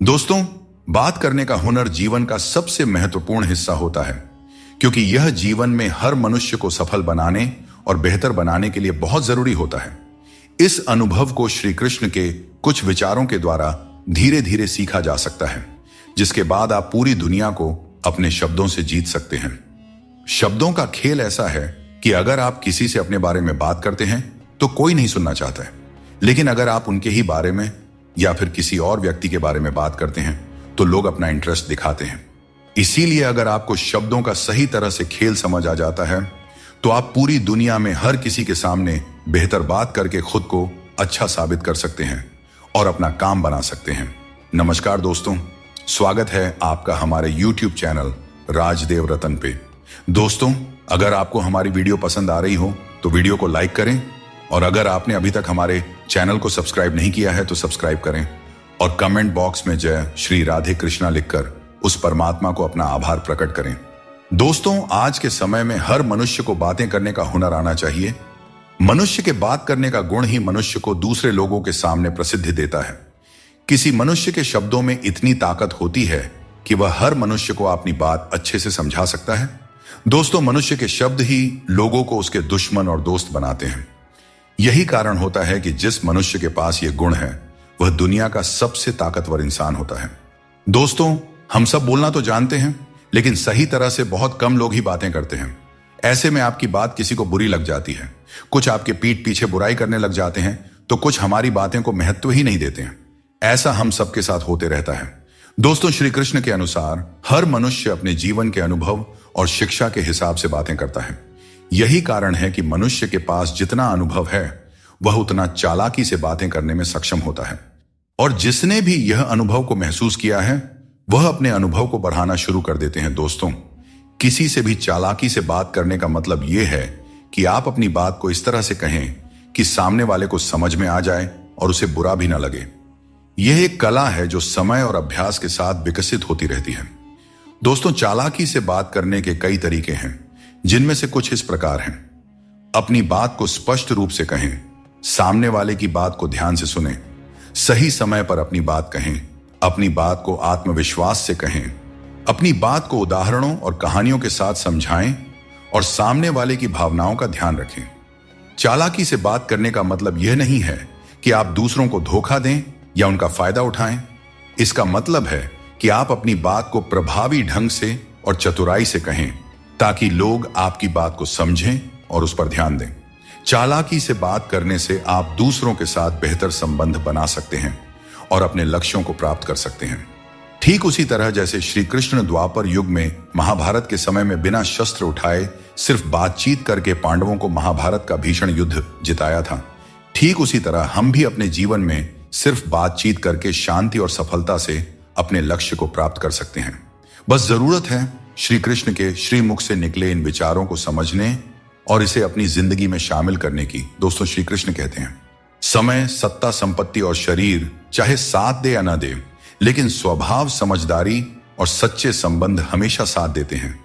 दोस्तों, बात करने का हुनर जीवन का सबसे महत्वपूर्ण हिस्सा होता है, क्योंकि यह जीवन में हर मनुष्य को सफल बनाने और बेहतर बनाने के लिए बहुत जरूरी होता है। इस अनुभव को श्री कृष्ण के कुछ विचारों के द्वारा धीरे धीरे सीखा जा सकता है, जिसके बाद आप पूरी दुनिया को अपने शब्दों से जीत सकते हैं। शब्दों का खेल ऐसा है कि अगर आप किसी से अपने बारे में बात करते हैं तो कोई नहीं सुनना चाहता है, लेकिन अगर आप उनके ही बारे में या फिर किसी और व्यक्ति के बारे में बात करते हैं तो लोग अपना इंटरेस्ट दिखाते हैं। इसीलिए अगर आपको शब्दों का सही तरह से खेल समझ आ जाता है तो आप पूरी दुनिया में हर किसी के सामने बेहतर बात करके खुद को अच्छा साबित कर सकते हैं और अपना काम बना सकते हैं। नमस्कार दोस्तों, स्वागत है आपका हमारे YouTube चैनल राजदेव रतन पे। दोस्तों, अगर आपको हमारी वीडियो पसंद आ रही हो तो वीडियो को लाइक करें, और अगर आपने अभी तक हमारे चैनल को सब्सक्राइब नहीं किया है तो सब्सक्राइब करें और कमेंट बॉक्स में जय श्री राधे कृष्णा लिखकर उस परमात्मा को अपना आभार प्रकट करें। दोस्तों, आज के समय में हर मनुष्य को बातें करने का हुनर आना चाहिए। मनुष्य के बात करने का गुण ही मनुष्य को दूसरे लोगों के सामने प्रसिद्धि देता है। किसी मनुष्य के शब्दों में इतनी ताकत होती है कि वह हर मनुष्य को अपनी बात अच्छे से समझा सकता है। दोस्तों, मनुष्य के शब्द ही लोगों को उसके दुश्मन और दोस्त बनाते हैं। यही कारण होता है कि जिस मनुष्य के पास यह गुण है वह दुनिया का सबसे ताकतवर इंसान होता है। दोस्तों, हम सब बोलना तो जानते हैं, लेकिन सही तरह से बहुत कम लोग ही बातें करते हैं। ऐसे में आपकी बात किसी को बुरी लग जाती है, कुछ आपके पीठ पीछे बुराई करने लग जाते हैं, तो कुछ हमारी बातें को महत्व ही नहीं देते हैं। ऐसा हम सबके साथ होते रहता है। दोस्तों, श्री कृष्ण के अनुसार हर मनुष्य अपने जीवन के अनुभव और शिक्षा के हिसाब से बातें करता है। यही कारण है कि मनुष्य के पास जितना अनुभव है वह उतना चालाकी से बातें करने में सक्षम होता है, और जिसने भी यह अनुभव को महसूस किया है वह अपने अनुभव को बढ़ाना शुरू कर देते हैं। दोस्तों, किसी से भी चालाकी से बात करने का मतलब यह है कि आप अपनी बात को इस तरह से कहें कि सामने वाले को समझ में आ जाए और उसे बुरा भी ना लगे। यह एक कला है जो समय और अभ्यास के साथ विकसित होती रहती है। दोस्तों, चालाकी से बात करने के कई तरीके हैं, जिनमें से कुछ इस प्रकार हैं। अपनी बात को स्पष्ट रूप से कहें, सामने वाले की बात को ध्यान से सुनें, सही समय पर अपनी बात कहें, अपनी बात को आत्मविश्वास से कहें, अपनी बात को उदाहरणों और कहानियों के साथ समझाएं और सामने वाले की भावनाओं का ध्यान रखें। चालाकी से बात करने का मतलब यह नहीं है कि आप दूसरों को धोखा दें या उनका फायदा उठाएं। इसका मतलब है कि आप अपनी बात को प्रभावी ढंग से और चतुराई से कहें ताकि लोग आपकी बात को समझें और उस पर ध्यान दें। चालाकी से बात करने से आप दूसरों के साथ बेहतर संबंध बना सकते हैं और अपने लक्ष्यों को प्राप्त कर सकते हैं। ठीक उसी तरह जैसे श्री कृष्ण द्वापर युग में महाभारत के समय में बिना शस्त्र उठाए सिर्फ बातचीत करके पांडवों को महाभारत का भीषण युद्ध जिताया था, ठीक उसी तरह हम भी अपने जीवन में सिर्फ बातचीत करके शांति और सफलता से अपने लक्ष्य को प्राप्त कर सकते हैं। बस जरूरत है श्री कृष्ण के श्रीमुख से निकले इन विचारों को समझने और इसे अपनी जिंदगी में शामिल करने की। दोस्तों, श्री कृष्ण कहते हैं, समय, सत्ता, संपत्ति और शरीर चाहे साथ दे या ना दे, लेकिन स्वभाव, समझदारी और सच्चे संबंध हमेशा साथ देते हैं।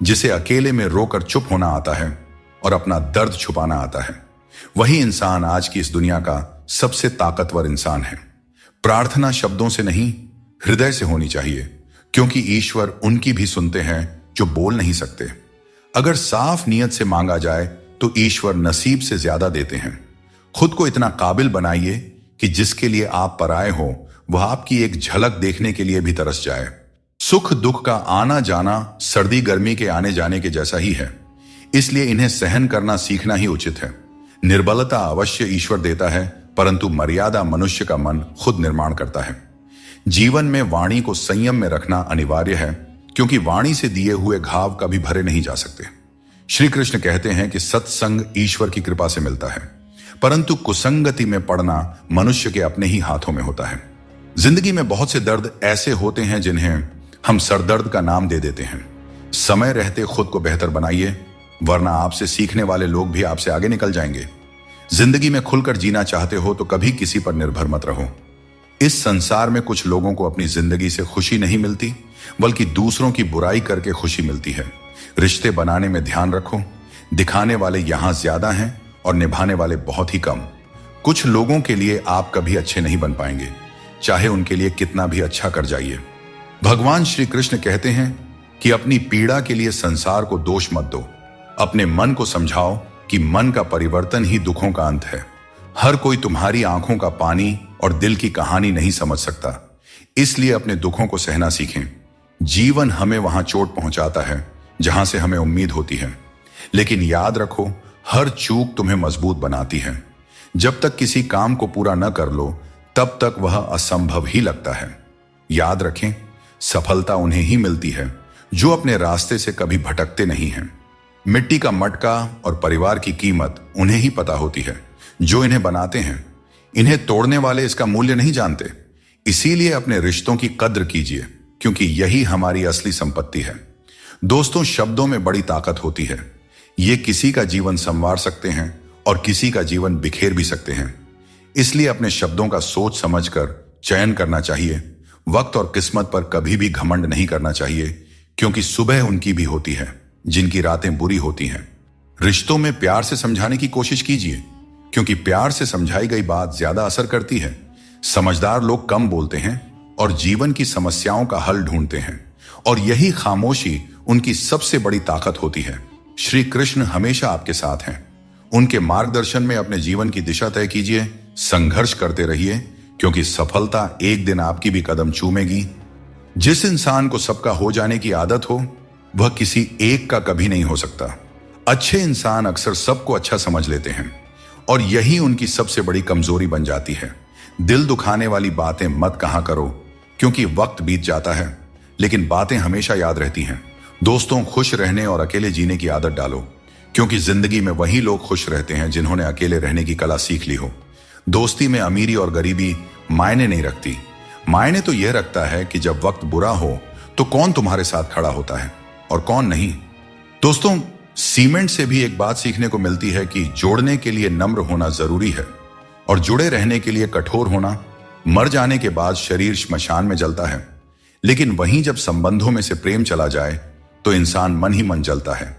जिसे अकेले में रोकर चुप होना आता है और अपना दर्द छुपाना आता है, वही इंसान आज की इस दुनिया का सबसे ताकतवर इंसान है। प्रार्थना शब्दों से नहीं, हृदय से होनी चाहिए, क्योंकि ईश्वर उनकी भी सुनते हैं जो बोल नहीं सकते। अगर साफ नियत से मांगा जाए तो ईश्वर नसीब से ज्यादा देते हैं। खुद को इतना काबिल बनाइए कि जिसके लिए आप पराए हो वह आपकी एक झलक देखने के लिए भी तरस जाए। सुख दुख का आना जाना सर्दी गर्मी के आने जाने के जैसा ही है, इसलिए इन्हें सहन करना सीखना ही उचित है। निर्बलता अवश्य ईश्वर देता है, परंतु मर्यादा मनुष्य का मन खुद निर्माण करता है। जीवन में वाणी को संयम में रखना अनिवार्य है, क्योंकि वाणी से दिए हुए घाव कभी भरे नहीं जा सकते। श्री कृष्ण कहते हैं कि सत्संग ईश्वर की कृपा से मिलता है, परंतु कुसंगति में पड़ना मनुष्य के अपने ही हाथों में होता है। जिंदगी में बहुत से दर्द ऐसे होते हैं जिन्हें हम सरदर्द का नाम दे देते हैं। समय रहते खुद को बेहतर बनाइए, वरना आपसे सीखने वाले लोग भी आपसे आगे निकल जाएंगे। जिंदगी में खुलकर जीना चाहते हो तो कभी किसी पर निर्भर मत रहो। इस संसार में कुछ लोगों को अपनी जिंदगी से खुशी नहीं मिलती, बल्कि दूसरों की बुराई करके खुशी मिलती है। रिश्ते बनाने में ध्यान रखो, दिखाने वाले यहां ज्यादा हैं और निभाने वाले बहुत ही कम। कुछ लोगों के लिए आप कभी अच्छे नहीं बन पाएंगे, चाहे उनके लिए कितना भी अच्छा कर जाइए। भगवान श्री कृष्ण कहते हैं कि अपनी पीड़ा के लिए संसार को दोष मत दो, अपने मन को समझाओ कि मन का परिवर्तन ही दुखों का अंत है। हर कोई तुम्हारी आंखों का पानी और दिल की कहानी नहीं समझ सकता, इसलिए अपने दुखों को सहना सीखें। जीवन हमें वहां चोट पहुंचाता है जहां से हमें उम्मीद होती है, लेकिन याद रखो, हर चूक तुम्हें मजबूत बनाती है। जब तक किसी काम को पूरा न कर लो तब तक वह असंभव ही लगता है। याद रखें, सफलता उन्हें ही मिलती है जो अपने रास्ते से कभी भटकते नहीं हैं। मिट्टी का मटका और परिवार की कीमत उन्हें ही पता होती है जो इन्हें बनाते हैं। इन्हें तोड़ने वाले इसका मूल्य नहीं जानते। इसीलिए अपने रिश्तों की कद्र कीजिए, क्योंकि यही हमारी असली संपत्ति है। दोस्तों, शब्दों में बड़ी ताकत होती है। ये किसी का जीवन संवार सकते हैं और किसी का जीवन बिखेर भी सकते हैं। इसलिए अपने शब्दों का सोच समझकर चयन करना चाहिए। वक्त और किस्मत पर कभी भी घमंड नहीं करना चाहिए, क्योंकि सुबह उनकी भी होती है जिनकी रातें बुरी होती हैं। रिश्तों में प्यार से समझाने की कोशिश कीजिए, क्योंकि प्यार से समझाई गई बात ज्यादा असर करती है। समझदार लोग कम बोलते हैं और जीवन की समस्याओं का हल ढूंढते हैं, और यही खामोशी उनकी सबसे बड़ी ताकत होती है। श्री कृष्ण हमेशा आपके साथ हैं। उनके मार्गदर्शन में अपने जीवन की दिशा तय कीजिए, संघर्ष करते रहिए, क्योंकि सफलता एक दिन आपकी भी कदम चूमेगी। जिस इंसान को सबका हो जाने की आदत हो, वह किसी एक का कभी नहीं हो सकता। अच्छे इंसान अक्सर सबको अच्छा समझ लेते हैं, और यही उनकी सबसे बड़ी कमजोरी बन जाती है। दिल दुखाने वाली बातें मत कहा करो, क्योंकि वक्त बीत जाता है, लेकिन बातें हमेशा याद रहती हैं। दोस्तों, खुश रहने और अकेले जीने की आदत डालो, क्योंकि जिंदगी में वही लोग खुश रहते हैं जिन्होंने अकेले रहने की कला सीख ली हो। दोस्ती में अमीरी और गरीबी मायने नहीं रखती। मायने तो यह रखता है कि जब वक्त बुरा हो तो कौन तुम्हारे साथ खड़ा होता है और कौन नहीं। दोस्तों, सीमेंट से भी एक बात सीखने को मिलती है कि जोड़ने के लिए नम्र होना जरूरी है और जुड़े रहने के लिए कठोर होना। मर जाने के बाद शरीर श्मशान में जलता है, लेकिन वहीं जब संबंधों में से प्रेम चला जाए तो इंसान मन ही मन जलता है,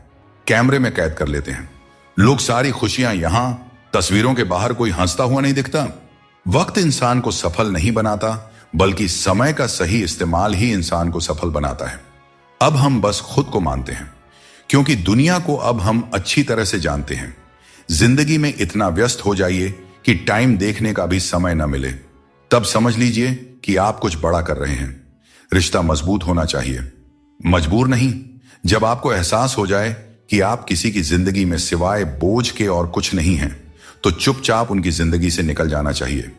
कैमरे में कैद कर लेते हैं। लोग सारी खुशियां यहां, तस्वीरों के बाहर कोई हंसता हुआ नहीं दिखता। वक्त इंसान को सफल नहीं बनाता, बल्कि समय का सही इस्तेमाल ही इंसान को सफल बनाता है। अब हम बस खुद को मानते हैं, क्योंकि दुनिया को अब हम अच्छी तरह से जानते हैं। जिंदगी में इतना व्यस्त हो जाइए कि टाइम देखने का भी समय न मिले। तब समझ लीजिए कि आप कुछ बड़ा कर रहे हैं। रिश्ता मजबूत होना चाहिए, मजबूर नहीं। जब आपको एहसास हो जाए कि आप किसी की जिंदगी में सिवाय बोझ के और कुछ नहीं हैं, तो चुपचाप उनकी जिंदगी से निकल जाना चाहिए,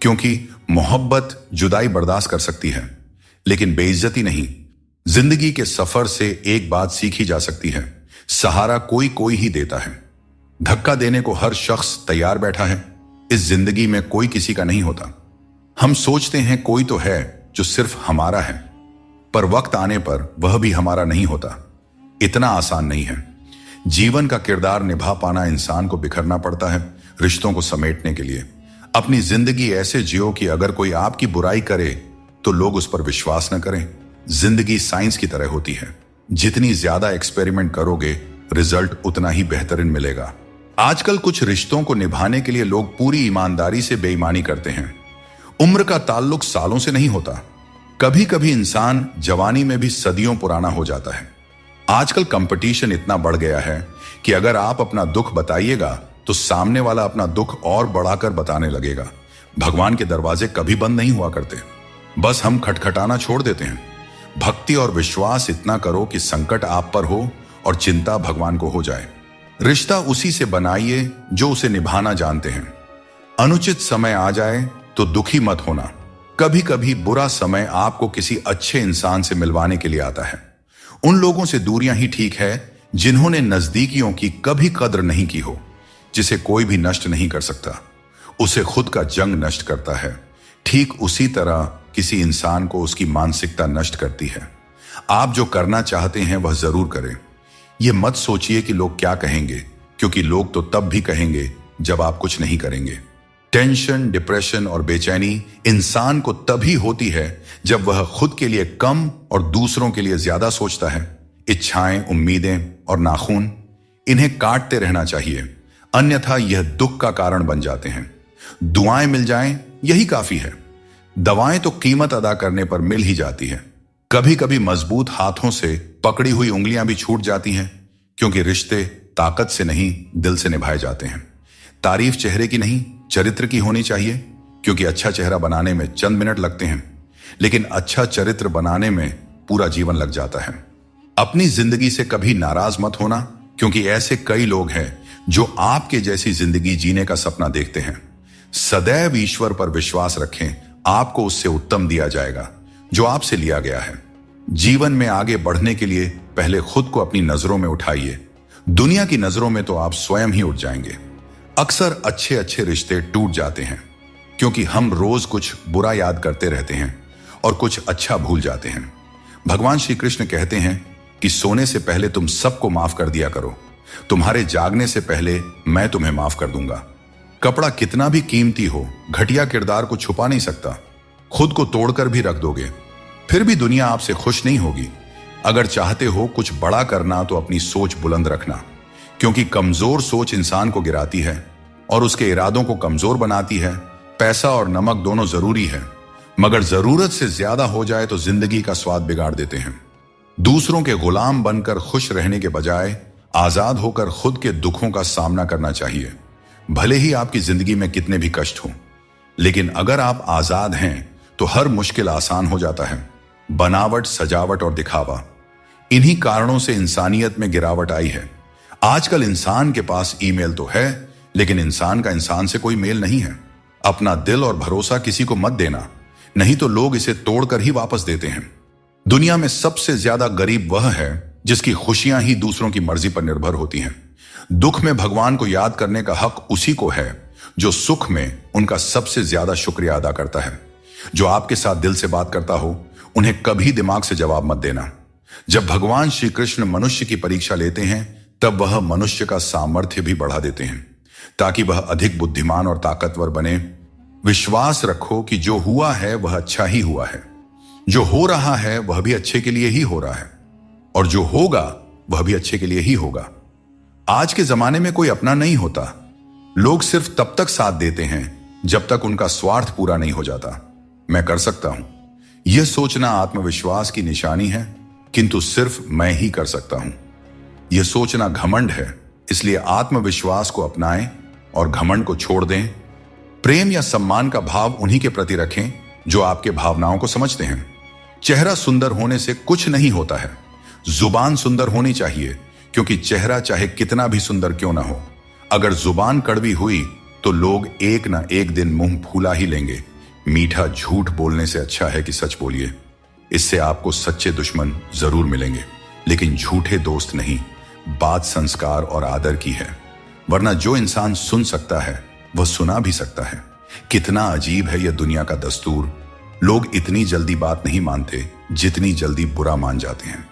क्योंकि मोहब्बत जुदाई बर्दाश्त कर सकती है, लेकिन बेइज्जती नहीं। जिंदगी के सफर से एक बात सीखी जा सकती है, सहारा कोई कोई ही देता है। धक्का देने को हर शख्स तैयार बैठा है। इस जिंदगी में कोई किसी का नहीं होता। हम सोचते हैं कोई तो है जो सिर्फ हमारा है, पर वक्त आने पर वह भी हमारा नहीं होता। इतना आसान नहीं है। जीवन का किरदार निभा पाना इंसान को बिखरना पड़ता है रिश्तों को समेटने के लिए। अपनी जिंदगी ऐसे जियो कि अगर कोई आपकी बुराई करे तो लोग उस पर विश्वास न करें। जिंदगी साइंस की तरह होती है, जितनी ज्यादा एक्सपेरिमेंट करोगे रिजल्ट उतना ही बेहतरीन मिलेगा। आजकल कुछ रिश्तों को निभाने के लिए लोग पूरी ईमानदारी से बेईमानी करते हैं। उम्र का ताल्लुक सालों से नहीं होता। कभी कभी इंसान जवानी में भी सदियों पुराना हो जाता है। आजकल कंपटीशन इतना बढ़ गया है कि अगर आप अपना दुख बताइएगा तो सामने वाला अपना दुख और बढ़ाकर बताने लगेगा। भगवान के दरवाजे कभी बंद नहीं हुआ करते, बस हम खटखटाना छोड़ देते हैं। भक्ति और विश्वास इतना करो कि संकट आप पर हो और चिंता भगवान को हो जाए। रिश्ता उसी से बनाइए जो उसे निभाना जानते हैं। अनुचित समय आ जाए तो दुखी मत होना। कभी कभी बुरा समय आपको किसी अच्छे इंसान से मिलवाने के लिए आता है। उन लोगों से दूरियां ही ठीक है जिन्होंने नजदीकियों की कभी कद्र नहीं की हो। जिसे कोई भी नष्ट नहीं कर सकता, उसे खुद का जंग नष्ट करता है। ठीक उसी तरह किसी इंसान को उसकी मानसिकता नष्ट करती है। आप जो करना चाहते हैं वह जरूर करें। यह मत सोचिए कि लोग क्या कहेंगे, क्योंकि लोग तो तब भी कहेंगे जब आप कुछ नहीं करेंगे। टेंशन, डिप्रेशन और बेचैनी इंसान को तभी होती है जब वह खुद के लिए कम और दूसरों के लिए ज्यादा सोचता है। इच्छाएं, उम्मीदें और नाखून, इन्हें काटते रहना चाहिए, अन्यथा यह दुख का कारण बन जाते हैं। दुआएं मिल जाएं यही काफी है। दवाएं तो कीमत अदा करने पर मिल ही जाती है। कभी कभी मजबूत हाथों से पकड़ी हुई उंगलियां भी छूट जाती हैं, क्योंकि रिश्ते ताकत से नहीं दिल से निभाए जाते हैं। तारीफ चेहरे की नहीं चरित्र की होनी चाहिए, क्योंकि अच्छा चेहरा बनाने में चंद मिनट लगते हैं, लेकिन अच्छा चरित्र बनाने में पूरा जीवन लग जाता है। अपनी जिंदगी से कभी नाराज मत होना, क्योंकि ऐसे कई लोग हैं जो आपके जैसी जिंदगी जीने का सपना देखते हैं। सदैव ईश्वर पर विश्वास रखें, आपको उससे उत्तम दिया जाएगा जो आपसे लिया गया है। जीवन में आगे बढ़ने के लिए पहले खुद को अपनी नजरों में उठाइए। दुनिया की नजरों में तो आप स्वयं ही उठ जाएंगे। अक्सर अच्छे अच्छे रिश्ते टूट जाते हैं, क्योंकि हम रोज कुछ बुरा याद करते रहते हैं और कुछ अच्छा भूल जाते हैं। भगवान श्री कृष्ण कहते हैं कि सोने से पहले तुम सबको माफ कर दिया करो, तुम्हारे जागने से पहले मैं तुम्हें माफ कर दूंगा। कपड़ा कितना भी कीमती हो, घटिया किरदार को छुपा नहीं सकता। खुद को तोड़कर भी रख दोगे, फिर भी दुनिया आपसे खुश नहीं होगी। अगर चाहते हो कुछ बड़ा करना तो अपनी सोच बुलंद रखना, क्योंकि कमजोर सोच इंसान को गिराती है और उसके इरादों को कमजोर बनाती है। पैसा और नमक दोनों जरूरी है, मगर जरूरत से ज्यादा हो जाए तो जिंदगी का स्वाद बिगाड़ देते हैं। दूसरों के गुलाम बनकर खुश रहने के बजाय आजाद होकर खुद के दुखों का सामना करना चाहिए। भले ही आपकी जिंदगी में कितने भी कष्ट हो, लेकिन अगर आप आजाद हैं तो हर मुश्किल आसान हो जाता है। बनावट, सजावट और दिखावा, इन्हीं कारणों से इंसानियत में गिरावट आई है। आजकल इंसान के पास ईमेल तो है, लेकिन इंसान का इंसान से कोई मेल नहीं है। अपना दिल और भरोसा किसी को मत देना, नहीं तो लोग इसे तोड़कर ही वापस देते हैं। दुनिया में सबसे ज्यादा गरीब वह है जिसकी खुशियां ही दूसरों की मर्जी पर निर्भर होती हैं। दुख में भगवान को याद करने का हक उसी को है जो सुख में उनका सबसे ज्यादा शुक्रिया अदा करता है। जो आपके साथ दिल से बात करता हो, उन्हें कभी दिमाग से जवाब मत देना। जब भगवान श्री कृष्ण मनुष्य की परीक्षा लेते हैं, तब वह मनुष्य का सामर्थ्य भी बढ़ा देते हैं, ताकि वह अधिक बुद्धिमान और ताकतवर बने। विश्वास रखो कि जो हुआ है वह अच्छा ही हुआ है, जो हो रहा है वह भी अच्छे के लिए ही हो रहा है, और जो होगा वह भी अच्छे के लिए ही होगा। आज के जमाने में कोई अपना नहीं होता। लोग सिर्फ तब तक साथ देते हैं जब तक उनका स्वार्थ पूरा नहीं हो जाता। मैं कर सकता हूं, यह सोचना आत्मविश्वास की निशानी है, किंतु सिर्फ मैं ही कर सकता हूं, यह सोचना घमंड है। इसलिए आत्मविश्वास को अपनाएं और घमंड को छोड़ दें। प्रेम या सम्मान का भाव उन्हीं के प्रति रखें जो आपके भावनाओं को समझते हैं। चेहरा सुंदर होने से कुछ नहीं होता है, जुबान सुंदर होनी चाहिए, क्योंकि चेहरा चाहे कितना भी सुंदर क्यों ना हो, अगर जुबान कड़वी हुई तो लोग एक ना एक दिन मुंह फूला ही लेंगे। मीठा झूठ बोलने से अच्छा है कि सच बोलिए। इससे आपको सच्चे दुश्मन जरूर मिलेंगे, लेकिन झूठे दोस्त नहीं। बात संस्कार और आदर की है, वरना जो इंसान सुन सकता है वह सुना भी सकता है। कितना अजीब है यह दुनिया का दस्तूर। लोग इतनी जल्दी बात नहीं मानते जितनी जल्दी बुरा मान जाते हैं।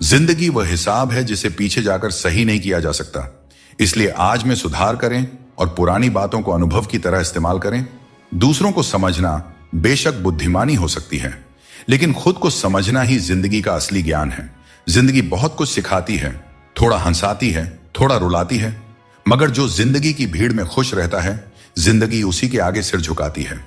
जिंदगी वह हिसाब है जिसे पीछे जाकर सही नहीं किया जा सकता। इसलिए आज में सुधार करें और पुरानी बातों को अनुभव की तरह इस्तेमाल करें। दूसरों को समझना बेशक बुद्धिमानी हो सकती है, लेकिन खुद को समझना ही जिंदगी का असली ज्ञान है। जिंदगी बहुत कुछ सिखाती है, थोड़ा हंसाती है, थोड़ा रुलाती है, मगर जो जिंदगी की भीड़ में खुश रहता है, जिंदगी उसी के आगे सिर झुकाती है।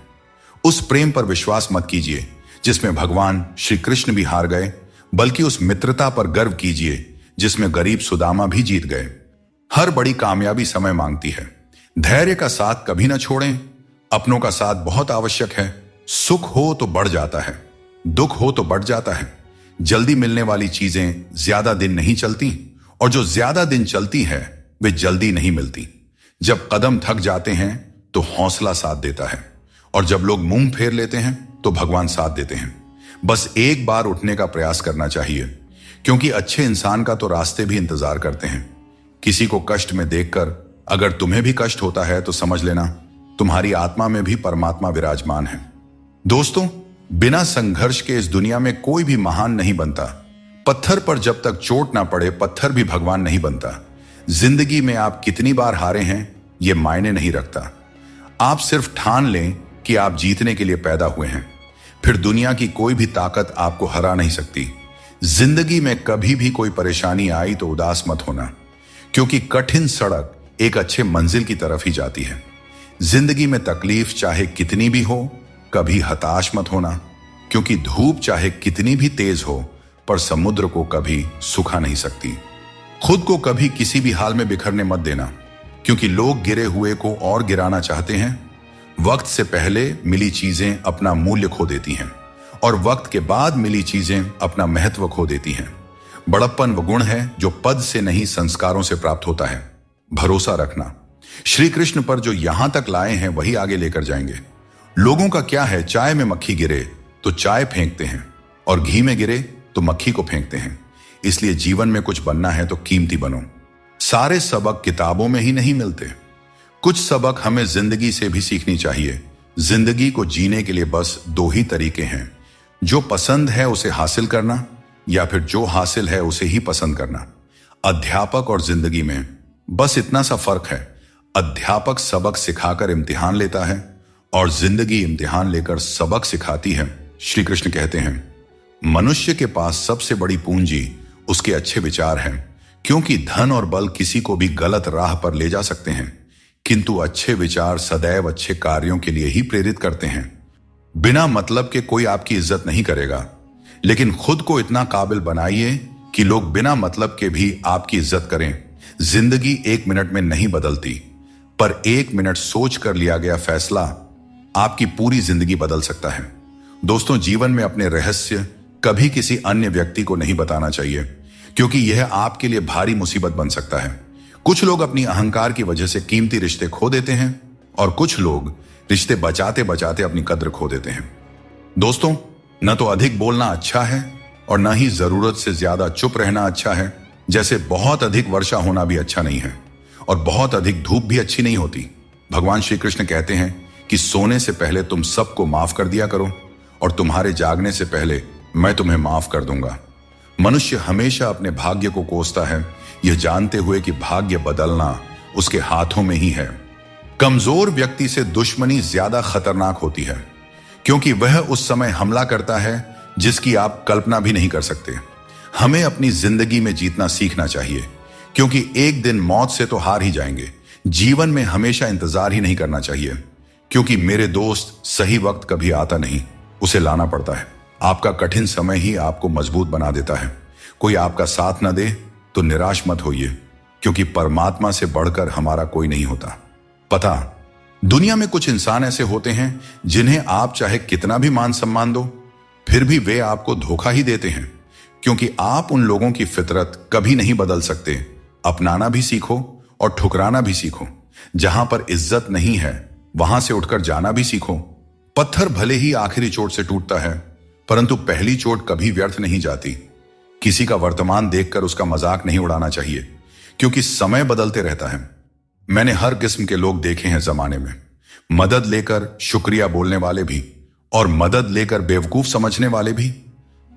उस प्रेम पर विश्वास मत कीजिए जिसमें भगवान श्री कृष्ण भी हार गए, बल्कि उस मित्रता पर गर्व कीजिए जिसमें गरीब सुदामा भी जीत गए। हर बड़ी कामयाबी समय मांगती है। धैर्य का साथ कभी ना छोड़ें। अपनों का साथ बहुत आवश्यक है। सुख हो तो बढ़ जाता है, दुख हो तो बढ़ जाता है। जल्दी मिलने वाली चीजें ज्यादा दिन नहीं चलती, और जो ज्यादा दिन चलती है वे जल्दी नहीं मिलती। जब कदम थक जाते हैं तो हौसला साथ देता है, और जब लोग मुंह फेर लेते हैं तो भगवान साथ देते हैं। बस एक बार उठने का प्रयास करना चाहिए, क्योंकि अच्छे इंसान का तो रास्ते भी इंतजार करते हैं। किसी को कष्ट में देखकर अगर तुम्हें भी कष्ट होता है तो समझ लेना तुम्हारी आत्मा में भी परमात्मा विराजमान है। दोस्तों, बिना संघर्ष के इस दुनिया में कोई भी महान नहीं बनता। पत्थर पर जब तक चोट ना पड़े, पत्थर भी भगवान नहीं बनता। जिंदगी में आप कितनी बार हारे हैं यह मायने नहीं रखता। आप सिर्फ ठान लें कि आप जीतने के लिए पैदा हुए हैं, फिर दुनिया की कोई भी ताकत आपको हरा नहीं सकती। जिंदगी में कभी भी कोई परेशानी आई तो उदास मत होना, क्योंकि कठिन सड़क एक अच्छे मंजिल की तरफ ही जाती है। जिंदगी में तकलीफ चाहे कितनी भी हो, कभी हताश मत होना, क्योंकि धूप चाहे कितनी भी तेज हो पर समुद्र को कभी सुखा नहीं सकती। खुद को कभी किसी भी हाल में बिखरने मत देना, क्योंकि लोग गिरे हुए को और गिराना चाहते हैं। वक्त से पहले मिली चीजें अपना मूल्य खो देती हैं और वक्त के बाद मिली चीजें अपना महत्व खो देती हैं। बड़प्पन वो गुण है जो पद से नहीं संस्कारों से प्राप्त होता है। भरोसा रखना, श्री कृष्ण पर जो यहां तक लाए हैं वही आगे लेकर जाएंगे। लोगों का क्या है, चाय में मक्खी गिरे तो चाय फेंकते हैं और घी में गिरे तो मक्खी को फेंकते हैं। इसलिए जीवन में कुछ बनना है तो कीमती बनो। सारे सबक किताबों में ही नहीं मिलते। कुछ सबक हमें जिंदगी से भी सीखनी चाहिए। जिंदगी को जीने के लिए बस दो ही तरीके हैं, जो पसंद है उसे हासिल करना या फिर जो हासिल है उसे ही पसंद करना। अध्यापक और जिंदगी में बस इतना सा फर्क है, अध्यापक सबक सिखाकर इम्तिहान लेता है और जिंदगी इम्तिहान लेकर सबक सिखाती है। श्री कृष्ण कहते हैं, मनुष्य के पास सबसे बड़ी पूंजी उसके अच्छे विचार हैं, क्योंकि धन और बल किसी को भी गलत राह पर ले जा सकते हैं, किंतु अच्छे विचार सदैव अच्छे कार्यों के लिए ही प्रेरित करते हैं। बिना मतलब के कोई आपकी इज्जत नहीं करेगा, लेकिन खुद को इतना काबिल बनाइए कि लोग बिना मतलब के भी आपकी इज्जत करें। जिंदगी 1 मिनट में नहीं बदलती, पर 1 मिनट सोच कर लिया गया फैसला आपकी पूरी जिंदगी बदल सकता है। दोस्तों, जीवन में अपने रहस्य कभी किसी अन्य व्यक्ति को नहीं बताना चाहिए, क्योंकि यह आपके लिए भारी मुसीबत बन सकता है। कुछ लोग अपनी अहंकार की वजह से कीमती रिश्ते खो देते हैं और कुछ लोग रिश्ते बचाते बचाते अपनी कद्र खो देते हैं। दोस्तों, न तो अधिक बोलना अच्छा है और न ही जरूरत से ज्यादा चुप रहना अच्छा है। जैसे बहुत अधिक वर्षा होना भी अच्छा नहीं है और बहुत अधिक धूप भी अच्छी नहीं होती। भगवान श्री कृष्ण कहते हैं कि सोने से पहले तुम सबको माफ कर दिया करो और तुम्हारे जागने से पहले मैं तुम्हें माफ कर दूंगा। मनुष्य हमेशा अपने भाग्य को कोसता है, यह जानते हुए कि भाग्य बदलना उसके हाथों में ही है। कमजोर व्यक्ति से दुश्मनी ज्यादा खतरनाक होती है, क्योंकि वह उस समय हमला करता है जिसकी आप कल्पना भी नहीं कर सकते। हमें अपनी जिंदगी में जीतना सीखना चाहिए, क्योंकि एक दिन मौत से तो हार ही जाएंगे। जीवन में हमेशा इंतजार ही नहीं करना चाहिए, क्योंकि मेरे दोस्त सही वक्त कभी आता नहीं, उसे लाना पड़ता है। आपका कठिन समय ही आपको मजबूत बना देता है। कोई आपका साथ न दे तो निराश मत होइए, क्योंकि परमात्मा से बढ़कर हमारा कोई नहीं होता। पता, दुनिया में कुछ इंसान ऐसे होते हैं जिन्हें आप चाहे कितना भी मान सम्मान दो, फिर भी वे आपको धोखा ही देते हैं, क्योंकि आप उन लोगों की फितरत कभी नहीं बदल सकते। अपनाना भी सीखो और ठुकराना भी सीखो। जहां पर इज्जत नहीं है वहां से उठकर जाना भी सीखो। पत्थर भले ही आखिरी चोट से टूटता है, परंतु पहली चोट कभी व्यर्थ नहीं जाती। किसी का वर्तमान देखकर उसका मजाक नहीं उड़ाना चाहिए, क्योंकि समय बदलते रहता है। मैंने हर किस्म के लोग देखे हैं जमाने में, मदद लेकर शुक्रिया बोलने वाले भी और मदद लेकर बेवकूफ समझने वाले भी।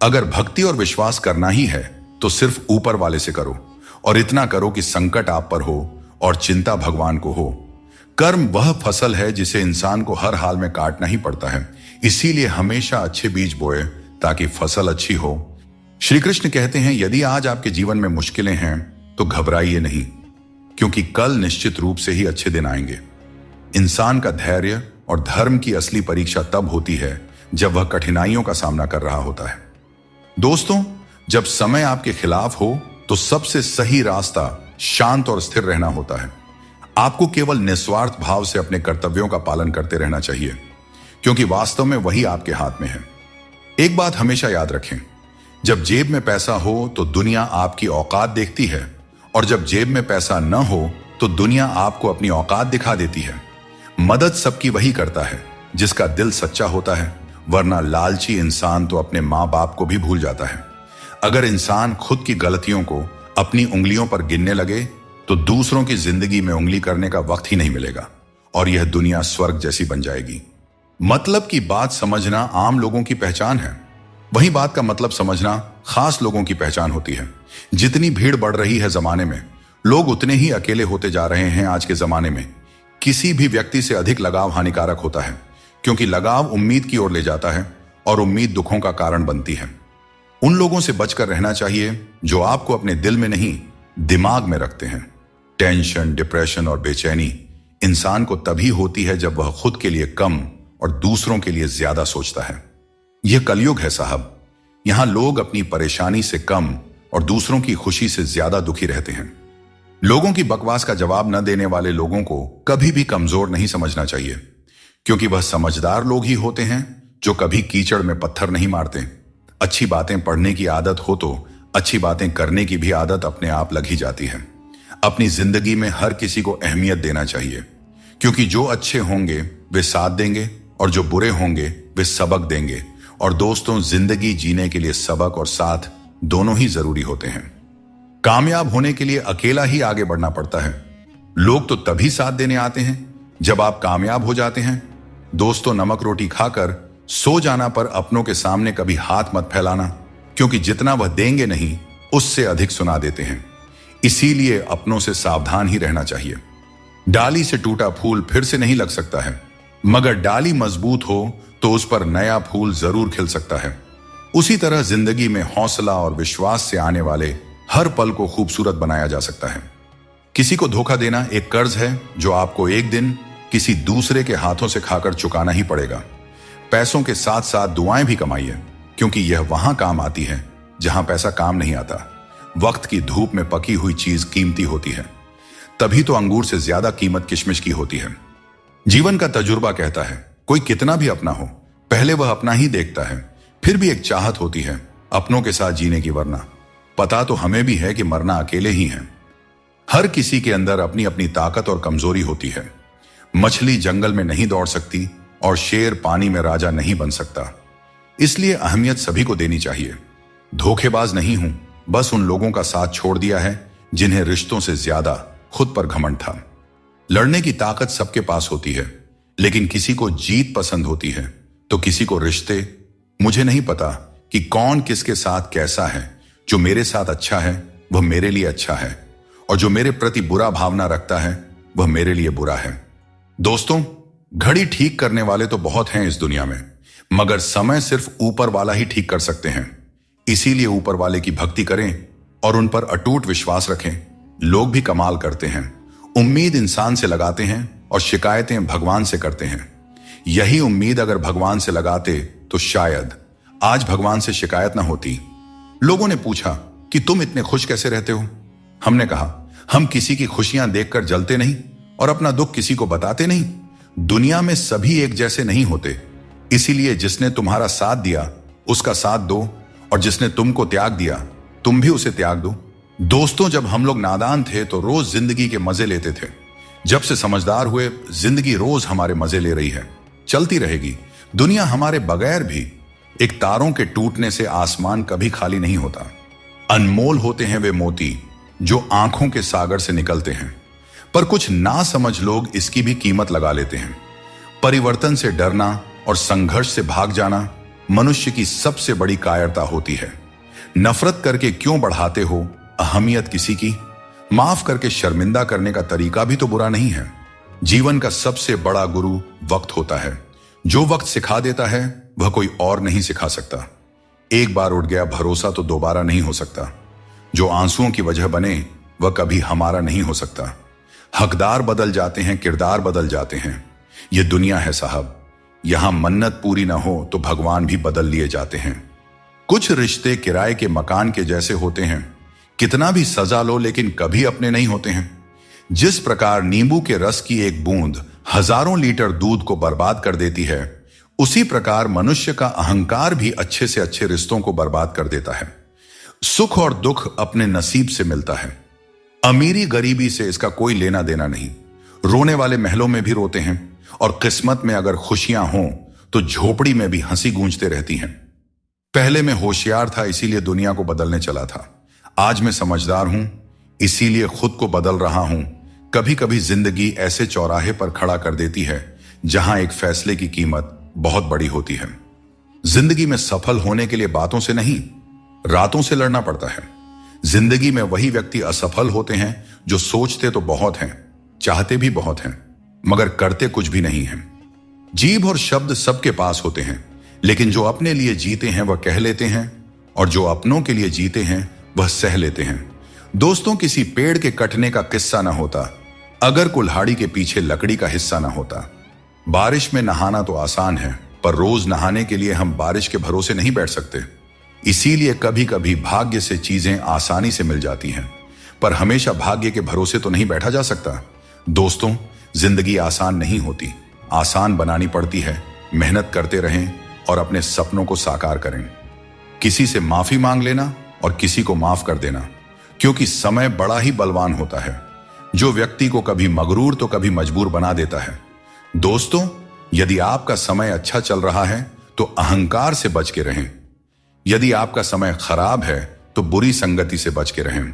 अगर भक्ति और विश्वास करना ही है तो सिर्फ ऊपर वाले से करो, और इतना करो कि संकट आप पर हो और चिंता भगवान को हो। कर्म वह फसल है जिसे इंसान को हर हाल में काटना ही पड़ता है, इसीलिए हमेशा अच्छे बीज बोए ताकि फसल अच्छी हो। श्री कृष्ण कहते हैं, यदि आज आपके जीवन में मुश्किलें हैं तो घबराइए नहीं, क्योंकि कल निश्चित रूप से ही अच्छे दिन आएंगे। इंसान का धैर्य और धर्म की असली परीक्षा तब होती है जब वह कठिनाइयों का सामना कर रहा होता है। दोस्तों, जब समय आपके खिलाफ हो तो सबसे सही रास्ता शांत और स्थिर रहना होता है। आपको केवल निस्वार्थ भाव से अपने कर्तव्यों का पालन करते रहना चाहिए, क्योंकि वास्तव में वही आपके हाथ में है। एक बात हमेशा याद रखें, जब जेब में पैसा हो तो दुनिया आपकी औकात देखती है, और जब जेब में पैसा न हो तो दुनिया आपको अपनी औकात दिखा देती है। मदद सबकी वही करता है जिसका दिल सच्चा होता है, वरना लालची इंसान तो अपने माँ बाप को भी भूल जाता है। अगर इंसान खुद की गलतियों को अपनी उंगलियों पर गिनने लगे तो दूसरों की जिंदगी में उंगली करने का वक्त ही नहीं मिलेगा और यह दुनिया स्वर्ग जैसी बन जाएगी। मतलब की बात समझना आम लोगों की पहचान है, वही बात का मतलब समझना खास लोगों की पहचान होती है। जितनी भीड़ बढ़ रही है जमाने में, लोग उतने ही अकेले होते जा रहे हैं। आज के जमाने में किसी भी व्यक्ति से अधिक लगाव हानिकारक होता है, क्योंकि लगाव उम्मीद की ओर ले जाता है और उम्मीद दुखों का कारण बनती है। उन लोगों से बचकर रहना चाहिए जो आपको अपने दिल में नहीं दिमाग में रखते हैं। टेंशन, डिप्रेशन और बेचैनी इंसान को तभी होती है जब वह खुद के लिए कम और दूसरों के लिए ज्यादा सोचता है। यह कलयुग है साहब। यहां लोग अपनी परेशानी से कम और दूसरों की खुशी से ज्यादा दुखी रहते हैं। लोगों की बकवास का जवाब न देने वाले लोगों को कभी भी कमजोर नहीं समझना चाहिए, क्योंकि वह समझदार लोग ही होते हैं जो कभी कीचड़ में पत्थर नहीं मारते। अच्छी बातें पढ़ने की आदत हो तो अच्छी बातें करने की भी आदत अपने आप लग ही जाती है। अपनी जिंदगी में हर किसी को अहमियत देना चाहिए, क्योंकि जो अच्छे होंगे वे साथ देंगे और जो बुरे होंगे वे सबक देंगे। और दोस्तों, जिंदगी जीने के लिए सबक और साथ दोनों ही जरूरी होते हैं। कामयाब होने के लिए अकेला ही आगे बढ़ना पड़ता है। लोग तो तभी साथ देने आते हैं जब आप कामयाब हो जाते हैं। दोस्तों, नमक रोटी खाकर सो जाना पर अपनों के सामने कभी हाथ मत फैलाना, क्योंकि जितना वह देंगे नहीं उससे अधिक सुना देते हैं। इसीलिए अपनों से सावधान ही रहना चाहिए। डाली से टूटा फूल फिर से नहीं लग सकता है, मगर डाली मजबूत हो तो उस पर नया फूल जरूर खिल सकता है। उसी तरह जिंदगी में हौसला और विश्वास से आने वाले हर पल को खूबसूरत बनाया जा सकता है। किसी को धोखा देना एक कर्ज है जो आपको एक दिन किसी दूसरे के हाथों से खाकर चुकाना ही पड़ेगा। पैसों के साथ साथ दुआएं भी कमाइए, क्योंकि यह वहां काम आती है जहां पैसा काम नहीं आता। वक्त की धूप में पकी हुई चीज कीमती होती है, तभी तो अंगूर से ज्यादा कीमत किशमिश की होती है। जीवन का तजुर्बा कहता है, कोई कितना भी अपना हो, पहले वह अपना ही देखता है। फिर भी एक चाहत होती है अपनों के साथ जीने की, वरना पता तो हमें भी है कि मरना अकेले ही है। हर किसी के अंदर अपनी अपनी ताकत और कमजोरी होती है। मछली जंगल में नहीं दौड़ सकती और शेर पानी में राजा नहीं बन सकता। इसलिए अहमियत सभी को देनी चाहिए। धोखेबाज नहीं हूं, बस उन लोगों का साथ छोड़ दिया है जिन्हें रिश्तों से ज्यादा खुद पर घमंड था। लड़ने की ताकत सबके पास होती है, लेकिन किसी को जीत पसंद होती है तो किसी को रिश्ते। मुझे नहीं पता कि कौन किसके साथ कैसा है। जो मेरे साथ अच्छा है वह मेरे लिए अच्छा है, और जो मेरे प्रति बुरा भावना रखता है वह मेरे लिए बुरा है। दोस्तों, घड़ी ठीक करने वाले तो बहुत हैं इस दुनिया में, मगर समय सिर्फ ऊपर वाला ही ठीक कर सकते हैं। इसीलिए ऊपर वाले की भक्ति करें और उन पर अटूट विश्वास रखें। लोग भी कमाल करते हैं, उम्मीद इंसान से लगाते हैं और शिकायतें भगवान से करते हैं। यही उम्मीद अगर भगवान से लगाते तो शायद आज भगवान से शिकायत ना होती। लोगों ने पूछा कि तुम इतने खुश कैसे रहते हो। हमने कहा, हम किसी की खुशियां देखकर जलते नहीं और अपना दुख किसी को बताते नहीं। दुनिया में सभी एक जैसे नहीं होते, इसीलिए जिसने तुम्हारा साथ दिया उसका साथ दो, और जिसने तुमको त्याग दिया तुम भी उसे त्याग दो। दोस्तों, जब हम लोग नादान थे तो रोज जिंदगी के मजे लेते थे। जब से समझदार हुए, जिंदगी रोज हमारे मजे ले रही है, चलती रहेगी। दुनिया हमारे बगैर भी। एक तारों के टूटने से आसमान कभी खाली नहीं होता। अनमोल होते हैं वे मोती जो आंखों के सागर से निकलते हैं, पर कुछ ना समझ लोग इसकी भी कीमत लगा लेते हैं। परिवर्तन से डरना और संघर्ष से भाग जाना मनुष्य की सबसे बड़ी कायरता होती है। नफरत करके क्यों बढ़ाते हो अहमियत किसी की? माफ करके शर्मिंदा करने का तरीका भी तो बुरा नहीं है। जीवन का सबसे बड़ा गुरु वक्त होता है। जो वक्त सिखा देता है वह कोई और नहीं सिखा सकता। एक बार उठ गया भरोसा तो दोबारा नहीं हो सकता। जो आंसुओं की वजह बने वह कभी हमारा नहीं हो सकता। हकदार बदल जाते हैं, किरदार बदल जाते हैं। यह दुनिया है साहब, यहां मन्नत पूरी ना हो तो भगवान भी बदल लिए जाते हैं। कुछ रिश्ते किराए के मकान के जैसे होते हैं, कितना भी सजा लो लेकिन कभी अपने नहीं होते हैं। जिस प्रकार नींबू के रस की एक बूंद हजारों लीटर दूध को बर्बाद कर देती है, उसी प्रकार मनुष्य का अहंकार भी अच्छे से अच्छे रिश्तों को बर्बाद कर देता है। सुख और दुख अपने नसीब से मिलता है। अमीरी गरीबी से इसका कोई लेना देना नहीं। रोने वाले महलों में भी रोते हैं, और किस्मत में अगर खुशियां हों तो झोपड़ी में भी हंसी गूंजते रहती हैं। पहले मैं होशियार था, इसीलिए दुनिया को बदलने चला था। आज मैं समझदार हूं, इसीलिए खुद को बदल रहा हूं। कभी कभी जिंदगी ऐसे चौराहे पर खड़ा कर देती है जहां एक फैसले की कीमत बहुत बड़ी होती है। जिंदगी में सफल होने के लिए बातों से नहीं, रातों से लड़ना पड़ता है। जिंदगी में वही व्यक्ति असफल होते हैं जो सोचते तो बहुत हैं, चाहते भी बहुत हैं, मगर करते कुछ भी नहीं हैं। जीभ और शब्द सबके पास होते हैं, लेकिन जो अपने लिए जीते हैं वह कह लेते हैं, और जो अपनों के लिए जीते हैं वह सह लेते हैं। दोस्तों, किसी पेड़ के कटने का किस्सा ना होता अगर कुल्हाड़ी के पीछे लकड़ी का हिस्सा ना होता। बारिश में नहाना तो आसान है, पर रोज नहाने के लिए हम बारिश के भरोसे नहीं बैठ सकते। इसीलिए कभी कभी भाग्य से चीजें आसानी से मिल जाती हैं, पर हमेशा भाग्य के भरोसे तो नहीं बैठा जा सकता। दोस्तों, जिंदगी आसान नहीं होती, आसान बनानी पड़ती है। मेहनत करते रहें और अपने सपनों को साकार करें। किसी से माफी मांग लेना और किसी को माफ कर देना, क्योंकि समय बड़ा ही बलवान होता है, जो व्यक्ति को कभी मगरूर तो कभी मजबूर बना देता है। दोस्तों, यदि आपका समय अच्छा चल रहा है तो अहंकार से बच के रहें। यदि आपका समय खराब है तो बुरी संगति से बच के रहें।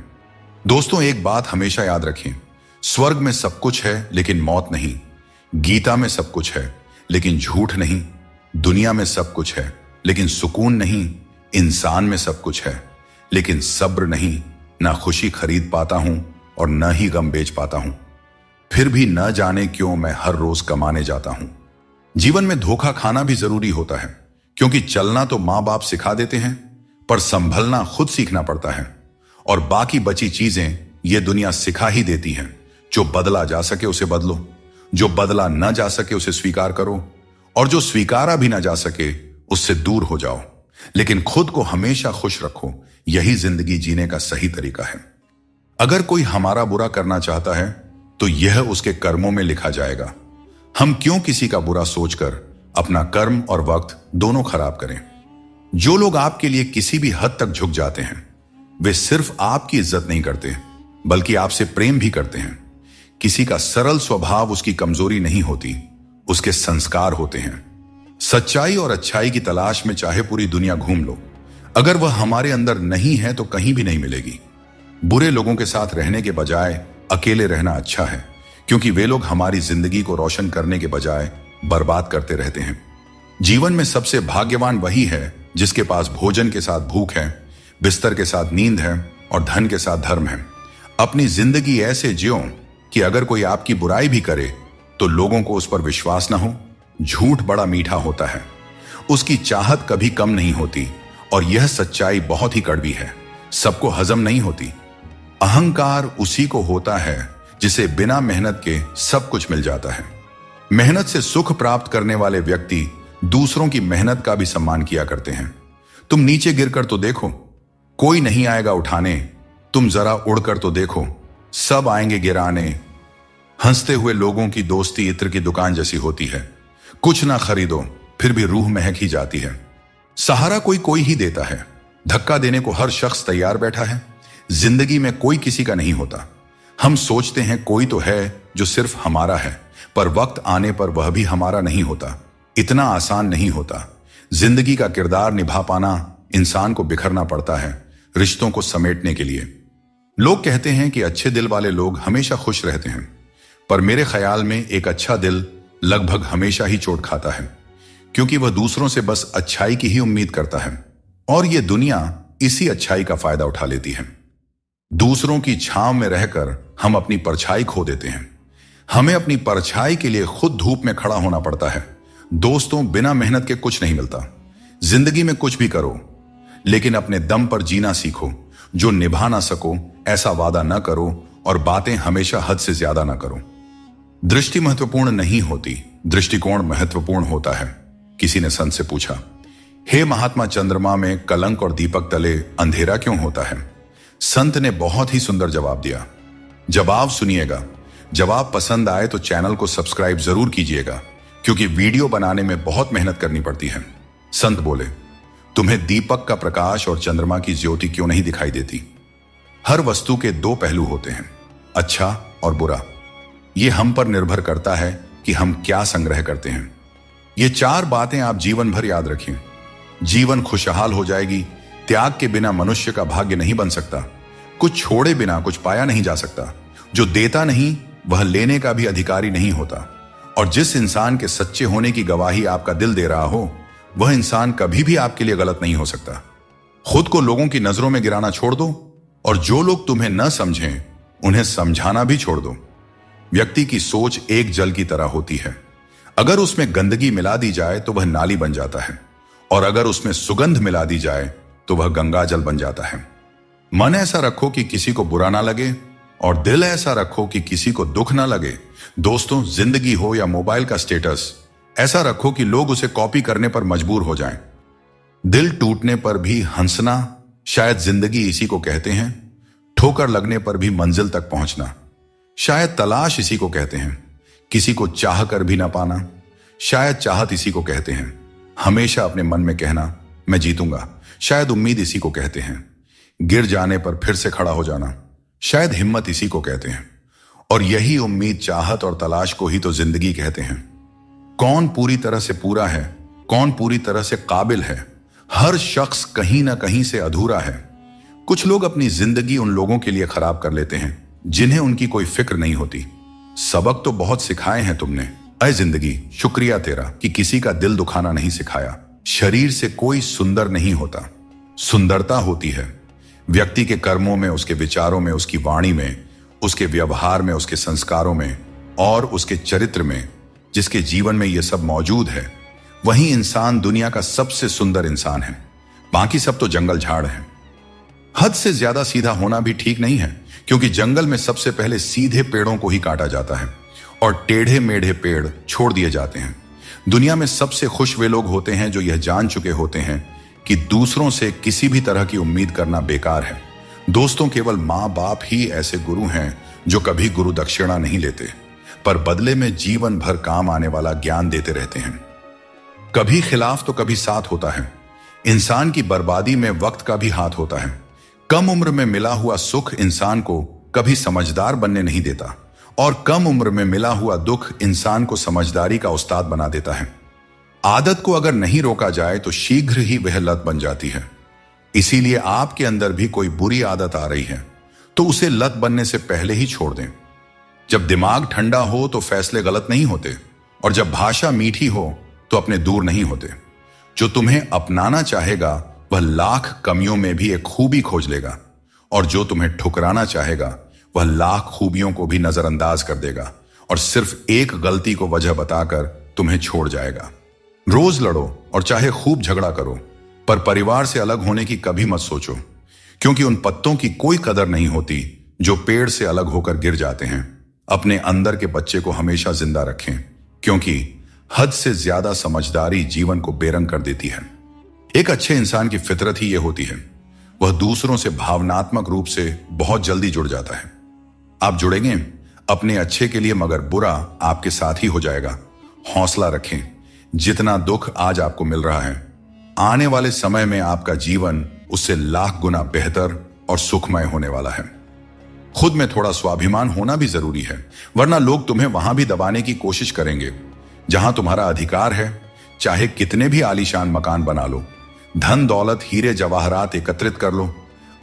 दोस्तों, एक बात हमेशा याद रखें, स्वर्ग में सब कुछ है लेकिन मौत नहीं। गीता में सब कुछ है लेकिन झूठ नहीं। दुनिया में सब कुछ है लेकिन सुकून नहीं। इंसान में सब कुछ है लेकिन सब्र नहीं। ना खुशी खरीद पाता हूं और न ही गम बेच पाता हूं, फिर भी न जाने क्यों मैं हर रोज कमाने जाता हूं। जीवन में धोखा खाना भी जरूरी होता है, क्योंकि चलना तो मां बाप सिखा देते हैं, पर संभलना खुद सीखना पड़ता है। और बाकी बची चीजें ये दुनिया सिखा ही देती है। जो बदला जा सके उसे बदलो, जो बदला न जा सके उसे स्वीकार करो, और जो स्वीकारा भी ना जा सके उससे दूर हो जाओ। लेकिन खुद को हमेशा खुश रखो, यही जिंदगी जीने का सही तरीका है। अगर कोई हमारा बुरा करना चाहता है तो यह उसके कर्मों में लिखा जाएगा। हम क्यों किसी का बुरा सोचकर अपना कर्म और वक्त दोनों खराब करें। जो लोग आपके लिए किसी भी हद तक झुक जाते हैं, वे सिर्फ आपकी इज्जत नहीं करते बल्कि आपसे प्रेम भी करते हैं। किसी का सरल स्वभाव उसकी कमजोरी नहीं होती, उसके संस्कार होते हैं। सच्चाई और अच्छाई की तलाश में चाहे पूरी दुनिया घूम लो, अगर वह हमारे अंदर नहीं है तो कहीं भी नहीं मिलेगी। बुरे लोगों के साथ रहने के बजाय अकेले रहना अच्छा है, क्योंकि वे लोग हमारी जिंदगी को रोशन करने के बजाय बर्बाद करते रहते हैं। जीवन में सबसे भाग्यवान वही है जिसके पास भोजन के साथ भूख है, बिस्तर के साथ नींद है और धन के साथ धर्म है। अपनी जिंदगी ऐसे जियो कि अगर कोई आपकी बुराई भी करे तो लोगों को उस पर विश्वास ना हो। झूठ बड़ा मीठा होता है, उसकी चाहत कभी कम नहीं होती, और यह सच्चाई बहुत ही कड़वी है, सबको हजम नहीं होती। अहंकार उसी को होता है जिसे बिना मेहनत के सब कुछ मिल जाता है। मेहनत से सुख प्राप्त करने वाले व्यक्ति दूसरों की मेहनत का भी सम्मान किया करते हैं। तुम नीचे गिरकर तो देखो, कोई नहीं आएगा उठाने। तुम जरा उड़कर तो देखो, सब आएंगे गिराने। हंसते हुए लोगों की दोस्ती इत्र की दुकान जैसी होती है, कुछ ना खरीदो फिर भी रूह महक ही जाती है। सहारा कोई ही देता है, धक्का देने को हर शख्स तैयार बैठा है। जिंदगी में कोई किसी का नहीं होता। हम सोचते हैं कोई तो है जो सिर्फ हमारा है, पर वक्त आने पर वह भी हमारा नहीं होता। इतना आसान नहीं होता। जिंदगी का किरदार निभा पाना इंसान को बिखरना पड़ता है रिश्तों को समेटने के लिए। लोग कहते हैं कि अच्छे दिल वाले लोग हमेशा खुश रहते हैं, पर मेरे ख्याल में एक अच्छा दिल लगभग हमेशा ही चोट खाता है, क्योंकि वह दूसरों से बस अच्छाई की ही उम्मीद करता है, और यह दुनिया इसी अच्छाई का फायदा उठा लेती है। दूसरों की छांव में रहकर हम अपनी परछाई खो देते हैं। हमें अपनी परछाई के लिए खुद धूप में खड़ा होना पड़ता है। दोस्तों, बिना मेहनत के कुछ नहीं मिलता। जिंदगी में कुछ भी करो, लेकिन अपने दम पर जीना सीखो। जो निभा ना सको ऐसा वादा न करो, और बातें हमेशा हद से ज्यादा ना करो। दृष्टि महत्वपूर्ण नहीं होती, दृष्टिकोण महत्वपूर्ण होता है। किसी ने संत से पूछा, हे महात्मा, चंद्रमा में कलंक और दीपक तले अंधेरा क्यों होता है? संत ने बहुत ही सुंदर जवाब दिया। जवाब सुनिएगा। जवाब पसंद आए तो चैनल को सब्सक्राइब जरूर कीजिएगा, क्योंकि वीडियो बनाने में बहुत मेहनत करनी पड़ती है। संत बोले, तुम्हें दीपक का प्रकाश और चंद्रमा की ज्योति क्यों नहीं दिखाई देती? हर वस्तु के दो पहलू होते हैं, अच्छा और बुरा। यह हम पर निर्भर करता है कि हम क्या संग्रह करते हैं। ये चार बातें आप जीवन भर याद रखें। जीवन खुशहाल हो जाएगी। त्याग के बिना मनुष्य का भाग्य नहीं बन सकता। कुछ छोड़े बिना कुछ पाया नहीं जा सकता। जो देता नहीं वह लेने का भी अधिकारी नहीं होता। और जिस इंसान के सच्चे होने की गवाही आपका दिल दे रहा हो, वह इंसान कभी भी आपके लिए गलत नहीं हो सकता। खुद को लोगों की नजरों में गिराना छोड़ दो, और जो लोग तुम्हें न समझें उन्हें समझाना भी छोड़ दो। व्यक्ति की सोच एक जल की तरह होती है। अगर उसमें गंदगी मिला दी जाए तो वह नाली बन जाता है, और अगर उसमें सुगंध मिला दी जाए तो वह गंगा जल बन जाता है। मन ऐसा रखो कि किसी को बुरा ना लगे, और दिल ऐसा रखो कि किसी को दुख ना लगे। दोस्तों, जिंदगी हो या मोबाइल का स्टेटस, ऐसा रखो कि लोग उसे कॉपी करने पर मजबूर हो जाएं। दिल टूटने पर भी हंसना, शायद जिंदगी इसी को कहते हैं। ठोकर लगने पर भी मंजिल तक पहुंचना, शायद तलाश इसी को कहते हैं। किसी को चाह कर भी ना पाना, शायद चाहत इसी को कहते हैं। हमेशा अपने मन में कहना मैं जीतूंगा, शायद उम्मीद इसी को कहते हैं। गिर जाने पर फिर से खड़ा हो जाना, शायद हिम्मत इसी को कहते हैं। और यही उम्मीद, चाहत और तलाश को ही तो जिंदगी कहते हैं। कौन पूरी तरह से पूरा है, कौन पूरी तरह से काबिल है? हर शख्स कहीं ना कहीं से अधूरा है। कुछ लोग अपनी जिंदगी उन लोगों के लिए खराब कर लेते हैं जिन्हें उनकी कोई फिक्र नहीं होती। सबक तो बहुत सिखाए हैं तुमने, अय जिंदगी, शुक्रिया तेरा कि किसी का दिल दुखाना नहीं सिखाया। शरीर से कोई सुंदर नहीं होता, सुंदरता होती है व्यक्ति के कर्मों में, उसके विचारों में, उसकी वाणी में, उसके व्यवहार में, उसके संस्कारों में और उसके चरित्र में। जिसके जीवन में यह सब मौजूद है वही इंसान दुनिया का सबसे सुंदर इंसान है। बाकी सब तो जंगल झाड़ है। हद से ज्यादा सीधा होना भी ठीक नहीं है, क्योंकि जंगल में सबसे पहले सीधे पेड़ों को ही काटा जाता है और टेढ़े मेढ़े पेड़ छोड़ दिए जाते हैं। दुनिया में सबसे खुश वे लोग होते हैं जो यह जान चुके होते हैं कि दूसरों से किसी भी तरह की उम्मीद करना बेकार है। दोस्तों, केवल माँ बाप ही ऐसे गुरु हैं जो कभी गुरु दक्षिणा नहीं लेते, पर बदले में जीवन भर काम आने वाला ज्ञान देते रहते हैं। कभी खिलाफ तो कभी साथ होता है। इंसान की बर्बादी में वक्त का भी हाथ होता है। कम उम्र में मिला हुआ सुख इंसान को कभी समझदार बनने नहीं देता और कम उम्र में मिला हुआ दुख इंसान को समझदारी का उस्ताद बना देता है। आदत को अगर नहीं रोका जाए तो शीघ्र ही वह लत बन जाती है। इसीलिए आपके अंदर भी कोई बुरी आदत आ रही है तो उसे लत बनने से पहले ही छोड़ दें। जब दिमाग ठंडा हो तो फैसले गलत नहीं होते, और जब भाषा मीठी हो तो अपने दूर नहीं होते। जो तुम्हें अपनाना चाहेगा वह लाख कमियों में भी एक खूबी खोज लेगा, और जो तुम्हें ठुकराना चाहेगा वह लाख खूबियों को भी नजरअंदाज कर देगा और सिर्फ एक गलती को वजह बताकर तुम्हें छोड़ जाएगा। रोज लड़ो और चाहे खूब झगड़ा करो, पर परिवार से अलग होने की कभी मत सोचो, क्योंकि उन पत्तों की कोई कदर नहीं होती जो पेड़ से अलग होकर गिर जाते हैं। अपने अंदर के बच्चे को हमेशा जिंदा रखें, क्योंकि हद से ज्यादा समझदारी जीवन को बेरंग कर देती है। एक अच्छे इंसान की फितरत ही यह होती है, वह दूसरों से भावनात्मक रूप से बहुत जल्दी जुड़ जाता है। आप जुड़ेंगे अपने अच्छे के लिए, मगर बुरा आपके साथ ही हो जाएगा। हौसला रखें। जितना दुख आज आपको मिल रहा है, आने वाले समय में आपका जीवन उससे लाख गुना बेहतर और सुखमय होने वाला है। खुद में थोड़ा स्वाभिमान होना भी जरूरी है, वरना लोग तुम्हें वहां भी दबाने की कोशिश करेंगे जहां तुम्हारा अधिकार है। चाहे कितने भी आलीशान मकान बना लो, धन दौलत हीरे जवाहरात एकत्रित कर लो,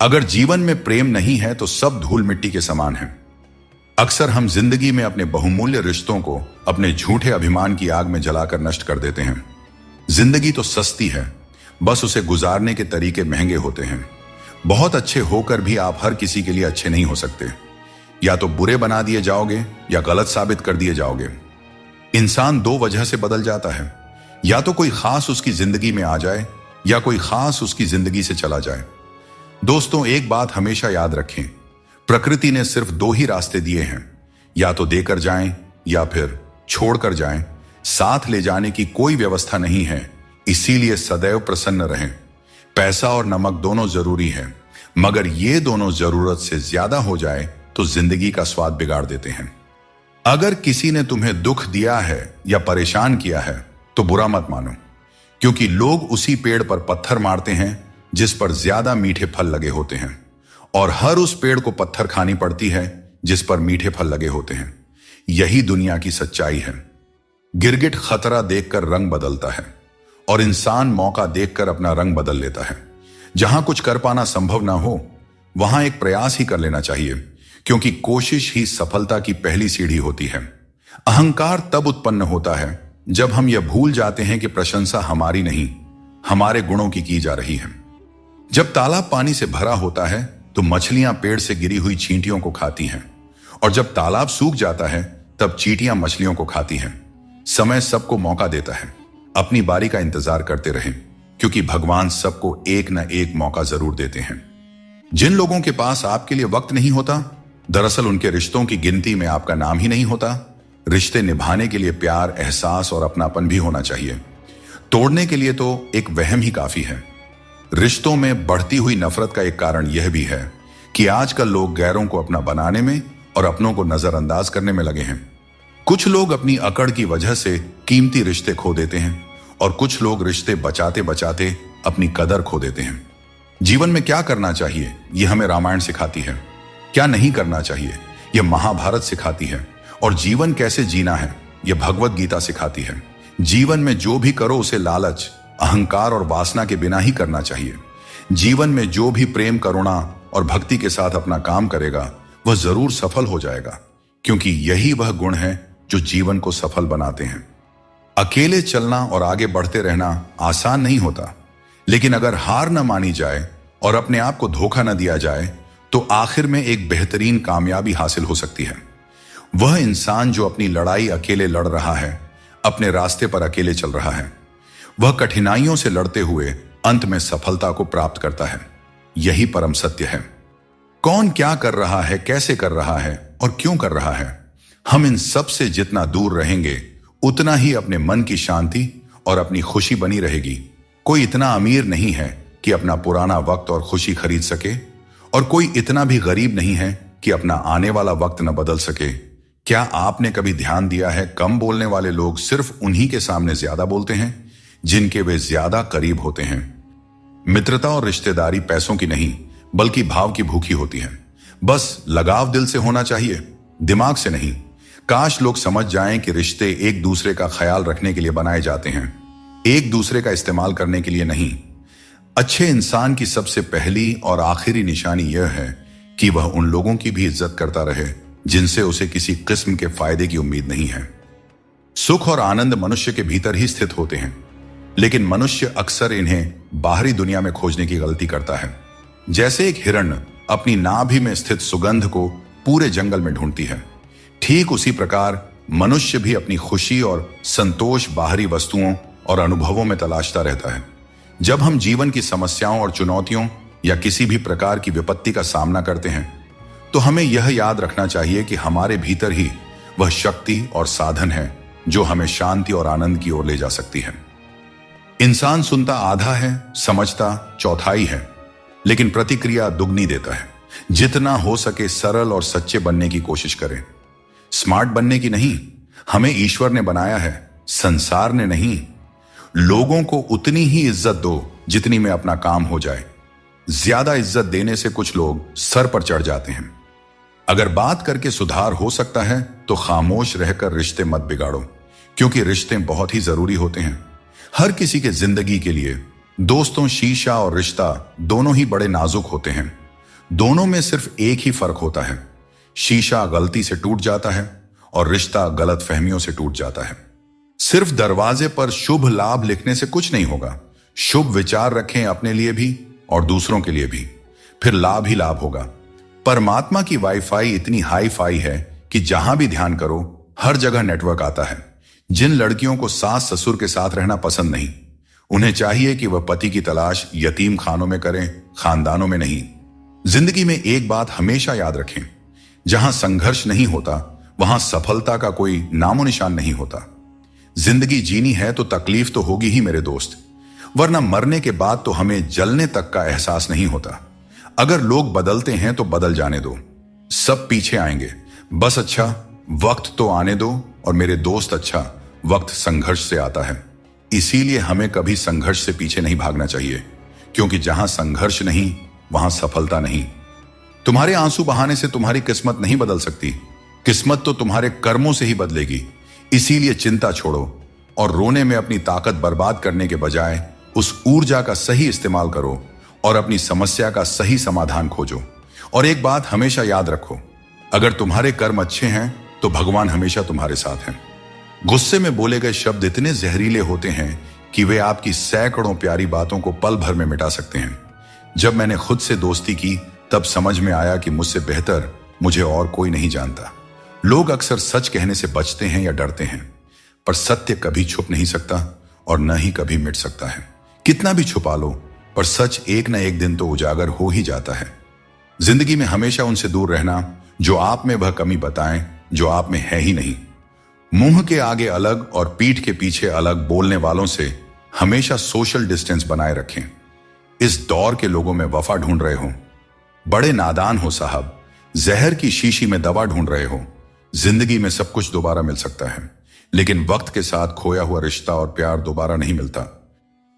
अगर जीवन में प्रेम नहीं है तो सब धूल मिट्टी के समान है। अक्सर हम जिंदगी में अपने बहुमूल्य रिश्तों को अपने झूठे अभिमान की आग में जलाकर नष्ट कर देते हैं। जिंदगी तो सस्ती है, बस उसे गुजारने के तरीके महंगे होते हैं। बहुत अच्छे होकर भी आप हर किसी के लिए अच्छे नहीं हो सकते। या तो बुरे बना दिए जाओगे या गलत साबित कर दिए जाओगे। इंसान दो वजह से बदल जाता है, या तो कोई खास उसकी जिंदगी में आ जाए या कोई खास उसकी जिंदगी से चला जाए। दोस्तों, एक बात हमेशा याद रखें, प्रकृति ने सिर्फ दो ही रास्ते दिए हैं, या तो देकर जाएं या फिर छोड़कर जाएं। साथ ले जाने की कोई व्यवस्था नहीं है, इसीलिए सदैव प्रसन्न रहें। पैसा और नमक दोनों जरूरी है, मगर ये दोनों जरूरत से ज्यादा हो जाए तो जिंदगी का स्वाद बिगाड़ देते हैं। अगर किसी ने तुम्हें दुख दिया है या परेशान किया है तो बुरा मत मानो, क्योंकि लोग उसी पेड़ पर पत्थर मारते हैं जिस पर ज्यादा मीठे फल लगे होते हैं, और हर उस पेड़ को पत्थर खानी पड़ती है जिस पर मीठे फल लगे होते हैं। यही दुनिया की सच्चाई है। गिरगिट खतरा देखकर रंग बदलता है और इंसान मौका देखकर अपना रंग बदल लेता है। जहां कुछ कर पाना संभव ना हो, वहां एक प्रयास ही कर लेना चाहिए, क्योंकि कोशिश ही सफलता की पहली सीढ़ी होती है। अहंकार तब उत्पन्न होता है जब हम यह भूल जाते हैं कि प्रशंसा हमारी नहीं, हमारे गुणों की जा रही है। जब तालाब पानी से भरा होता है तो मछलियां पेड़ से गिरी हुई चींटियों को खाती हैं, और जब तालाब सूख जाता है तब चींटियां मछलियों को खाती हैं। समय सबको मौका देता है, अपनी बारी का इंतजार करते रहें, क्योंकि भगवान सबको एक न एक मौका जरूर देते हैं। जिन लोगों के पास आपके लिए वक्त नहीं होता, दरअसल उनके रिश्तों की गिनती में आपका नाम ही नहीं होता। रिश्ते निभाने के लिए प्यार, एहसास और अपनापन भी होना चाहिए। तोड़ने के लिए तो एक वहम ही काफी है। रिश्तों में बढ़ती हुई नफरत का एक कारण यह भी है कि आजकल लोग गैरों को अपना बनाने में और अपनों को नजरअंदाज करने में लगे हैं। कुछ लोग अपनी अकड़ की वजह से कीमती रिश्ते खो देते हैं और कुछ लोग रिश्ते बचाते बचाते अपनी कदर खो देते हैं। जीवन में क्या करना चाहिए यह हमें रामायण सिखाती है, क्या नहीं करना चाहिए यह महाभारत सिखाती है, और जीवन कैसे जीना है यह भगवत गीता सिखाती है। जीवन में जो भी करो उसे लालच, अहंकार और वासना के बिना ही करना चाहिए। जीवन में जो भी प्रेम, करुणा और भक्ति के साथ अपना काम करेगा वह जरूर सफल हो जाएगा, क्योंकि यही वह गुण है जो जीवन को सफल बनाते हैं। अकेले चलना और आगे बढ़ते रहना आसान नहीं होता, लेकिन अगर हार न मानी जाए और अपने आप को धोखा न दिया जाए तो आखिर में एक बेहतरीन कामयाबी हासिल हो सकती है। वह इंसान जो अपनी लड़ाई अकेले लड़ रहा है, अपने रास्ते पर अकेले चल रहा है, वह कठिनाइयों से लड़ते हुए अंत में सफलता को प्राप्त करता है। यही परम सत्य है। कौन क्या कर रहा है, कैसे कर रहा है और क्यों कर रहा है, हम इन सब से जितना दूर रहेंगे उतना ही अपने मन की शांति और अपनी खुशी बनी रहेगी। कोई इतना अमीर नहीं है कि अपना पुराना वक्त और खुशी खरीद सके, और कोई इतना भी गरीब नहीं है कि अपना आने वाला वक्त न बदल सके। क्या आपने कभी ध्यान दिया है, कम बोलने वाले लोग सिर्फ उन्हीं के सामने ज्यादा बोलते हैं जिनके वे ज्यादा करीब होते हैं। मित्रता और रिश्तेदारी पैसों की नहीं बल्कि भाव की भूखी होती है। बस लगाव दिल से होना चाहिए, दिमाग से नहीं। काश लोग समझ जाएं कि रिश्ते एक दूसरे का ख्याल रखने के लिए बनाए जाते हैं, एक दूसरे का इस्तेमाल करने के लिए नहीं। अच्छे इंसान की सबसे पहली और आखिरी निशानी यह है कि वह उन लोगों की भी इज्जत करता रहे जिनसे उसे किसी किस्म के फायदे की उम्मीद नहीं है। सुख और आनंद मनुष्य के भीतर ही स्थित होते हैं, लेकिन मनुष्य अक्सर इन्हें बाहरी दुनिया में खोजने की गलती करता है। जैसे एक हिरण अपनी नाभि में स्थित सुगंध को पूरे जंगल में ढूंढती है, ठीक उसी प्रकार मनुष्य भी अपनी खुशी और संतोष बाहरी वस्तुओं और अनुभवों में तलाशता रहता है। जब हम जीवन की समस्याओं और चुनौतियों या किसी भी प्रकार की विपत्ति का सामना करते हैं तो हमें यह याद रखना चाहिए कि हमारे भीतर ही वह शक्ति और साधन है जो हमें शांति और आनंद की ओर ले जा सकती है। इंसान सुनता आधा है, समझता चौथाई है, लेकिन प्रतिक्रिया दुगनी देता है। जितना हो सके सरल और सच्चे बनने की कोशिश करें। स्मार्ट बनने की नहीं, हमें ईश्वर ने बनाया है, संसार ने नहीं। लोगों को उतनी ही इज्जत दो जितनी में अपना काम हो जाए। ज्यादा इज्जत देने से कुछ लोग सर पर चढ़ जाते हैं। अगर बात करके सुधार हो सकता है तो खामोश रहकर रिश्ते मत बिगाड़ो, क्योंकि रिश्ते बहुत ही जरूरी होते हैं हर किसी के जिंदगी के लिए। दोस्तों, शीशा और रिश्ता दोनों ही बड़े नाजुक होते हैं। दोनों में सिर्फ एक ही फर्क होता है, शीशा गलती से टूट जाता है और रिश्ता गलत फहमियों से टूट जाता है। सिर्फ दरवाजे पर शुभ लाभ लिखने से कुछ नहीं होगा। शुभ विचार रखें अपने लिए भी और दूसरों के लिए भी, फिर लाभ ही लाभ होगा। परमात्मा की वाईफाई इतनी हाई फाई है कि जहां भी ध्यान करो हर जगह नेटवर्क आता है। जिन लड़कियों को सास ससुर के साथ रहना पसंद नहीं, उन्हें चाहिए कि वह पति की तलाश यतीम खानों में करें, खानदानों में नहीं। जिंदगी में एक बात हमेशा याद रखें, जहां संघर्ष नहीं होता वहां सफलता का कोई नामो निशान नहीं होता। जिंदगी जीनी है तो तकलीफ तो होगी ही मेरे दोस्त, वरना मरने के बाद तो हमें जलने तक का एहसास नहीं होता। अगर लोग बदलते हैं तो बदल जाने दो, सब पीछे आएंगे। बस अच्छा वक्त तो आने दो, और मेरे दोस्त अच्छा वक्त संघर्ष से आता है। इसीलिए हमें कभी संघर्ष से पीछे नहीं भागना चाहिए, क्योंकि जहां संघर्ष नहीं वहां सफलता नहीं। तुम्हारे आंसू बहाने से तुम्हारी किस्मत नहीं बदल सकती, किस्मत तो तुम्हारे कर्मों से ही बदलेगी। इसीलिए चिंता छोड़ो और रोने में अपनी ताकत बर्बाद करने के बजाय उस ऊर्जा का सही इस्तेमाल करो और अपनी समस्या का सही समाधान खोजो। और एक बात हमेशा याद रखो, अगर तुम्हारे कर्म अच्छे हैं तो भगवान हमेशा तुम्हारे साथ हैं। गुस्से में बोले गए शब्द इतने जहरीले होते हैं कि वे आपकी सैकड़ों प्यारी बातों को पल भर में मिटा सकते हैं। जब मैंने खुद से दोस्ती की तब समझ में आया कि मुझसे बेहतर मुझे और कोई नहीं जानता। लोग अक्सर सच कहने से बचते हैं या डरते हैं, पर सत्य कभी छुप नहीं सकता और न ही कभी मिट सकता है। कितना भी छुपा लो, पर सच एक न एक दिन तो उजागर हो ही जाता है। जिंदगी में हमेशा उनसे दूर रहना जो आप में वह कमी बताएं जो आप में है ही नहीं। मुंह के आगे अलग और पीठ के पीछे अलग बोलने वालों से हमेशा सोशल डिस्टेंस बनाए रखें। इस दौर के लोगों में वफा ढूंढ रहे हो, बड़े नादान हो साहब, जहर की शीशी में दवा ढूंढ रहे हो। जिंदगी में सब कुछ दोबारा मिल सकता है, लेकिन वक्त के साथ खोया हुआ रिश्ता और प्यार दोबारा नहीं मिलता।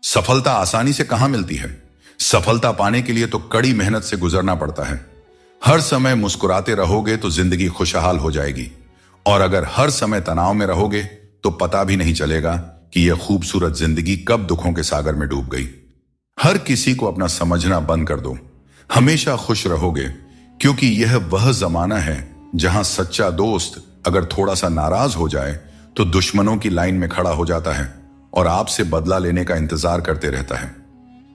सफलता आसानी से कहां मिलती है? सफलता पाने के लिए तो कड़ी मेहनत से गुजरना पड़ता है। हर समय मुस्कुराते रहोगे तो जिंदगी खुशहाल हो जाएगी, और अगर हर समय तनाव में रहोगे तो पता भी नहीं चलेगा कि यह खूबसूरत जिंदगी कब दुखों के सागर में डूब गई। हर किसी को अपना समझना बंद कर दो, हमेशा खुश रहोगे, क्योंकि यह वह जमाना है जहां सच्चा दोस्त अगर थोड़ा सा नाराज हो जाए तो दुश्मनों की लाइन में खड़ा हो जाता है और आपसे बदला लेने का इंतजार करते रहता है।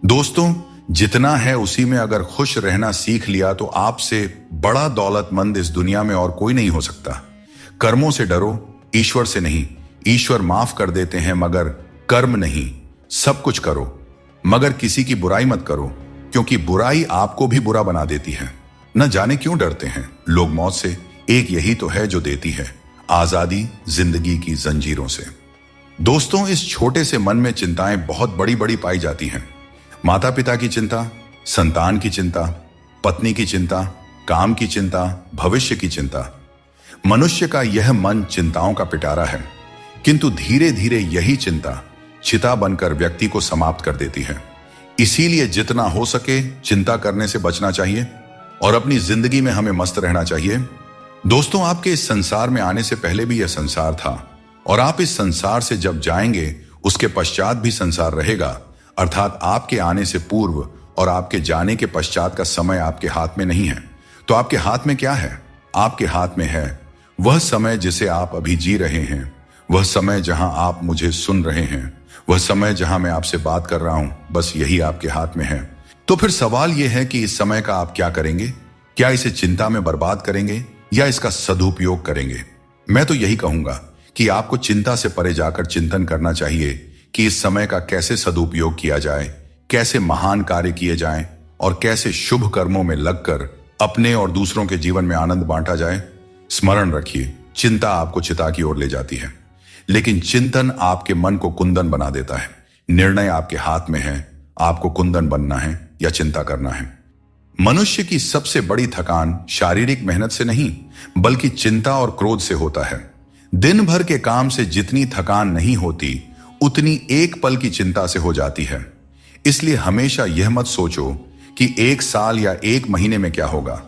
दोस्तों, जितना है उसी में अगर खुश रहना सीख लिया तो आपसे बड़ा दौलतमंद इस दुनिया में और कोई नहीं हो सकता। कर्मों से डरो, ईश्वर से नहीं। ईश्वर माफ कर देते हैं मगर कर्म नहीं। सब कुछ करो मगर किसी की बुराई मत करो, क्योंकि बुराई आपको भी बुरा बना देती है। न जाने क्यों डरते हैं लोग मौत से, एक यही तो है जो देती है आजादी जिंदगी की जंजीरों से। दोस्तों, इस छोटे से मन में चिंताएं बहुत बड़ी बड़ी पाई जाती हैं। माता पिता की चिंता, संतान की चिंता, पत्नी की चिंता, काम की चिंता, भविष्य की चिंता। मनुष्य का यह मन चिंताओं का पिटारा है, किंतु धीरे धीरे यही चिंता चिता बनकर व्यक्ति को समाप्त कर देती है। इसीलिए जितना हो सके चिंता करने से बचना चाहिए और अपनी जिंदगी में हमें मस्त रहना चाहिए। दोस्तों, आपके इस संसार में आने से पहले भी यह संसार था, और आप इस संसार से जब जाएंगे उसके पश्चात भी संसार रहेगा। अर्थात आपके आने से पूर्व और आपके जाने के पश्चात का समय आपके हाथ में नहीं है। तो आपके हाथ में क्या है? आपके हाथ में है वह समय जिसे आप अभी जी रहे हैं, वह समय जहां आप मुझे सुन रहे हैं, वह समय जहां मैं आपसे बात कर रहा हूं। बस यही आपके हाथ में है। तो फिर सवाल यह है कि इस समय का आप क्या करेंगे? क्या इसे चिंता में बर्बाद करेंगे या इसका सदुपयोग करेंगे? मैं तो यही कहूंगा कि आपको चिंता से परे जाकर चिंतन करना चाहिए कि इस समय का कैसे सदुपयोग किया जाए, कैसे महान कार्य किए जाएं और कैसे शुभ कर्मों में लगकर अपने और दूसरों के जीवन में आनंद बांटा जाए। स्मरण रखिए, चिंता आपको चिता की ओर ले जाती है, लेकिन चिंतन आपके मन को कुंदन बना देता है। निर्णय आपके हाथ में है, आपको कुंदन बनना है या चिंता करना है। मनुष्य की सबसे बड़ी थकान शारीरिक मेहनत से नहीं बल्कि चिंता और क्रोध से होता है। दिन भर के काम से जितनी थकान नहीं होती उतनी एक पल की चिंता से हो जाती है। इसलिए हमेशा यह मत सोचो कि एक साल या एक महीने में क्या होगा,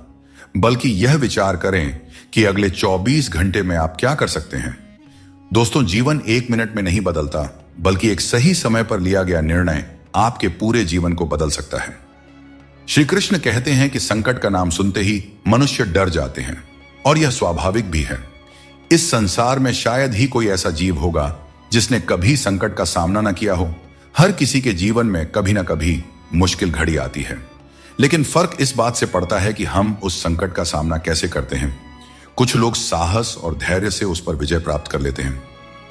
बल्कि यह विचार करें कि अगले 24 घंटे में आप क्या कर सकते हैं। दोस्तों, जीवन एक मिनट में नहीं बदलता, बल्कि एक सही समय पर लिया गया निर्णय आपके पूरे जीवन को बदल सकता है। श्री कृष्ण कहते हैं कि संकट का नाम सुनते ही मनुष्य डर जाते हैं, और यह स्वाभाविक भी है। इस संसार में शायद ही कोई ऐसा जीव होगा जिसने कभी संकट का सामना न किया हो। हर किसी के जीवन में कभी ना कभी मुश्किल घड़ी आती है, लेकिन फर्क इस बात से पड़ता है कि हम उस संकट का सामना कैसे करते हैं। कुछ लोग साहस और धैर्य से उस पर विजय प्राप्त कर लेते हैं,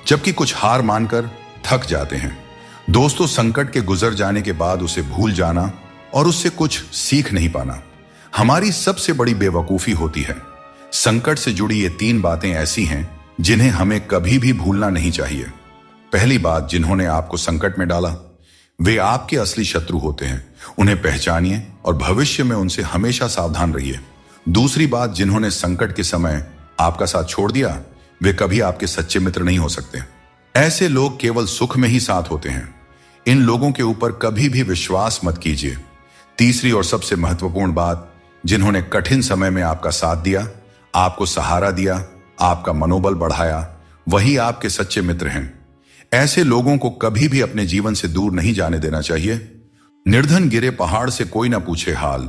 जबकि कुछ हार मानकर थक जाते हैं। दोस्तों, संकट के गुजर जाने के बाद उसे भूल जाना और उससे कुछ सीख नहीं पाना हमारी सबसे बड़ी बेवकूफी होती है। संकट से जुड़ी ये 3 बातें ऐसी हैं जिन्हें हमें कभी भी भूलना नहीं चाहिए। पहली बात, जिन्होंने आपको संकट में डाला वे आपके असली शत्रु होते हैं। उन्हें पहचानिए और भविष्य में उनसे हमेशा सावधान रहिए। दूसरी बात, जिन्होंने संकट के समय आपका साथ छोड़ दिया वे कभी आपके सच्चे मित्र नहीं हो सकते। ऐसे लोग केवल सुख में ही साथ होते हैं। इन लोगों के ऊपर कभी भी विश्वास मत कीजिए। तीसरी और सबसे महत्वपूर्ण बात, जिन्होंने कठिन समय में आपका साथ दिया, आपको सहारा दिया, आपका मनोबल बढ़ाया, वही आपके सच्चे मित्र हैं। ऐसे लोगों को कभी भी अपने जीवन से दूर नहीं जाने देना चाहिए। निर्धन गिरे पहाड़ से कोई ना पूछे हाल,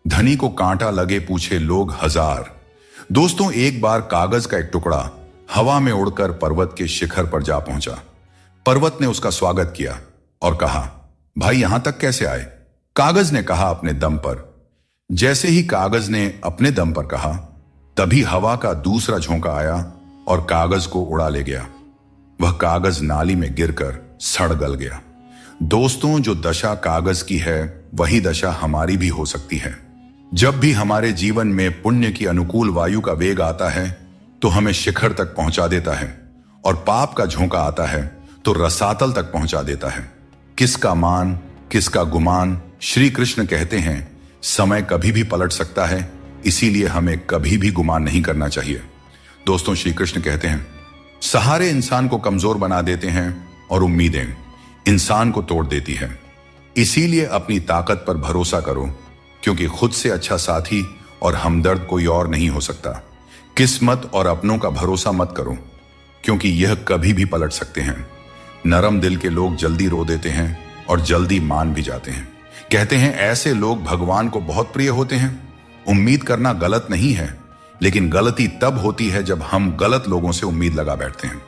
धनी को कांटा लगे पूछे लोग हजार। दोस्तों, एक बार कागज का एक टुकड़ा हवा में उड़कर पर्वत के शिखर पर जा पहुंचा। पर्वत ने उसका स्वागत किया और कहा, भाई यहां तक कैसे आए? कागज ने कहा, अपने दम पर। जैसे ही कागज ने अपने दम पर कहा, तभी हवा का दूसरा झोंका आया और कागज को उड़ा ले गया। वह कागज नाली में गिरकर सड़ गल गया। दोस्तों, जो दशा कागज की है वही दशा हमारी भी हो सकती है। जब भी हमारे जीवन में पुण्य की अनुकूल वायु का वेग आता है तो हमें शिखर तक पहुंचा देता है और पाप का झोंका आता है तो रसातल तक पहुंचा देता है। किसका मान, किसका गुमान। श्री कृष्ण कहते हैं समय कभी भी पलट सकता है, इसीलिए हमें कभी भी गुमान नहीं करना चाहिए। दोस्तों, श्री कृष्ण कहते हैं सहारे इंसान को कमजोर बना देते हैं और उम्मीदें इंसान को तोड़ देती है। इसीलिए अपनी ताकत पर भरोसा करो, क्योंकि खुद से अच्छा साथी और हमदर्द कोई और नहीं हो सकता। किस्मत और अपनों का भरोसा मत करो, क्योंकि यह कभी भी पलट सकते हैं। नरम दिल के लोग जल्दी रो देते हैं और जल्दी मान भी जाते हैं। कहते हैं ऐसे लोग भगवान को बहुत प्रिय होते हैं। उम्मीद करना गलत नहीं है, लेकिन गलती तब होती है जब हम गलत लोगों से उम्मीद लगा बैठते हैं।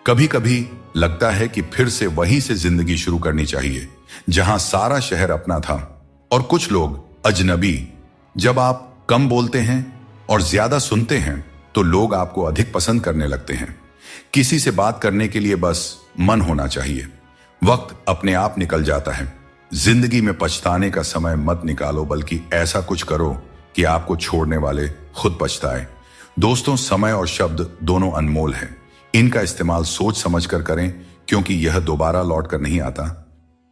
कभी कभी लगता है कि फिर से वहीं से जिंदगी शुरू करनी चाहिए जहां सारा शहर अपना था और कुछ लोग अजनबी। जब आप कम बोलते हैं और ज्यादा सुनते हैं तो लोग आपको अधिक पसंद करने लगते हैं। किसी से बात करने के लिए बस मन होना चाहिए। वक्त अपने आप निकल जाता है। जिंदगी में पछताने का समय मत निकालो, बल्कि ऐसा कुछ करो कि आपको छोड़ने वाले खुद पछताए। दोस्तों, समय और शब्द दोनों अनमोल हैं। इनका इस्तेमाल सोच समझकर करें, क्योंकि यह दोबारा लौट कर नहीं आता।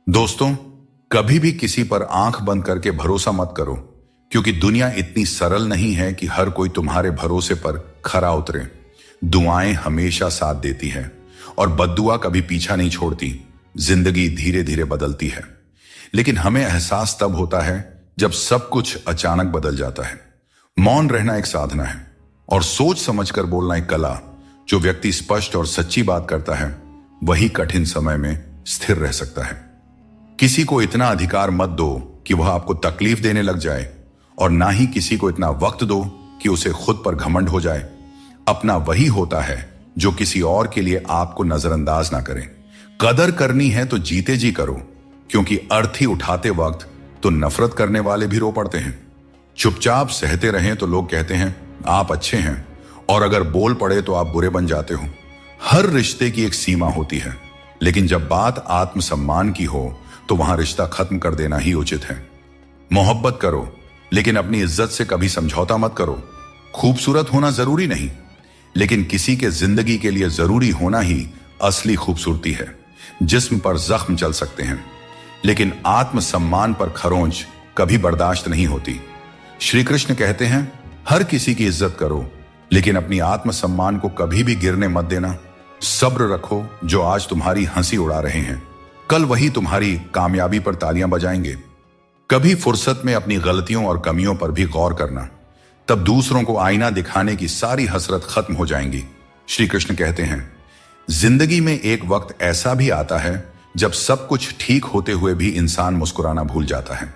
दोस्तों, कभी भी किसी पर आंख बंद करके भरोसा मत करो, क्योंकि दुनिया इतनी सरल नहीं है कि हर कोई तुम्हारे भरोसे पर खरा उतरे। दुआएं हमेशा साथ देती हैं और बद्दुआ कभी पीछा नहीं छोड़ती। जिंदगी धीरे धीरे बदलती है, लेकिन हमें एहसास तब होता है जब सब कुछ अचानक बदल जाता है। मौन रहना एक साधना है और सोच समझकर बोलना एक कला। जो व्यक्ति स्पष्ट और सच्ची बात करता है वही कठिन समय में स्थिर रह सकता है। किसी को इतना अधिकार मत दो कि वह आपको तकलीफ देने लग जाए, और ना ही किसी को इतना वक्त दो कि उसे खुद पर घमंड हो जाए। अपना वही होता है जो किसी और के लिए आपको नजरअंदाज ना करे। कदर करनी है तो जीते जी करो, क्योंकि अर्थी उठाते वक्त तो नफरत करने वाले भी रो पड़ते हैं। चुपचाप सहते रहें तो लोग कहते हैं आप अच्छे हैं, और अगर बोल पड़े तो आप बुरे बन जाते हो। हर रिश्ते की एक सीमा होती है, लेकिन जब बात आत्मसम्मान की हो तो वहां रिश्ता खत्म कर देना ही उचित है। मोहब्बत करो, लेकिन अपनी इज्जत से कभी समझौता मत करो। खूबसूरत होना जरूरी नहीं, लेकिन किसी के जिंदगी के लिए जरूरी होना ही असली खूबसूरती है। जिस्म पर जख्म चल सकते हैं, लेकिन आत्मसम्मान पर खरोंच कभी बर्दाश्त नहीं होती। श्री कृष्ण कहते हैं हर किसी की इज्जत करो, लेकिन अपनी आत्मसम्मान को कभी भी गिरने मत देना। सब्र रखो, जो आज तुम्हारी हंसी उड़ा रहे हैं कल वही तुम्हारी कामयाबी पर तालियां बजाएंगे। कभी फुर्सत में अपनी गलतियों और कमियों पर भी गौर करना, तब दूसरों को आईना दिखाने की सारी हसरत खत्म हो जाएंगी। श्री कृष्ण कहते हैं जिंदगी में एक वक्त ऐसा भी आता है जब सब कुछ ठीक होते हुए भी इंसान मुस्कुराना भूल जाता है।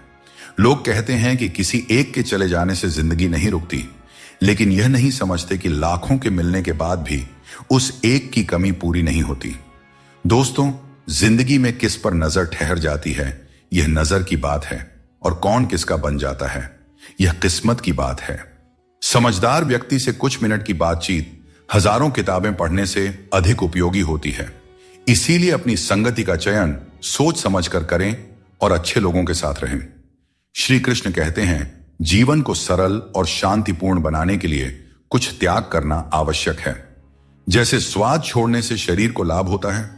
लोग कहते हैं कि किसी एक के चले जाने से जिंदगी नहीं रुकती, लेकिन यह नहीं समझते कि लाखों के मिलने के बाद भी उस एक की कमी पूरी नहीं होती। दोस्तों, जिंदगी में किस पर नजर ठहर जाती है यह नजर की बात है, और कौन किसका बन जाता है यह किस्मत की बात है। समझदार व्यक्ति से कुछ मिनट की बातचीत हजारों किताबें पढ़ने से अधिक उपयोगी होती है। इसीलिए अपनी संगति का चयन सोच समझकर करें और अच्छे लोगों के साथ रहें। श्री कृष्ण कहते हैं जीवन को सरल और शांतिपूर्ण बनाने के लिए कुछ त्याग करना आवश्यक है। जैसे स्वाद छोड़ने से शरीर को लाभ होता है,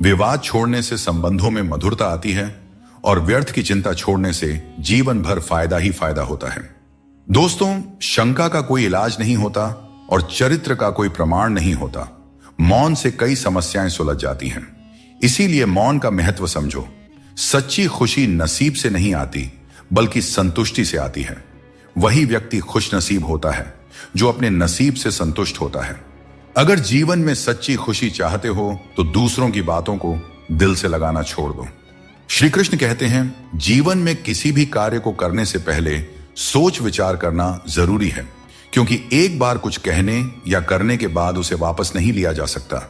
विवाद छोड़ने से संबंधों में मधुरता आती है, और व्यर्थ की चिंता छोड़ने से जीवन भर फायदा ही फायदा होता है। दोस्तों, शंका का कोई इलाज नहीं होता और चरित्र का कोई प्रमाण नहीं होता। मौन से कई समस्याएं सुलझ जाती हैं। इसीलिए मौन का महत्व समझो। सच्ची खुशी नसीब से नहीं आती, बल्कि संतुष्टि से आती है। वही व्यक्ति खुश नसीब होता है जो अपने नसीब से संतुष्ट होता है। अगर जीवन में सच्ची खुशी चाहते हो तो दूसरों की बातों को दिल से लगाना छोड़ दो। श्री कृष्ण कहते हैं जीवन में किसी भी कार्य को करने से पहले सोच विचार करना जरूरी है, क्योंकि एक बार कुछ कहने या करने के बाद उसे वापस नहीं लिया जा सकता।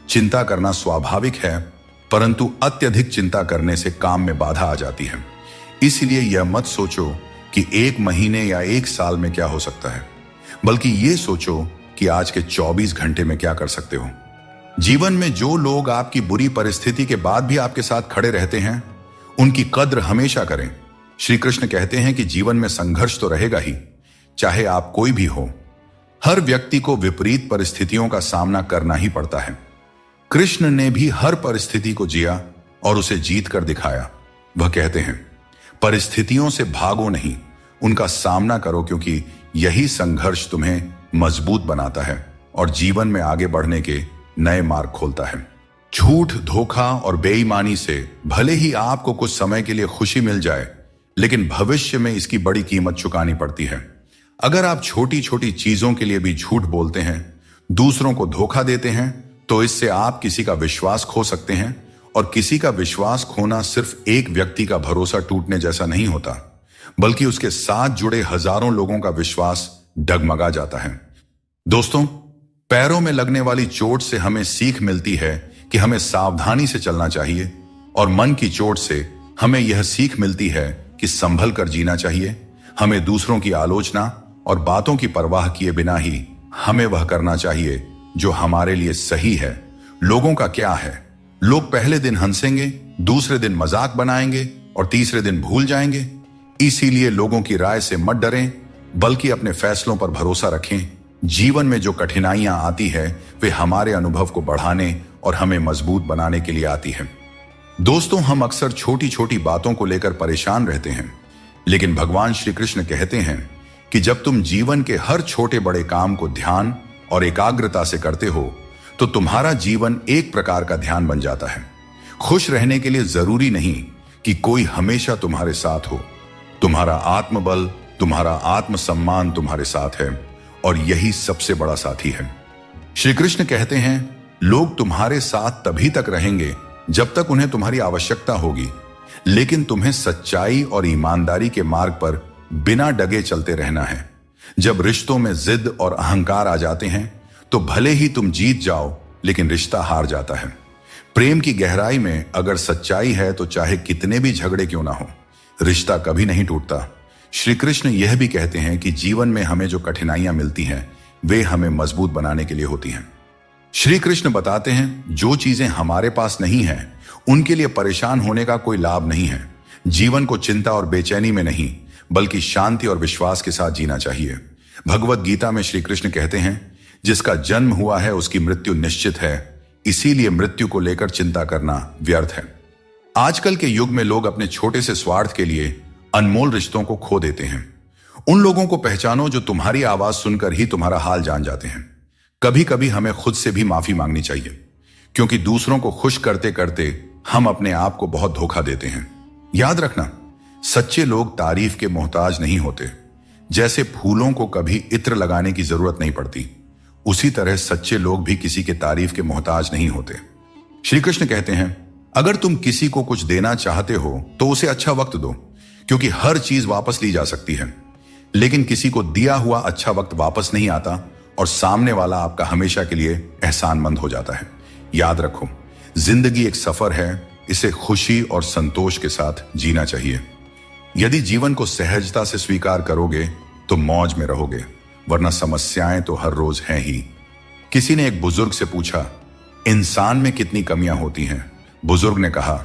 चिंता करना स्वाभाविक है, परंतु अत्यधिक चिंता करने से काम में बाधा आ जाती है। इसलिए यह मत सोचो कि एक महीने या एक साल में क्या हो सकता है, बल्कि यह सोचो कि आज के 24 घंटे में क्या कर सकते हो। जीवन में जो लोग आपकी बुरी परिस्थिति के बाद भी आपके साथ खड़े रहते हैं, उनकी कद्र हमेशा करें। श्री कृष्ण कहते हैं कि जीवन में संघर्ष तो रहेगा ही, चाहे आप कोई भी हो। हर व्यक्ति को विपरीत परिस्थितियों का सामना करना ही पड़ता है, कृष्ण ने भी हर परिस्थिति को जिया और उसे जीत कर दिखाया। वह कहते हैं, परिस्थितियों से भागो नहीं, उनका सामना करो, क्योंकि यही संघर्ष तुम्हें मजबूत बनाता है और जीवन में आगे बढ़ने के नए मार्ग खोलता है। झूठ, धोखा और बेईमानी से भले ही आपको कुछ समय के लिए खुशी मिल जाए, लेकिन भविष्य में इसकी बड़ी कीमत चुकानी पड़ती है। अगर आप छोटी छोटी चीजों के लिए भी झूठ बोलते हैं, दूसरों को धोखा देते हैं, तो इससे आप किसी का विश्वास खो सकते हैं। और किसी का विश्वास खोना सिर्फ एक व्यक्ति का भरोसा टूटने जैसा नहीं होता, बल्कि उसके साथ जुड़े हजारों लोगों का विश्वास डगमगा जाता है। दोस्तों, पैरों में लगने वाली चोट से हमें सीख मिलती है कि हमें सावधानी से चलना चाहिए, और मन की चोट से हमें यह सीख मिलती है कि संभल कर जीना चाहिए। हमें दूसरों की आलोचना और बातों की परवाह किए बिना ही हमें वह करना चाहिए जो हमारे लिए सही है। लोगों का क्या है, लोग पहले दिन हंसेंगे, दूसरे दिन मजाक बनाएंगे और तीसरे दिन भूल जाएंगे। इसीलिए लोगों की राय से मत डरें, बल्कि अपने फैसलों पर भरोसा रखें। जीवन में जो कठिनाइयां आती है वे हमारे अनुभव को बढ़ाने और हमें मजबूत बनाने के लिए आती है। दोस्तों, हम अक्सर छोटी छोटी बातों को लेकर परेशान रहते हैं, लेकिन भगवान श्री कृष्ण कहते हैं कि जब तुम जीवन के हर छोटे बड़े काम को ध्यान और एकाग्रता से करते हो, तो तुम्हारा जीवन एक प्रकार का ध्यान बन जाता है। खुश रहने के लिए जरूरी नहीं कि कोई हमेशा तुम्हारे साथ हो। तुम्हारा आत्मबल, तुम्हारा आत्मसम्मान तुम्हारे साथ है, और यही सबसे बड़ा साथी है। श्री कृष्ण कहते हैं, लोग तुम्हारे साथ तभी तक रहेंगे जब तक उन्हें तुम्हारी आवश्यकता होगी, लेकिन तुम्हें सच्चाई और ईमानदारी के मार्ग पर बिना डगे चलते रहना है। जब रिश्तों में जिद और अहंकार आ जाते हैं, तो भले ही तुम जीत जाओ, लेकिन रिश्ता हार जाता है। प्रेम की गहराई में अगर सच्चाई है, तो चाहे कितने भी झगड़े क्यों ना हो, रिश्ता कभी नहीं टूटता। श्री कृष्ण यह भी कहते हैं कि जीवन में हमें जो कठिनाइयां मिलती हैं, वे हमें मजबूत बनाने के लिए होती हैं। श्री कृष्ण बताते हैं, जो चीजें हमारे पास नहीं हैं, उनके लिए परेशान होने का कोई लाभ नहीं है। जीवन को चिंता और बेचैनी में नहीं, बल्कि शांति और विश्वास के साथ जीना चाहिए। भगवत गीता में श्री कृष्ण कहते हैं, जिसका जन्म हुआ है उसकी मृत्यु निश्चित है, इसीलिए मृत्यु को लेकर चिंता करना व्यर्थ है। आजकल के युग में लोग अपने छोटे से स्वार्थ के लिए अनमोल रिश्तों को खो देते हैं। उन लोगों को पहचानो जो तुम्हारी आवाज सुनकर ही तुम्हारा हाल जान जाते हैं। कभी कभी हमें खुद से भी माफी मांगनी चाहिए, क्योंकि दूसरों को खुश करते करते हम अपने आप को बहुत धोखा देते हैं। याद रखना, सच्चे लोग तारीफ के मोहताज नहीं होते। जैसे फूलों को कभी इत्र लगाने की जरूरत नहीं पड़ती, उसी तरह सच्चे लोग भी किसी के तारीफ के मोहताज नहीं होते। श्री कृष्ण कहते हैं, अगर तुम किसी को कुछ देना चाहते हो तो उसे अच्छा वक्त दो, क्योंकि हर चीज वापस ली जा सकती है, लेकिन किसी को दिया हुआ अच्छा वक्त वापस नहीं आता, और सामने वाला आपका हमेशा के लिए एहसानमंद हो जाता है। याद रखो, जिंदगी एक सफर है, इसे खुशी और संतोष के साथ जीना चाहिए। यदि जीवन को सहजता से स्वीकार करोगे तो मौज में रहोगे, वरना समस्याएं तो हर रोज हैं ही। किसी ने एक बुजुर्ग से पूछा, इंसान में कितनी कमियां होती हैं? बुजुर्ग ने कहा,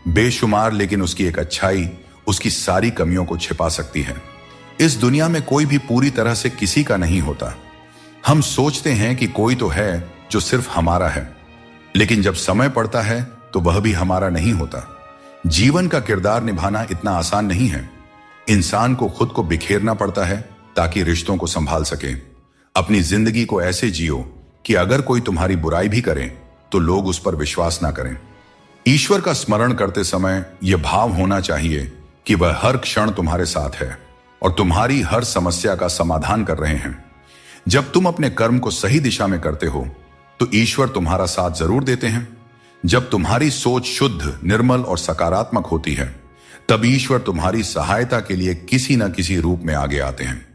बेशुमार, लेकिन उसकी एक अच्छाई उसकी सारी कमियों को छिपा सकती है। इस दुनिया में कोई भी पूरी तरह से किसी का नहीं होता। हम सोचते हैं कि कोई तो है जो सिर्फ हमारा है, लेकिन जब समय पड़ता है तो वह भी हमारा नहीं होता। जीवन का किरदार निभाना इतना आसान नहीं है। इंसान को खुद को बिखेरना पड़ता है ताकि रिश्तों को संभाल सके। अपनी जिंदगी को ऐसे जियो कि अगर कोई तुम्हारी बुराई भी करे तो लोग उस पर विश्वास ना करें। ईश्वर का स्मरण करते समय यह भाव होना चाहिए कि वह हर क्षण तुम्हारे साथ है और तुम्हारी हर समस्या का समाधान कर रहे हैं। जब तुम अपने कर्म को सही दिशा में करते हो तो ईश्वर तुम्हारा साथ जरूर देते हैं। जब तुम्हारी सोच शुद्ध, निर्मल और सकारात्मक होती है, तब ईश्वर तुम्हारी सहायता के लिए किसी न किसी रूप में आगे आते हैं।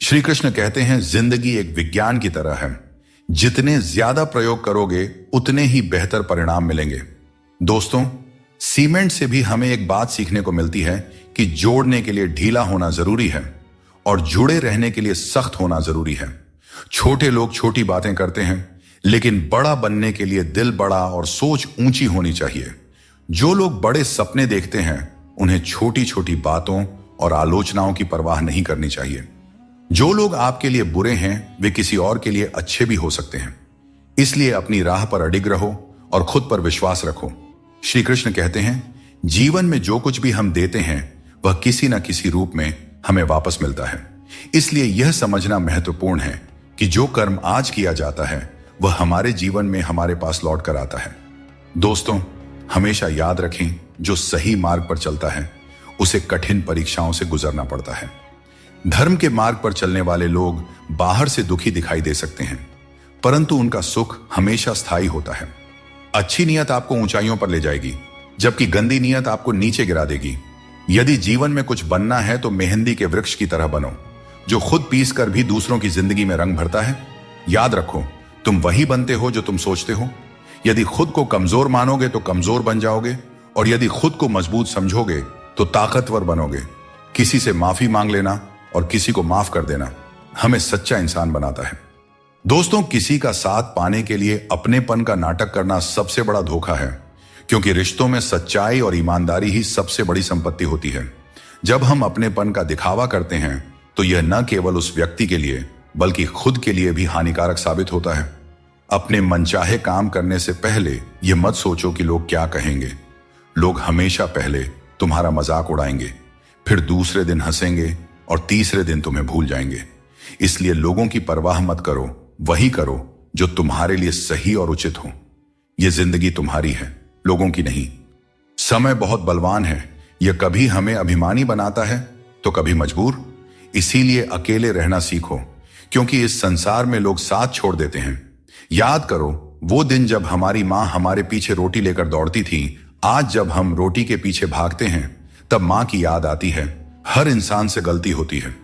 श्री कृष्ण कहते हैं, जिंदगी एक विज्ञान की तरह है। जितने ज्यादा प्रयोग करोगे उतने ही बेहतर परिणाम मिलेंगे। दोस्तों, सीमेंट से भी हमें एक बात सीखने को मिलती है कि जोड़ने के लिए ढीला होना जरूरी है और जुड़े रहने के लिए सख्त होना जरूरी है। छोटे लोग छोटी बातें करते हैं, लेकिन बड़ा बनने के लिए दिल बड़ा और सोच ऊंची होनी चाहिए। जो लोग बड़े सपने देखते हैं, उन्हें छोटी छोटी बातों और आलोचनाओं की परवाह नहीं करनी चाहिए। जो लोग आपके लिए बुरे हैं, वे किसी और के लिए अच्छे भी हो सकते हैं। इसलिए अपनी राह पर अडिग रहो और खुद पर विश्वास रखो। श्री कृष्ण कहते हैं, जीवन में जो कुछ भी हम देते हैं वह किसी न किसी रूप में हमें वापस मिलता है। इसलिए यह समझना महत्वपूर्ण है कि जो कर्म आज किया जाता है वह हमारे जीवन में हमारे पास लौट कर आता है। दोस्तों, हमेशा याद रखें, जो सही मार्ग पर चलता है उसे कठिन परीक्षाओं से गुजरना पड़ता है। धर्म के मार्ग पर चलने वाले लोग बाहर से दुखी दिखाई दे सकते हैं, परंतु उनका सुख हमेशा स्थायी होता है। अच्छी नीयत आपको ऊंचाइयों पर ले जाएगी, जबकि गंदी नीयत आपको नीचे गिरा देगी। यदि जीवन में कुछ बनना है तो मेहंदी के वृक्ष की तरह बनो, जो खुद पीस कर भी दूसरों की जिंदगी में रंग भरता है। याद रखो, तुम वही बनते हो जो तुम सोचते हो। यदि खुद को कमजोर मानोगे तो कमजोर बन जाओगे, और यदि खुद को मजबूत समझोगे तो ताकतवर बनोगे। किसी से माफी मांग लेना और किसी को माफ कर देना हमें सच्चा इंसान बनाता है। दोस्तों, किसी का साथ पाने के लिए अपनेपन का नाटक करना सबसे बड़ा धोखा है, क्योंकि रिश्तों में सच्चाई और ईमानदारी ही सबसे बड़ी संपत्ति होती है। जब हम अपनेपन का दिखावा करते हैं तो यह न केवल उस व्यक्ति के लिए बल्कि खुद के लिए भी हानिकारक साबित होता है। अपने मनचाहे काम करने से पहले यह मत सोचो कि लोग क्या कहेंगे। लोग हमेशा पहले तुम्हारा मजाक उड़ाएंगे, फिर दूसरे दिन हंसेंगे और तीसरे दिन तुम्हें भूल जाएंगे। इसलिए लोगों की परवाह मत करो, वही करो जो तुम्हारे लिए सही और उचित हो। यह जिंदगी तुम्हारी है, लोगों की नहीं। समय बहुत बलवान है, यह कभी हमें अभिमानी बनाता है तो कभी मजबूर। इसीलिए अकेले रहना सीखो, क्योंकि इस संसार में लोग साथ छोड़ देते हैं। याद करो वो दिन जब हमारी मां हमारे पीछे रोटी लेकर दौड़ती थी। आज जब हम रोटी के पीछे भागते हैं तब मां की याद आती है। हर इंसान से गलती होती है,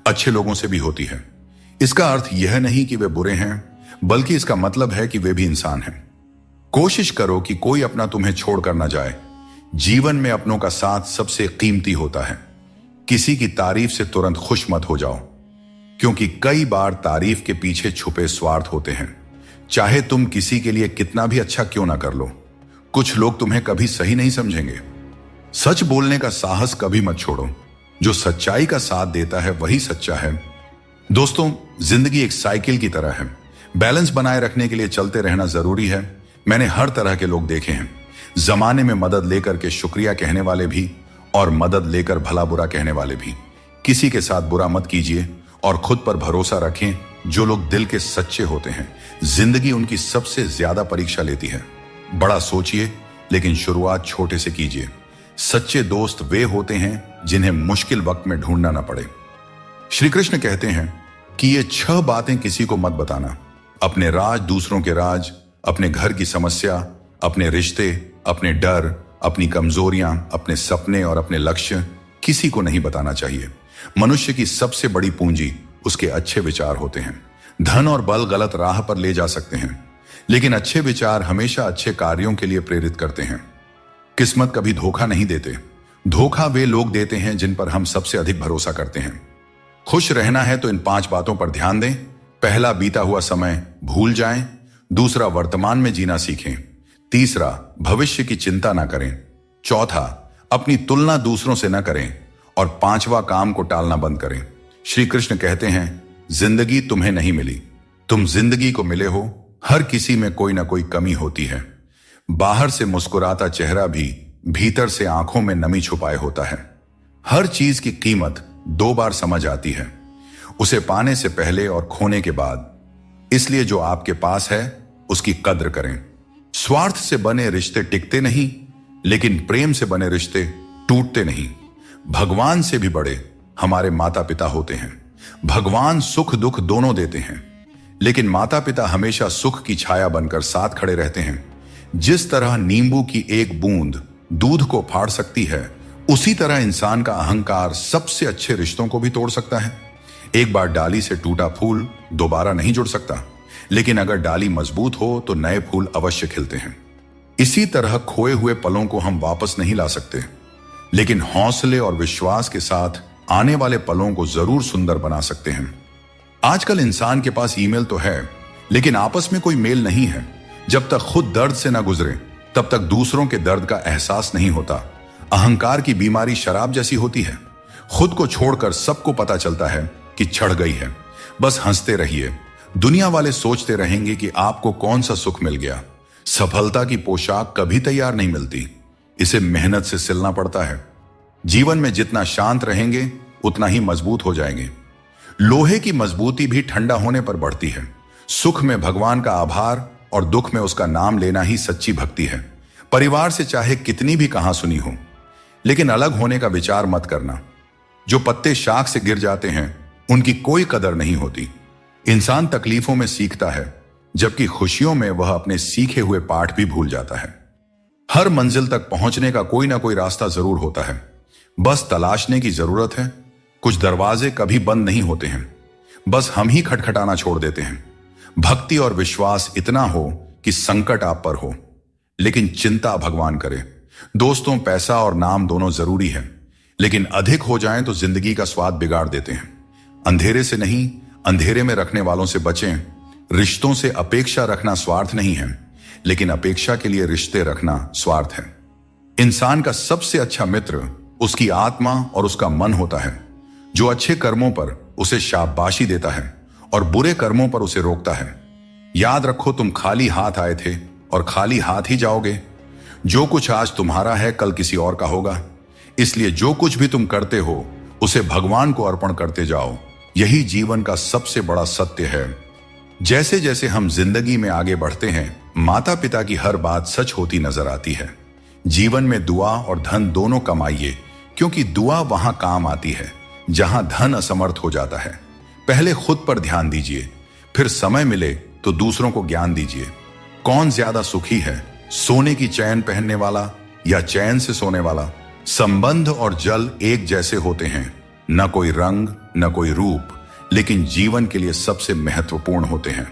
अच्छे लोगों से भी होती है। इसका अर्थ यह नहीं कि वे बुरे हैं, बल्कि इसका मतलब है कि वे भी इंसान हैं। कोशिश करो कि कोई अपना तुम्हें छोड़कर ना जाए। जीवन में अपनों का साथ सबसे कीमती होता है। किसी की तारीफ से तुरंत खुश मत हो जाओ, क्योंकि कई बार तारीफ के पीछे छुपे स्वार्थ होते हैं। चाहे तुम किसी के लिए कितना भी अच्छा क्यों ना कर लो, कुछ लोग तुम्हें कभी सही नहीं समझेंगे। सच बोलने का साहस कभी मत छोड़ो। जो सच्चाई का साथ देता है वही सच्चा है। दोस्तों, जिंदगी एक साइकिल की तरह है। बैलेंस बनाए रखने के लिए चलते रहना जरूरी है। मैंने हर तरह के लोग देखे हैं, जमाने में मदद लेकर के शुक्रिया कहने वाले भी और मदद लेकर भला बुरा कहने वाले भी। किसी के साथ बुरा मत कीजिए और खुद पर भरोसा रखें। जो लोग दिल के सच्चे होते हैं, जिंदगी उनकी सबसे ज्यादा परीक्षा लेती है। बड़ा सोचिए, लेकिन शुरुआत छोटे से कीजिए। सच्चे दोस्त वे होते हैं जिन्हें मुश्किल वक्त में ढूंढना ना पड़े। श्री कृष्ण कहते हैं कि ये 6 बातें किसी को मत बताना। अपने राज, दूसरों के राज, अपने घर की समस्या, अपने रिश्ते, अपने डर, अपनी कमजोरियां, अपने सपने और अपने लक्ष्य किसी को नहीं बताना चाहिए। मनुष्य की सबसे बड़ी पूंजी उसके अच्छे विचार होते हैं। धन और बल गलत राह पर ले जा सकते हैं, लेकिन अच्छे विचार हमेशा अच्छे कार्यों के लिए प्रेरित करते हैं। किस्मत कभी धोखा नहीं देते। धोखा वे लोग देते हैं जिन पर हम सबसे अधिक भरोसा करते हैं। खुश रहना है तो इन 5 बातों पर ध्यान दें। पहला, बीता हुआ समय भूल जाएं। दूसरा, वर्तमान में जीना सीखें। तीसरा, भविष्य की चिंता ना करें। चौथा, अपनी तुलना दूसरों से ना करें। और 5वां, काम को टालना बंद करें। श्री कृष्ण कहते हैं, जिंदगी तुम्हें नहीं मिली, तुम जिंदगी को मिले हो। हर किसी में कोई ना कोई कमी होती है। बाहर से मुस्कुराता चेहरा भी भीतर से आंखों में नमी छुपाए होता है। हर चीज की कीमत 2 बार समझ आती है, उसे पाने से पहले और खोने के बाद। इसलिए जो आपके पास है उसकी कद्र करें। स्वार्थ से बने रिश्ते टिकते नहीं, लेकिन प्रेम से बने रिश्ते टूटते नहीं। भगवान से भी बड़े हमारे माता पिता होते हैं। भगवान सुख दुख दोनों देते हैं, लेकिन माता पिता हमेशा सुख की छाया बनकर साथ खड़े रहते हैं। जिस तरह नींबू की एक बूंद दूध को फाड़ सकती है, उसी तरह इंसान का अहंकार सबसे अच्छे रिश्तों को भी तोड़ सकता है। एक बार डाली से टूटा फूल दोबारा नहीं जुड़ सकता, लेकिन अगर डाली मजबूत हो तो नए फूल अवश्य खिलते हैं। इसी तरह खोए हुए पलों को हम वापस नहीं ला सकते, लेकिन हौसले और विश्वास के साथ आने वाले पलों को जरूर सुंदर बना सकते हैं। आजकल इंसान के पास ईमेल तो है, लेकिन आपस में कोई मेल नहीं है। जब तक खुद दर्द से ना गुजरे तब तक दूसरों के दर्द का एहसास नहीं होता। अहंकार की बीमारी शराब जैसी होती है। खुद को छोड़कर सबको पता चलता है कि छड़ गई है। बस हंसते रहिए। दुनिया वाले सोचते रहेंगे कि आपको कौन सा सुख मिल गया। सफलता की पोशाक कभी तैयार नहीं मिलती, इसे मेहनत से सिलना पड़ता है। जीवन में जितना शांत रहेंगे उतना ही मजबूत हो जाएंगे। लोहे की मजबूती भी ठंडा होने पर बढ़ती है। सुख में भगवान का आभार और दुख में उसका नाम लेना ही सच्ची भक्ति है। परिवार से चाहे कितनी भी कहां सुनी हो, लेकिन अलग होने का विचार मत करना। जो पत्ते शाख से गिर जाते हैं उनकी कोई कदर नहीं होती। इंसान तकलीफों में सीखता है, जबकि खुशियों में वह अपने सीखे हुए पाठ भी भूल जाता है। हर मंजिल तक पहुंचने का कोई ना कोई रास्ता जरूर होता है, बस तलाशने की जरूरत है। कुछ दरवाजे कभी बंद नहीं होते हैं, बस हम ही खटखटाना छोड़ देते हैं। भक्ति और विश्वास इतना हो कि संकट आप पर हो, लेकिन चिंता भगवान करे। दोस्तों, पैसा और नाम दोनों जरूरी है, लेकिन अधिक हो जाएं तो जिंदगी का स्वाद बिगाड़ देते हैं। अंधेरे से नहीं, अंधेरे में रखने वालों से बचें। रिश्तों से अपेक्षा रखना स्वार्थ नहीं है, लेकिन अपेक्षा के लिए रिश्ते रखना स्वार्थ है। इंसान का सबसे अच्छा मित्र उसकी आत्मा और उसका मन होता है, जो अच्छे कर्मों पर उसे शाबाशी देता है और बुरे कर्मों पर उसे रोकता है। याद रखो, तुम खाली हाथ आए थे और खाली हाथ ही जाओगे। जो कुछ आज तुम्हारा है कल किसी और का होगा, इसलिए जो कुछ भी तुम करते हो उसे भगवान को अर्पण करते जाओ। यही जीवन का सबसे बड़ा सत्य है। जैसे जैसे हम जिंदगी में आगे बढ़ते हैं, माता पिता की हर बात सच होती नजर आती है। जीवन में दुआ और धन दोनों कमाइए, क्योंकि दुआ वहां काम आती है जहां धन असमर्थ हो जाता है। पहले खुद पर ध्यान दीजिए, फिर समय मिले तो दूसरों को ज्ञान दीजिए। कौन ज्यादा सुखी है, सोने की चैन पहनने वाला या चैन से सोने वाला? संबंध और जल एक जैसे होते हैं, न कोई रंग न कोई रूप, लेकिन जीवन के लिए सबसे महत्वपूर्ण होते हैं।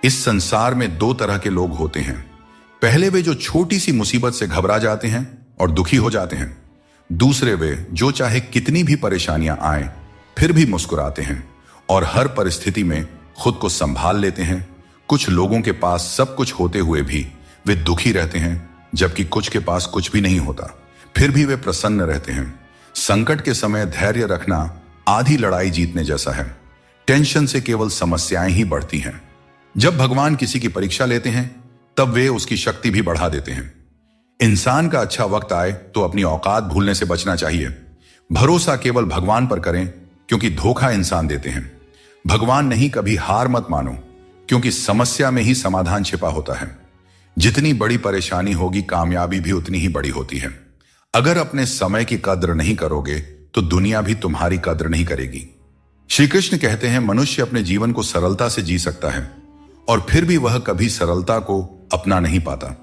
इस संसार में दो तरह के लोग होते हैं। पहले वे जो छोटी सी मुसीबत से घबरा जाते हैं और दुखी हो जाते हैं। दूसरे वे जो चाहे कितनी भी परेशानियां आए फिर भी मुस्कुराते हैं और हर परिस्थिति में खुद को संभाल लेते हैं। कुछ लोगों के पास सब कुछ होते हुए भी वे दुखी रहते हैं, जबकि कुछ के पास कुछ भी नहीं होता, फिर भी वे प्रसन्न रहते हैं। संकट के समय धैर्य रखना आधी लड़ाई जीतने जैसा है। टेंशन से केवल समस्याएं ही बढ़ती हैं। जब भगवान किसी की परीक्षा लेते हैं तब वे उसकी शक्ति भी बढ़ा देते हैं। इंसान का अच्छा वक्त आए तो अपनी औकात भूलने से बचना चाहिए। भरोसा केवल भगवान पर करें, क्योंकि धोखा इंसान देते हैं। भगवान नहीं, कभी हार मत मानो, क्योंकि समस्या में ही समाधान छिपा होता है। जितनी बड़ी परेशानी होगी, कामयाबी भी उतनी ही बड़ी होती है। अगर अपने समय की कद्र नहीं करोगे तो दुनिया भी तुम्हारी कद्र नहीं करेगी। श्री कृष्ण कहते हैं, मनुष्य अपने जीवन को सरलता से जी सकता है और फिर भी वह कभी सरलता को अपना नहीं पाता।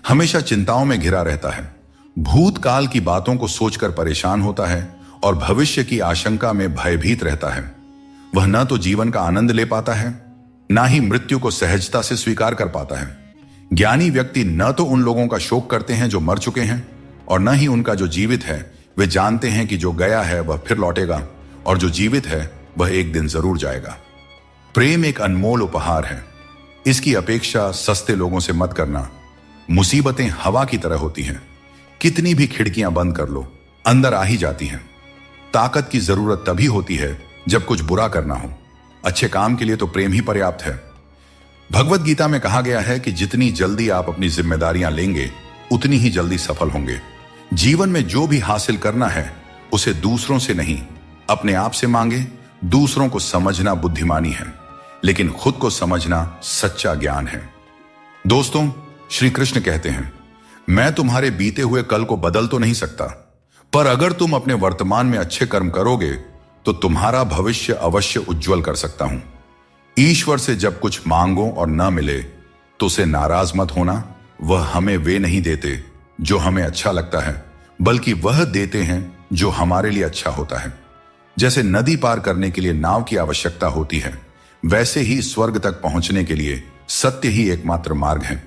हमेशा चिंताओं में घिरा रहता है, भूतकाल की बातों को सोचकर परेशान होता है और भविष्य की आशंका में भयभीत रहता है। वह न तो जीवन का आनंद ले पाता है, ना ही मृत्यु को सहजता से स्वीकार कर पाता है। ज्ञानी व्यक्ति न तो उन लोगों का शोक करते हैं जो मर चुके हैं, और न ही उनका जो जीवित है। वे जानते हैं कि जो गया है वह फिर लौटेगा और जो जीवित है वह एक दिन जरूर जाएगा। प्रेम एक अनमोल उपहार है, इसकी अपेक्षा सस्ते लोगों से मत करना। मुसीबतें हवा की तरह होती हैं, कितनी भी खिड़कियां बंद कर लो अंदर आ ही जाती हैं। ताकत की जरूरत तभी होती है जब कुछ बुरा करना हो। अच्छे काम के लिए तो प्रेम ही पर्याप्त है। भगवत गीता में कहा गया है कि जितनी जल्दी आप अपनी जिम्मेदारियां लेंगे उतनी ही जल्दी सफल होंगे। जीवन में जो भी हासिल करना है उसे दूसरों से नहीं, अपने आप से मांगे। दूसरों को समझना बुद्धिमानी है, लेकिन खुद को समझना सच्चा ज्ञान है। दोस्तों, श्री कृष्ण कहते हैं, मैं तुम्हारे बीते हुए कल को बदल तो नहीं सकता, पर अगर तुम अपने वर्तमान में अच्छे कर्म करोगे तो तुम्हारा भविष्य अवश्य उज्जवल कर सकता हूं। ईश्वर से जब कुछ मांगो और न मिले तो उसे नाराज मत होना। वह हमें वे नहीं देते जो हमें अच्छा लगता है, बल्कि वह देते हैं जो हमारे लिए अच्छा होता है। जैसे नदी पार करने के लिए नाव की आवश्यकता होती है, वैसे ही स्वर्ग तक पहुंचने के लिए सत्य ही एकमात्र मार्ग है।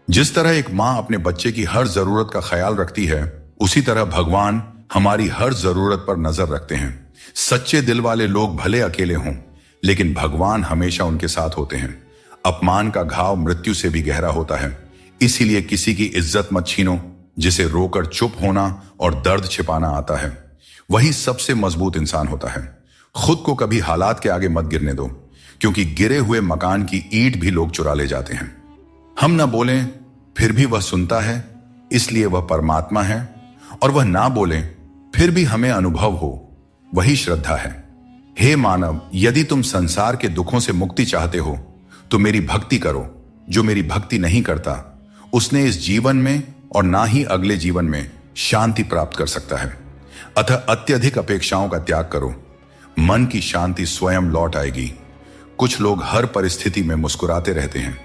जिस तरह एक मां अपने बच्चे की हर जरूरत का ख्याल रखती है, उसी तरह भगवान हमारी हर जरूरत पर नजर रखते हैं। सच्चे दिल वाले लोग भले अकेले हों, लेकिन भगवान हमेशा उनके साथ होते हैं। अपमान का घाव मृत्यु से भी गहरा होता है, इसीलिए किसी की इज्जत मत छीनो। जिसे रोकर चुप होना और दर्द छिपाना आता है, वही सबसे मजबूत इंसान होता है। खुद को कभी हालात के आगे मत गिरने दो, क्योंकि गिरे हुए मकान की ईंट भी लोग चुरा ले जाते हैं। हम न बोलें फिर भी वह सुनता है, इसलिए वह परमात्मा है। और वह ना बोले फिर भी हमें अनुभव हो, वही श्रद्धा है। हे मानव, यदि तुम संसार के दुखों से मुक्ति चाहते हो तो मेरी भक्ति करो। जो मेरी भक्ति नहीं करता उसने इस जीवन में और ना ही अगले जीवन में शांति प्राप्त कर सकता है। अतः अत्यधिक अपेक्षाओं का त्याग करो, मन की शांति स्वयं लौट आएगी। कुछ लोग हर परिस्थिति में मुस्कुराते रहते हैं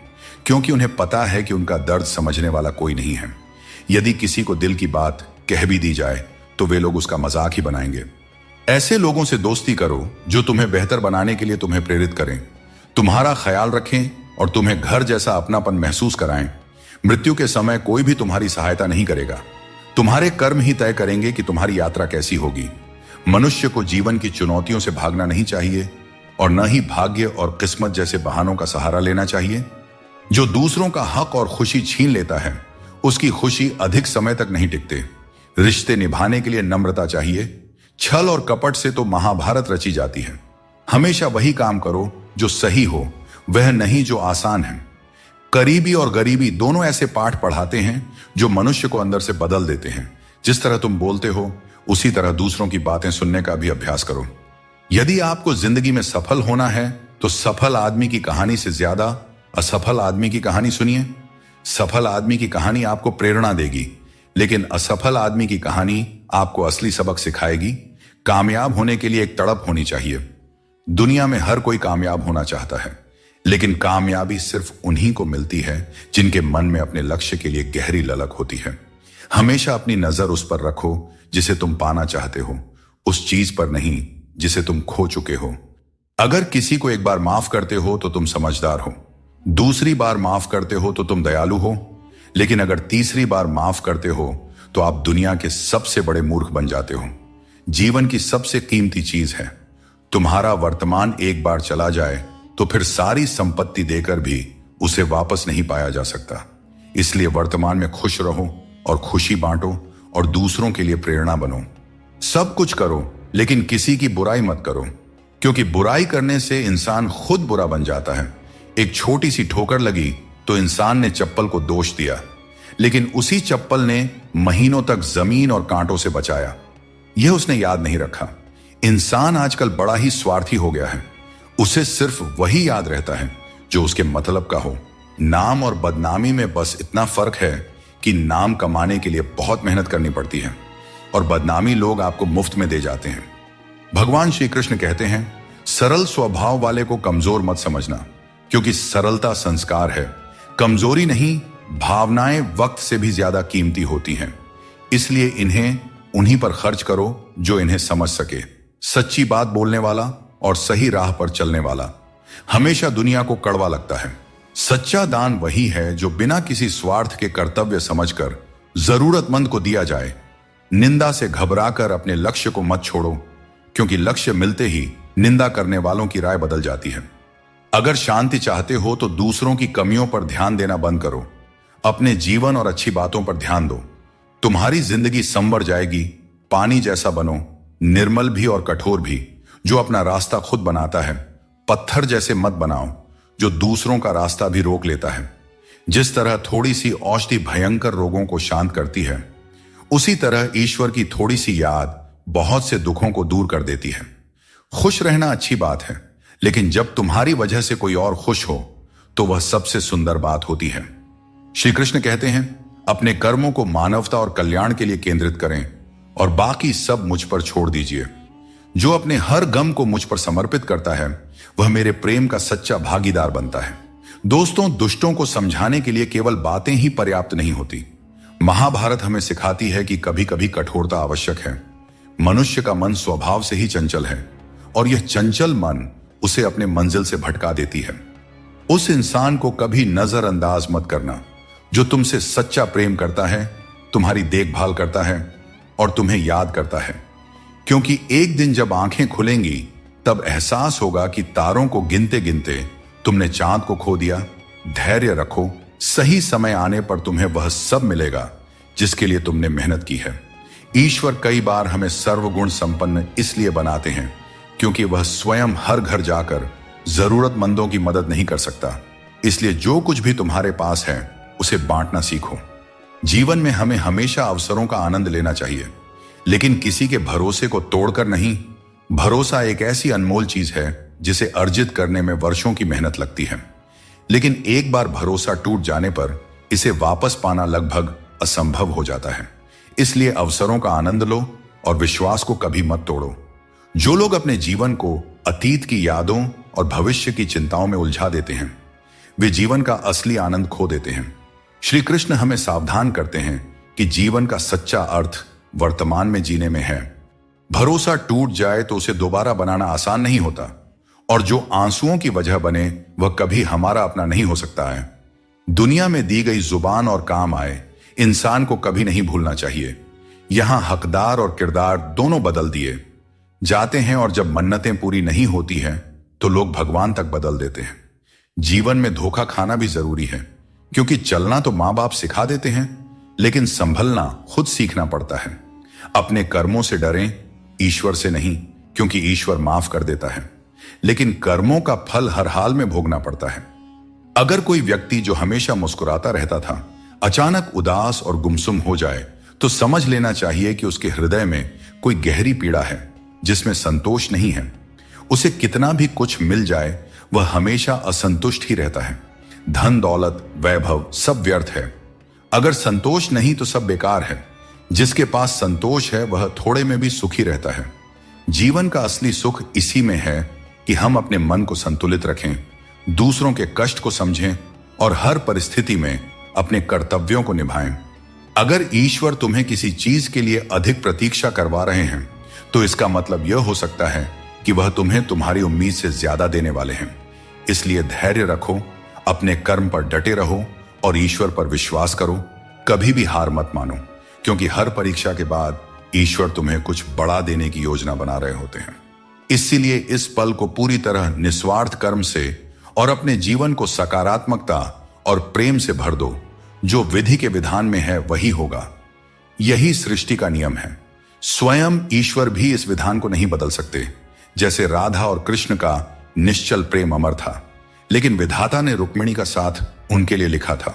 क्योंकि उन्हें पता है कि उनका दर्द समझने वाला कोई नहीं है। यदि किसी को दिल की बात कह भी दी जाए तो वे लोग उसका मजाक ही बनाएंगे। ऐसे लोगों से दोस्ती करो जो तुम्हें बेहतर बनाने के लिए तुम्हें प्रेरित करें, तुम्हारा ख्याल रखें और तुम्हें घर जैसा अपनापन महसूस कराएं। मृत्यु के समय कोई भी तुम्हारी सहायता नहीं करेगा, तुम्हारे कर्म ही तय करेंगे कि तुम्हारी यात्रा कैसी होगी। मनुष्य को जीवन की चुनौतियों से भागना नहीं चाहिए और न ही भाग्य और किस्मत जैसे बहानों का सहारा लेना चाहिए। जो दूसरों का हक और खुशी छीन लेता है उसकी खुशी अधिक समय तक नहीं टिकते। रिश्ते निभाने के लिए नम्रता चाहिए। छल और कपट से तो महाभारत रची जाती है। हमेशा वही काम करो जो सही हो, वह नहीं जो आसान है। करीबी और गरीबी दोनों ऐसे पाठ पढ़ाते हैं जो मनुष्य को अंदर से बदल देते हैं। जिस तरह तुम बोलते हो उसी तरह दूसरों की बातें सुनने का भी अभ्यास करो। यदि आपको जिंदगी में सफल होना है तो सफल आदमी की कहानी से ज्यादा असफल आदमी की कहानी सुनिए। सफल आदमी की कहानी आपको प्रेरणा देगी, लेकिन असफल आदमी की कहानी आपको असली सबक सिखाएगी। कामयाब होने के लिए एक तड़प होनी चाहिए। दुनिया में हर कोई कामयाब होना चाहता है, लेकिन कामयाबी सिर्फ उन्हीं को मिलती है जिनके मन में अपने लक्ष्य के लिए गहरी ललक होती है। हमेशा अपनी नजर उस पर रखो जिसे तुम पाना चाहते हो, उस चीज पर नहीं जिसे तुम खो चुके हो। अगर किसी को एक बार माफ करते हो तो तुम समझदार हो, दूसरी बार माफ करते हो तो तुम दयालु हो, लेकिन अगर तीसरी बार माफ करते हो तो आप दुनिया के सबसे बड़े मूर्ख बन जाते हो। जीवन की सबसे कीमती चीज है तुम्हारा वर्तमान। एक बार चला जाए तो फिर सारी संपत्ति देकर भी उसे वापस नहीं पाया जा सकता। इसलिए वर्तमान में खुश रहो और खुशी बांटो और दूसरों के लिए प्रेरणा बनो। सब कुछ करो लेकिन किसी की बुराई मत करो, क्योंकि बुराई करने से इंसान खुद बुरा बन जाता है। एक छोटी सी ठोकर लगी तो इंसान ने चप्पल को दोष दिया, लेकिन उसी चप्पल ने महीनों तक जमीन और कांटों से बचाया। यह उसने याद नहीं रखा। इंसान आजकल बड़ा ही स्वार्थी हो गया है। उसे सिर्फ वही याद रहता है जो उसके मतलब का हो। नाम और बदनामी में बस इतना फर्क है कि नाम कमाने के लिए बहुत मेहनत करनी पड़ती है और बदनामी लोग आपको मुफ्त में दे जाते हैं। भगवान श्री कृष्ण कहते हैं, सरल स्वभाव वाले को कमजोर मत समझना, क्योंकि सरलता संस्कार है। कमजोरी नहीं, भावनाएं वक्त से भी ज्यादा कीमती होती हैं। इसलिए इन्हें उन्हीं पर खर्च करो जो इन्हें समझ सके। सच्ची बात बोलने वाला और सही राह पर चलने वाला हमेशा दुनिया को कड़वा लगता है। सच्चा दान वही है जो बिना किसी स्वार्थ के कर्तव्य समझकर जरूरतमंद को दिया जाए। निंदा से घबराकर अपने लक्ष्य को मत छोड़ो, क्योंकि लक्ष्य मिलते ही निंदा करने वालों की राय बदल जाती है। अगर शांति चाहते हो तो दूसरों की कमियों पर ध्यान देना बंद करो। अपने जीवन और अच्छी बातों पर ध्यान दो। तुम्हारी जिंदगी संवर जाएगी। पानी जैसा बनो, निर्मल भी और कठोर भी, जो अपना रास्ता खुद बनाता है। पत्थर जैसे मत बनाओ जो दूसरों का रास्ता भी रोक लेता है। जिस तरह थोड़ी सी औषधि भयंकर रोगों को शांत करती है, उसी तरह ईश्वर की थोड़ी सी याद बहुत से दुखों को दूर कर देती है। खुश रहना अच्छी बात है, लेकिन जब तुम्हारी वजह से कोई और खुश हो तो वह सबसे सुंदर बात होती है। श्री कृष्ण कहते हैं, अपने कर्मों को मानवता और कल्याण के लिए केंद्रित करें और बाकी सब मुझ पर छोड़ दीजिए। जो अपने हर गम को मुझ पर समर्पित करता है वह मेरे प्रेम का सच्चा भागीदार बनता है। दोस्तों, दुष्टों को समझाने के लिए केवल बातें ही पर्याप्त नहीं होती। महाभारत हमें सिखाती है कि कभी कभी कठोरता आवश्यक है। मनुष्य का मन स्वभाव से ही चंचल है और यह चंचल मन उसे अपने मंजिल से भटका देती है। उस इंसान को कभी नजरअंदाज मत करना जो तुमसे सच्चा प्रेम करता है, तुम्हारी देखभाल करता है और तुम्हें याद करता है। क्योंकि एक दिन जब आंखें खुलेंगी तब एहसास होगा कि तारों को गिनते गिनते तुमने चांद को खो दिया। धैर्य रखो, सही समय आने पर तुम्हें वह सब मिलेगा जिसके लिए तुमने मेहनत की है। ईश्वर कई बार हमें सर्वगुण संपन्न इसलिए बनाते हैं क्योंकि वह स्वयं हर घर जाकर जरूरतमंदों की मदद नहीं कर सकता। इसलिए जो कुछ भी तुम्हारे पास है उसे बांटना सीखो। जीवन में हमें हमेशा अवसरों का आनंद लेना चाहिए, लेकिन किसी के भरोसे को तोड़कर नहीं। भरोसा एक ऐसी अनमोल चीज है जिसे अर्जित करने में वर्षों की मेहनत लगती है, लेकिन एक बार भरोसा टूट जाने पर इसे वापस पाना लगभग असंभव हो जाता है। इसलिए अवसरों का आनंद लो और विश्वास को कभी मत तोड़ो। जो लोग अपने जीवन को अतीत की यादों और भविष्य की चिंताओं में उलझा देते हैं, वे जीवन का असली आनंद खो देते हैं। श्री कृष्ण हमें सावधान करते हैं कि जीवन का सच्चा अर्थ वर्तमान में जीने में है। भरोसा टूट जाए तो उसे दोबारा बनाना आसान नहीं होता, और जो आंसुओं की वजह बने वह कभी हमारा अपना नहीं हो सकता है। दुनिया में दी गई जुबान और काम आए इंसान को कभी नहीं भूलना चाहिए। यहां हकदार और किरदार दोनों बदल दिए जाते हैं, और जब मन्नतें पूरी नहीं होती हैं तो लोग भगवान तक बदल देते हैं। जीवन में धोखा खाना भी जरूरी है, क्योंकि चलना तो मां बाप सिखा देते हैं, लेकिन संभलना खुद सीखना पड़ता है। अपने कर्मों से डरें, ईश्वर से नहीं, क्योंकि ईश्वर माफ कर देता है, लेकिन कर्मों का फल हर हाल में भोगना पड़ता है। अगर कोई व्यक्ति जो हमेशा मुस्कुराता रहता था अचानक उदास और गुमसुम हो जाए, तो समझ लेना चाहिए कि उसके हृदय में कोई गहरी पीड़ा है जिसमें संतोष नहीं है। उसे कितना भी कुछ मिल जाए वह हमेशा असंतुष्ट ही रहता है। धन दौलत वैभव सब व्यर्थ है, अगर संतोष नहीं तो सब बेकार है। जिसके पास संतोष है वह थोड़े में भी सुखी रहता है। जीवन का असली सुख इसी में है कि हम अपने मन को संतुलित रखें, दूसरों के कष्ट को समझें और हर परिस्थिति में अपने कर्तव्यों को निभाएं। अगर ईश्वर तुम्हें किसी चीज के लिए अधिक प्रतीक्षा करवा रहे हैं, तो इसका मतलब यह हो सकता है कि वह तुम्हें तुम्हारी उम्मीद से ज्यादा देने वाले हैं। इसलिए धैर्य रखो, अपने कर्म पर डटे रहो और ईश्वर पर विश्वास करो। कभी भी हार मत मानो, क्योंकि हर परीक्षा के बाद ईश्वर तुम्हें कुछ बड़ा देने की योजना बना रहे होते हैं। इसीलिए इस पल को पूरी तरह निस्वार्थ कर्म से और अपने जीवन को सकारात्मकता और प्रेम से भर दो। जो विधि के विधान में है वही होगा, यही सृष्टि का नियम है। स्वयं ईश्वर भी इस विधान को नहीं बदल सकते। जैसे राधा और कृष्ण का निश्चल प्रेम अमर था, लेकिन विधाता ने रुक्मिणी का साथ उनके लिए लिखा था।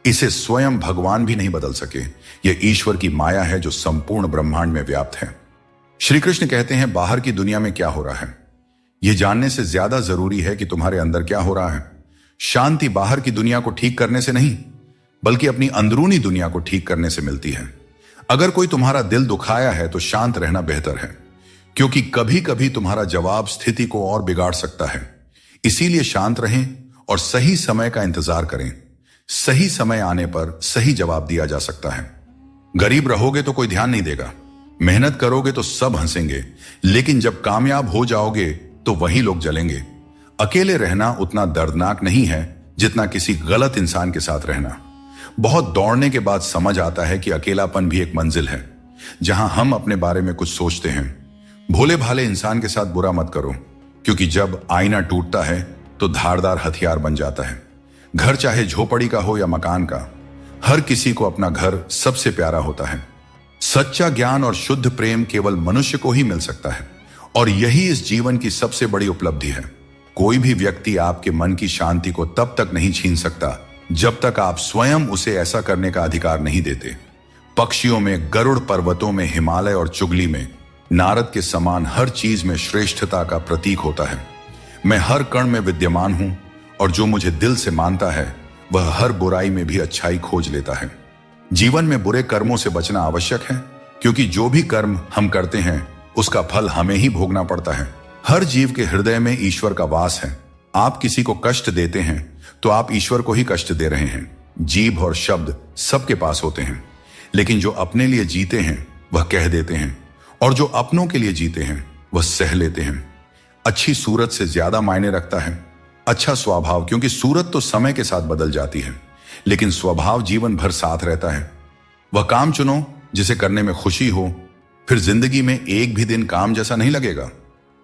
इसे स्वयं भगवान भी नहीं बदल सके। यह ईश्वर की माया है जो संपूर्ण ब्रह्मांड में व्याप्त है। श्री कृष्ण कहते हैं, बाहर की दुनिया में क्या हो रहा है यह जानने से ज्यादा जरूरी है कि तुम्हारे अंदर क्या हो रहा है। शांति बाहर की दुनिया को ठीक करने से नहीं, बल्कि अपनी अंदरूनी दुनिया को ठीक करने से मिलती है। अगर कोई तुम्हारा दिल दुखाया है तो शांत रहना बेहतर है, क्योंकि कभी कभी तुम्हारा जवाब स्थिति को और बिगाड़ सकता है। इसीलिए शांत रहें और सही समय का इंतजार करें। सही समय आने पर सही जवाब दिया जा सकता है। गरीब रहोगे तो कोई ध्यान नहीं देगा, मेहनत करोगे तो सब हंसेंगे, लेकिन जब कामयाब हो जाओगे तो वही लोग जलेंगे। अकेले रहना उतना दर्दनाक नहीं है जितना किसी गलत इंसान के साथ रहना। बहुत दौड़ने के बाद समझ आता है कि अकेलापन भी एक मंजिल है जहां हम अपने बारे में कुछ सोचते हैं। भोले भाले इंसान के साथ बुरा मत करो, क्योंकि जब आईना टूटता है तो धारदार हथियार बन जाता है। घर चाहे झोपड़ी का हो या मकान का, हर किसी को अपना घर सबसे प्यारा होता है। सच्चा ज्ञान और शुद्ध प्रेम केवल मनुष्य को ही मिल सकता है, और यही इस जीवन की सबसे बड़ी उपलब्धि है। कोई भी व्यक्ति आपके मन की शांति को तब तक नहीं छीन सकता जब तक आप स्वयं उसे ऐसा करने का अधिकार नहीं देते। पक्षियों में गरुड़, पर्वतों में हिमालय और चुगली में नारद के समान हर चीज में श्रेष्ठता का प्रतीक होता है। मैं हर कण में विद्यमान हूं, और जो मुझे दिल से मानता है वह हर बुराई में भी अच्छाई खोज लेता है। जीवन में बुरे कर्मों से बचना आवश्यक है, क्योंकि जो भी कर्म हम करते हैं उसका फल हमें ही भोगना पड़ता है। हर जीव के हृदय में ईश्वर का वास है। आप किसी को कष्ट देते हैं तो आप ईश्वर को ही कष्ट दे रहे हैं। जीभ और शब्द सबके पास होते हैं, लेकिन जो अपने लिए जीते हैं वह कह देते हैं, और जो अपनों के लिए जीते हैं वह सह लेते हैं। अच्छी सूरत से ज्यादा मायने रखता है अच्छा स्वभाव, क्योंकि सूरत तो समय के साथ बदल जाती है, लेकिन स्वभाव जीवन भर साथ रहता है। वह काम चुनो जिसे करने में खुशी हो, फिर जिंदगी में एक भी दिन काम जैसा नहीं लगेगा।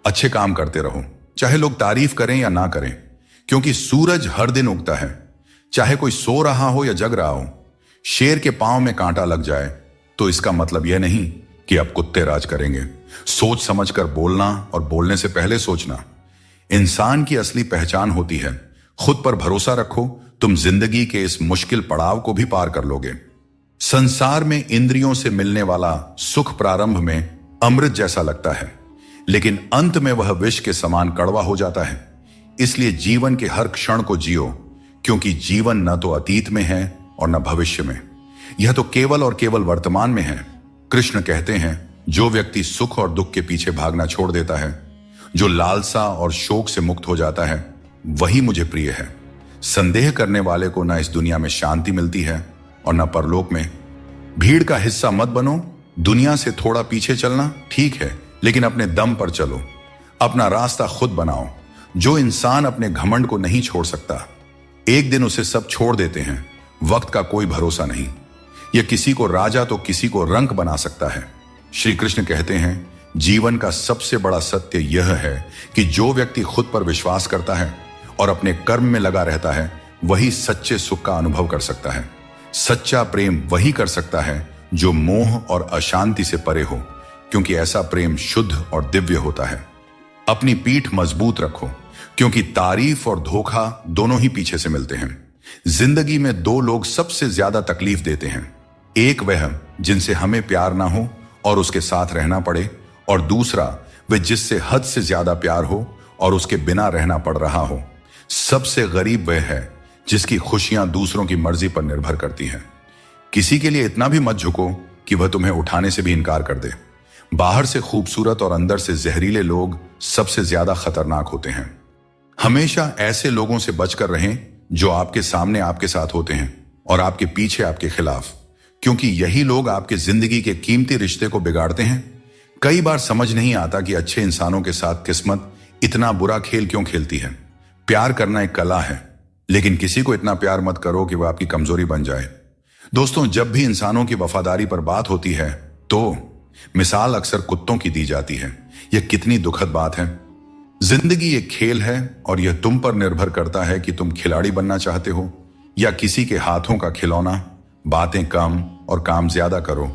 अच्छे काम करते रहो, चाहे लोग तारीफ करें या ना करें, क्योंकि सूरज हर दिन उगता है, चाहे कोई सो रहा हो या जग रहा हो। शेर के पांव में कांटा लग जाए तो इसका मतलब यह नहीं कि अब कुत्ते राज करेंगे। सोच समझकर बोलना और बोलने से पहले सोचना इंसान की असली पहचान होती है। खुद पर भरोसा रखो तुम जिंदगी के इस मुश्किल पड़ाव को भी पार कर लोगे। संसार में इंद्रियों से मिलने वाला सुख प्रारंभ में अमृत जैसा लगता है, लेकिन अंत में वह विष के समान कड़वा हो जाता है। इसलिए जीवन के हर क्षण को जियो, क्योंकि जीवन न तो अतीत में है और न भविष्य में, यह तो केवल और केवल वर्तमान में है। कृष्ण कहते हैं, जो व्यक्ति सुख और दुख के पीछे भागना छोड़ देता है, जो लालसा और शोक से मुक्त हो जाता है, वही मुझे प्रिय है। संदेह करने वाले को न इस दुनिया में शांति मिलती है और न परलोक में। भीड़ का हिस्सा मत बनो। दुनिया से थोड़ा पीछे चलना ठीक है, लेकिन अपने दम पर चलो। अपना रास्ता खुद बनाओ। जो इंसान अपने घमंड को नहीं छोड़ सकता, एक दिन उसे सब छोड़ देते हैं। वक्त का कोई भरोसा नहीं। यह किसी को राजा तो किसी को रंक बना सकता है। श्री कृष्ण कहते हैं, जीवन का सबसे बड़ा सत्य यह है कि जो व्यक्ति खुद पर विश्वास करता है और अपने कर्म में लगा रहता है, वही सच्चे सुख का अनुभव कर सकता है। सच्चा प्रेम वही कर सकता है जो मोह और अशांति से परे हो, क्योंकि ऐसा प्रेम शुद्ध और दिव्य होता है। अपनी पीठ मजबूत रखो, क्योंकि तारीफ और धोखा दोनों ही पीछे से मिलते हैं। जिंदगी में दो लोग सबसे ज्यादा तकलीफ देते हैं। एक वह जिनसे हमें प्यार ना हो और उसके साथ रहना पड़े, और दूसरा वह जिससे हद से ज्यादा प्यार हो और उसके बिना रहना पड़ रहा हो। सबसे गरीब वह है जिसकी खुशियां दूसरों की मर्जी पर निर्भर करती हैं। किसी के लिए इतना भी मत झुको कि वह तुम्हें उठाने से भी इनकार कर दे। बाहर से खूबसूरत और अंदर से जहरीले लोग सबसे ज्यादा खतरनाक होते हैं। हमेशा ऐसे लोगों से बचकर रहें जो आपके सामने आपके साथ होते हैं और आपके पीछे आपके खिलाफ, क्योंकि यही लोग आपके जिंदगी के कीमती रिश्ते को बिगाड़ते हैं। कई बार समझ नहीं आता कि अच्छे इंसानों के साथ किस्मत इतना बुरा खेल क्यों खेलती है। प्यार करना एक कला है, लेकिन किसी को इतना प्यार मत करो कि वह आपकी कमजोरी बन जाए। दोस्तों, जब भी इंसानों की वफादारी पर बात होती है तो मिसाल अक्सर कुत्तों की दी जाती है। यह कितनी दुखद बात है। जिंदगी एक खेल है और यह तुम पर निर्भर करता है कि तुम खिलाड़ी बनना चाहते हो या किसी के हाथों का खिलौना। बातें कम और काम ज्यादा करो,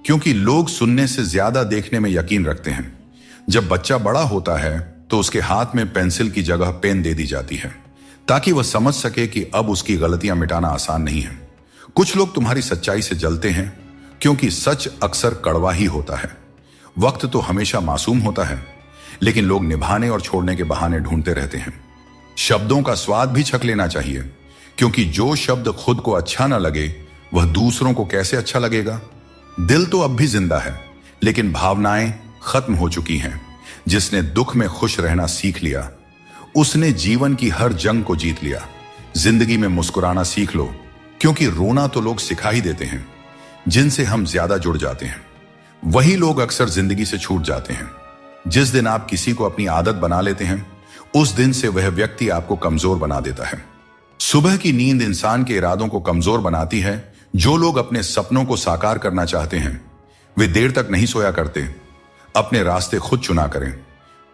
क्योंकि लोग सुनने से ज्यादा देखने में यकीन रखते हैं। जब बच्चा बड़ा होता है तो उसके हाथ में पेंसिल की जगह पेन दे दी जाती है, ताकि वह समझ सके कि अब उसकी गलतियां मिटाना आसान नहीं है। कुछ लोग तुम्हारी सच्चाई से जलते हैं, क्योंकि सच अक्सर कड़वा ही होता है। वक्त तो हमेशा मासूम होता है, लेकिन लोग निभाने और छोड़ने के बहाने ढूंढते रहते हैं। शब्दों का स्वाद भी छक लेना चाहिए, क्योंकि जो शब्द खुद को अच्छा ना लगे वह दूसरों को कैसे अच्छा लगेगा। दिल तो अब भी जिंदा है, लेकिन भावनाएं खत्म हो चुकी हैं। जिसने दुख में खुश रहना सीख लिया, उसने जीवन की हर जंग को जीत लिया। जिंदगी में मुस्कुराना सीख लो, क्योंकि रोना तो लोग सिखा ही देते हैं। जिनसे हम ज्यादा जुड़ जाते हैं, वही लोग अक्सर जिंदगी से छूट जाते हैं। जिस दिन आप किसी को अपनी आदत बना लेते हैं, उस दिन से वह व्यक्ति आपको कमजोर बना देता है। सुबह की नींद इंसान के इरादों को कमजोर बनाती है। जो लोग अपने सपनों को साकार करना चाहते हैं, वे देर तक नहीं सोया करते। अपने रास्ते खुद चुना करें,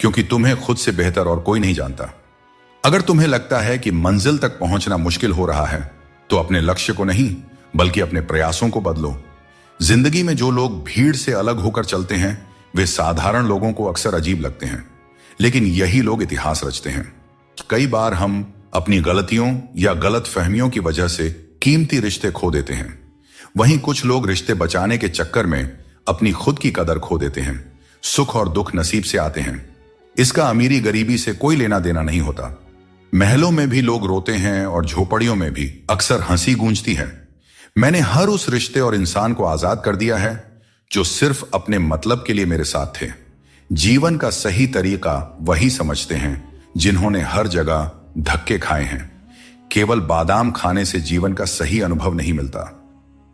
क्योंकि तुम्हें खुद से बेहतर और कोई नहीं जानता। अगर तुम्हें लगता है कि मंजिल तक पहुंचना मुश्किल हो रहा है, तो अपने लक्ष्य को नहीं बल्कि अपने प्रयासों को बदलो। जिंदगी में जो लोग भीड़ से अलग होकर चलते हैं, वे साधारण लोगों को अक्सर अजीब लगते हैं, लेकिन यही लोग इतिहास रचते हैं। कई बार हम अपनी गलतियों या गलत फहमियों की वजह से कीमती रिश्ते खो देते हैं। वहीं कुछ लोग रिश्ते बचाने के चक्कर में अपनी खुद की कदर खो देते हैं। सुख और दुख नसीब से आते हैं। इसका अमीरी गरीबी से कोई लेना देना नहीं होता। महलों में भी लोग रोते हैं और झोपड़ियों में भी अक्सर हंसी गूंजती है। मैंने हर उस रिश्ते और इंसान को आजाद कर दिया है जो सिर्फ अपने मतलब के लिए मेरे साथ थे। जीवन का सही तरीका वही समझते हैं जिन्होंने हर जगह धक्के खाए हैं। केवल बादाम खाने से जीवन का सही अनुभव नहीं मिलता।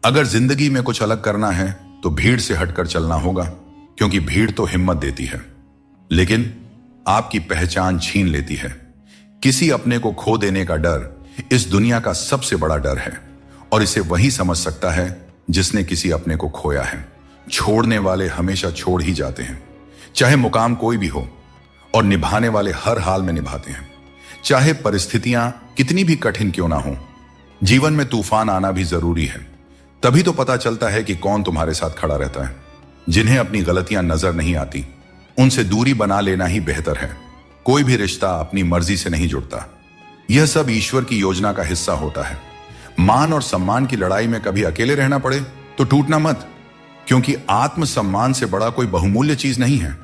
अगर जिंदगी में कुछ अलग करना है तो भीड़ से हटकर चलना होगा, क्योंकि भीड़ तो हिम्मत देती है, लेकिन आपकी पहचान छीन लेती है। किसी अपने को खो देने का डर इस दुनिया का सबसे बड़ा डर है, और इसे वही समझ सकता है जिसने किसी अपने को खोया है। छोड़ने वाले हमेशा छोड़ ही जाते हैं, चाहे मुकाम कोई भी हो, और निभाने वाले हर हाल में निभाते हैं, चाहे परिस्थितियां कितनी भी कठिन क्यों ना हो। जीवन में तूफान आना भी जरूरी है, तभी तो पता चलता है कि कौन तुम्हारे साथ खड़ा रहता है। जिन्हें अपनी गलतियां नजर नहीं आती, उनसे दूरी बना लेना ही बेहतर है। कोई भी रिश्ता अपनी मर्जी से नहीं जुड़ता। यह सब ईश्वर की योजना का हिस्सा होता है। मान और सम्मान की लड़ाई में कभी अकेले रहना पड़े तो टूटना मत, क्योंकि आत्मसम्मान से बड़ा कोई बहुमूल्य चीज नहीं है।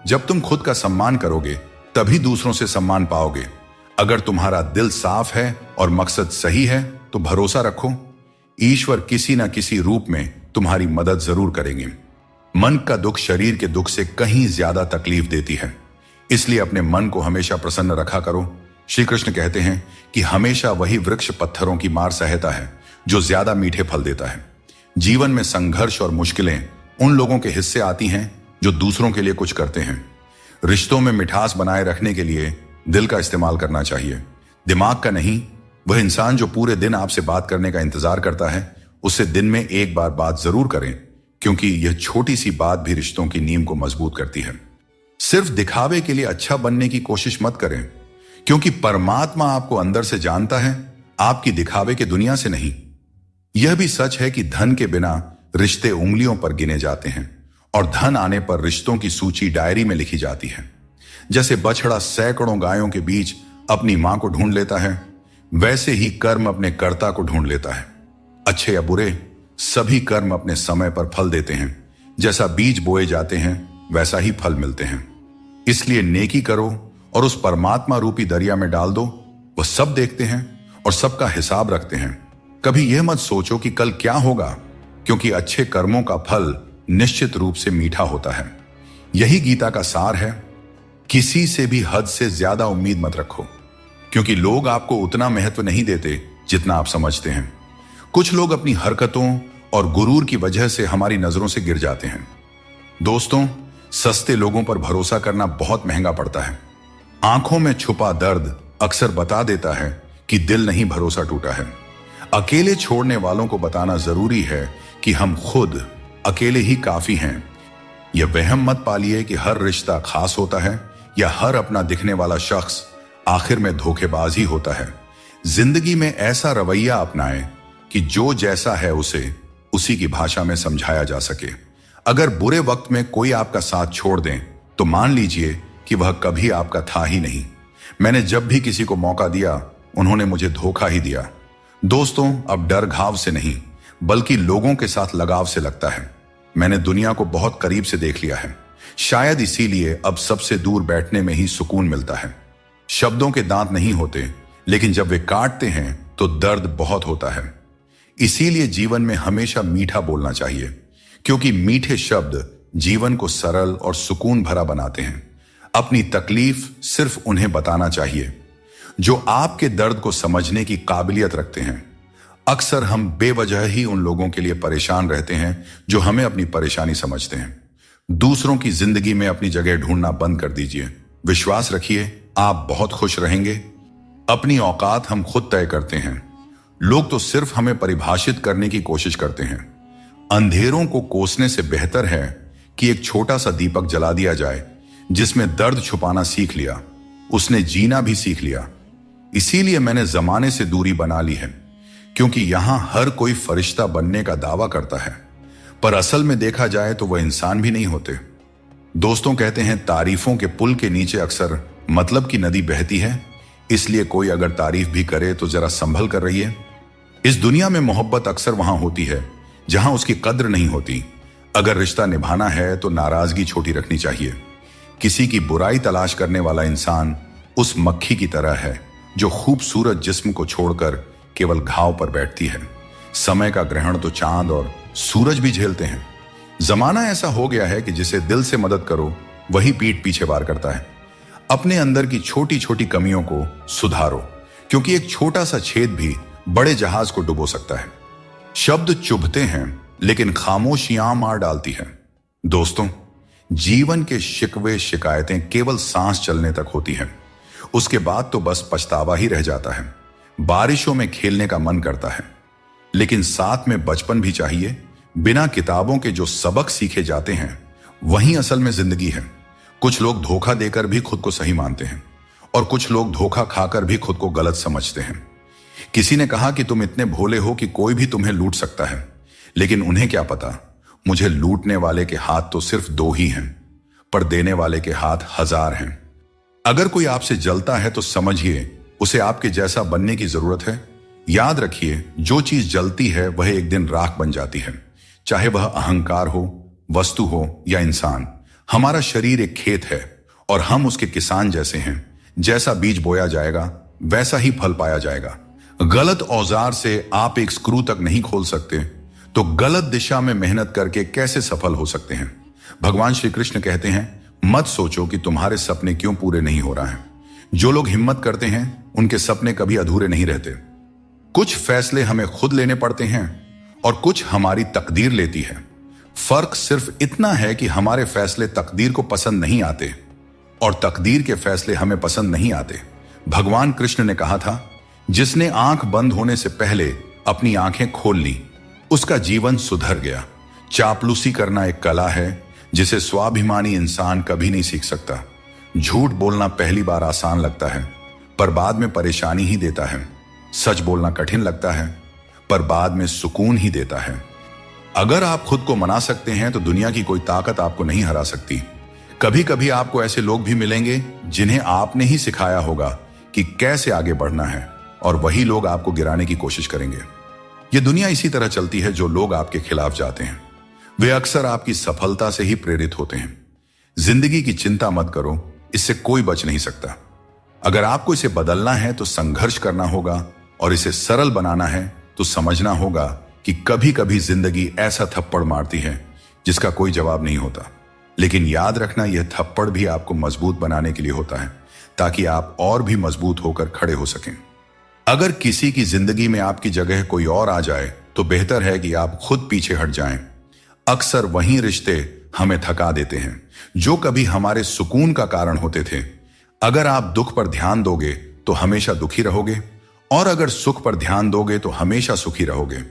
जब तुम खुद का सम्मान करोगे तभी दूसरों से सम्मान पाओगे। अगर तुम्हारा दिल साफ है और मकसद सही है तो भरोसा रखो, ईश्वर किसी न किसी रूप में तुम्हारी मदद जरूर करेंगे। मन का दुख शरीर के दुख से कहीं ज्यादा तकलीफ देती है, इसलिए अपने मन को हमेशा प्रसन्न रखा करो। श्री कृष्ण कहते हैं कि हमेशा वही वृक्ष पत्थरों की मार सहता है जो ज्यादा मीठे फल देता है। जीवन में संघर्ष और मुश्किलें उन लोगों के हिस्से आती हैं जो दूसरों के लिए कुछ करते हैं। रिश्तों में मिठास बनाए रखने के लिए दिल का इस्तेमाल करना चाहिए, दिमाग का नहीं। वह इंसान जो पूरे दिन आपसे बात करने का इंतजार करता है, उससे दिन में एक बार बात जरूर करें, क्योंकि यह छोटी सी बात भी रिश्तों की नींव को मजबूत करती है। सिर्फ दिखावे के लिए अच्छा बनने की कोशिश मत करें, क्योंकि परमात्मा आपको अंदर से जानता है, आपकी दिखावे के दुनिया से नहीं। यह भी सच है कि धन के बिना रिश्ते उंगलियों पर गिने जाते हैं और धन आने पर रिश्तों की सूची डायरी में लिखी जाती है। जैसे बछड़ा सैकड़ों गायों के बीच अपनी मां को ढूंढ लेता है, वैसे ही कर्म अपने कर्ता को ढूंढ लेता है। अच्छे या बुरे, सभी कर्म अपने समय पर फल देते हैं। जैसा बीज बोए जाते हैं वैसा ही फल मिलते हैं। इसलिए नेकी करो और उस परमात्मा रूपी दरिया में डाल दो। वह सब देखते हैं और सबका हिसाब रखते हैं। कभी यह मत सोचो कि कल क्या होगा, क्योंकि अच्छे कर्मों का फल निश्चित रूप से मीठा होता है। यही गीता का सार है। किसी से भी हद से ज्यादा उम्मीद मत रखो, क्योंकि लोग आपको उतना महत्व नहीं देते जितना आप समझते हैं। कुछ लोग अपनी हरकतों और गुरूर की वजह से हमारी नजरों से गिर जाते हैं। दोस्तों, सस्ते लोगों पर भरोसा करना बहुत महंगा पड़ता है। आंखों में छुपा दर्द अक्सर बता देता है कि दिल नहीं भरोसा टूटा है। अकेले छोड़ने वालों को बताना जरूरी है कि हम खुद अकेले ही काफी हैं। यह वहम मत पालिए कि हर रिश्ता खास होता है या हर अपना दिखने वाला शख्स आखिर में धोखेबाज ही होता है। जिंदगी में ऐसा रवैया अपनाएं कि जो जैसा है उसे उसी की भाषा में समझाया जा सके। अगर बुरे वक्त में कोई आपका साथ छोड़ दें तो मान लीजिए कि वह कभी आपका था ही नहीं। मैंने जब भी किसी को मौका दिया, उन्होंने मुझे धोखा ही दिया। दोस्तों, अब डर घाव से नहीं बल्कि लोगों के साथ लगाव से लगता है। मैंने दुनिया को बहुत करीब से देख लिया है। शायद इसीलिए अब सबसे दूर बैठने में ही सुकून मिलता है। शब्दों के दांत नहीं होते, लेकिन जब वे काटते हैं तो दर्द बहुत होता है। इसीलिए जीवन में हमेशा मीठा बोलना चाहिए, क्योंकि मीठे शब्द जीवन को सरल और सुकून भरा बनाते हैं। अपनी तकलीफ सिर्फ उन्हें बताना चाहिए जो आपके दर्द को समझने की काबिलियत रखते हैं। अक्सर हम बेवजह ही उन लोगों के लिए परेशान रहते हैं जो हमें अपनी परेशानी समझते हैं। दूसरों की जिंदगी में अपनी जगह ढूंढना बंद कर दीजिए। विश्वास रखिए, आप बहुत खुश रहेंगे। अपनी औकात हम खुद तय करते हैं। लोग तो सिर्फ हमें परिभाषित करने की कोशिश करते हैं। अंधेरों को कोसने से बेहतर है कि एक छोटा सा दीपक जला दिया जाए। जिसमें दर्द छुपाना सीख लिया, उसने जीना भी सीख लिया। इसीलिए मैंने जमाने से दूरी बना ली है, क्योंकि यहां हर कोई फरिश्ता बनने का दावा करता है, पर असल में देखा जाए तो वह इंसान भी नहीं होते। दोस्तों कहते हैं तारीफों के पुल के नीचे अक्सर मतलब की नदी बहती है, इसलिए कोई अगर तारीफ भी करे तो जरा संभल कर रहिए। इस दुनिया में मोहब्बत अक्सर वहां होती है जहां उसकी कद्र नहीं होती। अगर रिश्ता निभाना है तो नाराजगी छोटी रखनी चाहिए। किसी की बुराई तलाश करने वाला इंसान उस मक्खी की तरह है जो खूबसूरत जिस्म को छोड़कर केवल घाव पर बैठती है। समय का ग्रहण तो चांद और सूरज भी झेलते हैं। जमाना ऐसा हो गया है कि जिसे दिल से मदद करो वही पीठ पीछे वार करता है। अपने अंदर की छोटी छोटी कमियों को सुधारो, क्योंकि एक छोटा सा छेद भी बड़े जहाज को डुबो सकता है। शब्द चुभते हैं लेकिन खामोशियां मार डालती है। दोस्तों, जीवन के शिकवे शिकायतें केवल सांस चलने तक होती हैं। उसके बाद तो बस पछतावा ही रह जाता है। बारिशों में खेलने का मन करता है, लेकिन साथ में बचपन भी चाहिए। बिना किताबों के जो सबक सीखे जाते हैं वही असल में जिंदगी है। कुछ लोग धोखा देकर भी खुद को सही मानते हैं और कुछ लोग धोखा खाकर भी खुद को गलत समझते हैं। किसी ने कहा कि तुम इतने भोले हो कि कोई भी तुम्हें लूट सकता है, लेकिन उन्हें क्या पता, मुझे लूटने वाले के हाथ तो सिर्फ 2 ही हैं, पर देने वाले के हाथ 1000 हैं। अगर कोई आपसे जलता है तो समझिए उसे आपके जैसा बनने की जरूरत है। याद रखिए, जो चीज जलती है वह एक दिन राख बन जाती है, चाहे वह अहंकार हो, वस्तु हो या इंसान। हमारा शरीर एक खेत है और हम उसके किसान जैसे हैं। जैसा बीज बोया जाएगा वैसा ही फल पाया जाएगा। गलत औजार से आप एक स्क्रू तक नहीं खोल सकते, तो गलत दिशा में मेहनत करके कैसे सफल हो सकते हैं। भगवान श्री कृष्ण कहते हैं, मत सोचो कि तुम्हारे सपने क्यों पूरे नहीं हो रहे हैं। जो लोग हिम्मत करते हैं उनके सपने कभी अधूरे नहीं रहते। कुछ फैसले हमें खुद लेने पड़ते हैं और कुछ हमारी तकदीर लेती है। फर्क सिर्फ इतना है कि हमारे फैसले तकदीर को पसंद नहीं आते और तकदीर के फैसले हमें पसंद नहीं आते। भगवान कृष्ण ने कहा था, जिसने आंख बंद होने से पहले अपनी आंखें खोल ली उसका जीवन सुधर गया। चापलूसी करना एक कला है जिसे स्वाभिमानी इंसान कभी नहीं सीख सकता। झूठ बोलना पहली बार आसान लगता है पर बाद में परेशानी ही देता है। सच बोलना कठिन लगता है पर बाद में सुकून ही देता है। अगर आप खुद को मना सकते हैं तो दुनिया की कोई ताकत आपको नहीं हरा सकती। कभी कभी आपको ऐसे लोग भी मिलेंगे जिन्हें आपने ही सिखाया होगा कि कैसे आगे बढ़ना है, और वही लोग आपको गिराने की कोशिश करेंगे। यह दुनिया इसी तरह चलती है। जो लोग आपके खिलाफ जाते हैं वे अक्सर आपकी सफलता से ही प्रेरित होते हैं। जिंदगी की चिंता मत करो, इससे कोई बच नहीं सकता। अगर आपको इसे बदलना है तो संघर्ष करना होगा, और इसे सरल बनाना है तो समझना होगा कि कभी कभी जिंदगी ऐसा थप्पड़ मारती है जिसका कोई जवाब नहीं होता। लेकिन याद रखना, यह थप्पड़ भी आपको मजबूत बनाने के लिए होता है, ताकि आप और भी मजबूत होकर खड़े हो सकें। अगर किसी की जिंदगी में आपकी जगह कोई और आ जाए तो बेहतर है कि आप खुद पीछे हट जाएं। अक्सर वही रिश्ते हमें थका देते हैं जो कभी हमारे सुकून का कारण होते थे। अगर आप दुख पर ध्यान दोगे तो हमेशा दुखी रहोगे, और अगर सुख पर ध्यान दोगे तो हमेशा सुखी रहोगे।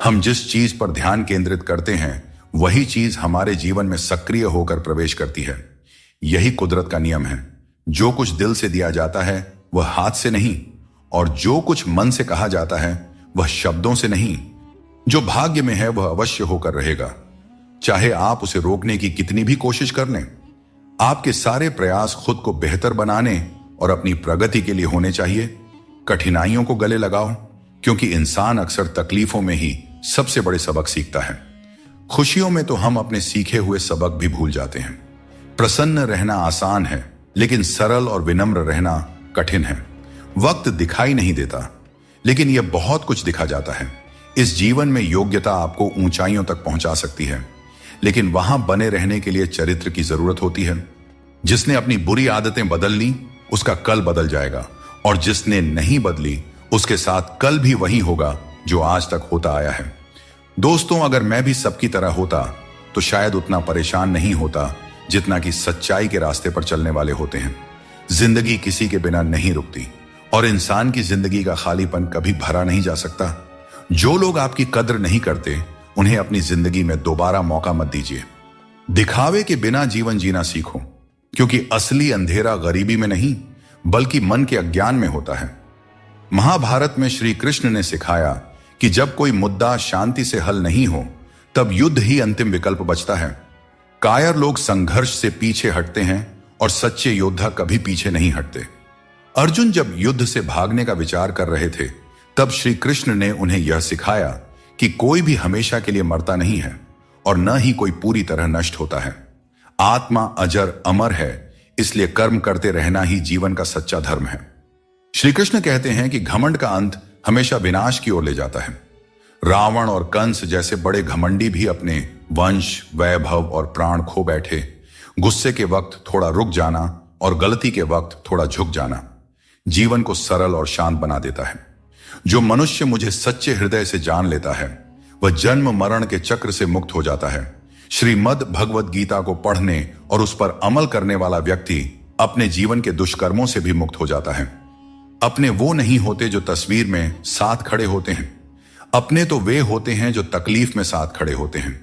हम जिस चीज पर ध्यान केंद्रित करते हैं वही चीज हमारे जीवन में सक्रिय होकर प्रवेश करती है। यही कुदरत का नियम है। जो कुछ दिल से दिया जाता है वह हाथ से नहीं, और जो कुछ मन से कहा जाता है वह शब्दों से नहीं। जो भाग्य में है वह अवश्य होकर रहेगा, चाहे आप उसे रोकने की कितनी भी कोशिश कर लें। आपके सारे प्रयास खुद को बेहतर बनाने और अपनी प्रगति के लिए होने चाहिए। कठिनाइयों को गले लगाओ, क्योंकि इंसान अक्सर तकलीफों में ही सबसे बड़े सबक सीखता है। खुशियों में तो हम अपने सीखे हुए सबक भी भूल जाते हैं। प्रसन्न रहना आसान है, लेकिन सरल और विनम्र रहना कठिन है। वक्त दिखाई नहीं देता, लेकिन यह बहुत कुछ दिखा जाता है। इस जीवन में योग्यता आपको ऊंचाइयों तक पहुंचा सकती है, लेकिन वहां बने रहने के लिए चरित्र की जरूरत होती है। जिसने अपनी बुरी आदतें बदल ली उसका कल बदल जाएगा, और जिसने नहीं बदली उसके साथ कल भी वही होगा जो आज तक होता आया है। दोस्तों, अगर मैं भी सबकी तरह होता तो शायद उतना परेशान नहीं होता जितना कि सच्चाई के रास्ते पर चलने वाले होते हैं। जिंदगी किसी के बिना नहीं रुकती, और इंसान की जिंदगी का खालीपन कभी भरा नहीं जा सकता। जो लोग आपकी कद्र नहीं करते उन्हें अपनी जिंदगी में दोबारा मौका मत दीजिए। दिखावे के बिना जीवन जीना सीखो, क्योंकि असली अंधेरा गरीबी में नहीं बल्कि मन के अज्ञान में होता है। महाभारत में श्री कृष्ण ने सिखाया कि जब कोई मुद्दा शांति से हल नहीं हो तब युद्ध ही अंतिम विकल्प बचता है। कायर लोग संघर्ष से पीछे हटते हैं और सच्चे योद्धा कभी पीछे नहीं हटते। अर्जुन जब युद्ध से भागने का विचार कर रहे थे तब श्री कृष्ण ने उन्हें यह सिखाया कि कोई भी हमेशा के लिए मरता नहीं है और न ही कोई पूरी तरह नष्ट होता है। आत्मा अजर अमर है, इसलिए कर्म करते रहना ही जीवन का सच्चा धर्म है। श्री कृष्ण कहते हैं कि घमंड का अंत हमेशा विनाश की ओर ले जाता है। रावण और कंस जैसे बड़े घमंडी भी अपने वंश, वैभव और प्राण खो बैठे। गुस्से के वक्त थोड़ा रुक जाना और गलती के वक्त थोड़ा झुक जाना जीवन को सरल और शांत बना देता है। जो मनुष्य मुझे सच्चे हृदय से जान लेता है वह जन्म मरण के चक्र से मुक्त हो जाता है। श्रीमद् भगवद गीता को पढ़ने और उस पर अमल करने वाला व्यक्ति अपने जीवन के दुष्कर्मों से भी मुक्त हो जाता है। अपने वो नहीं होते जो तस्वीर में साथ खड़े होते हैं, अपने तो वे होते हैं जो तकलीफ में साथ खड़े होते हैं।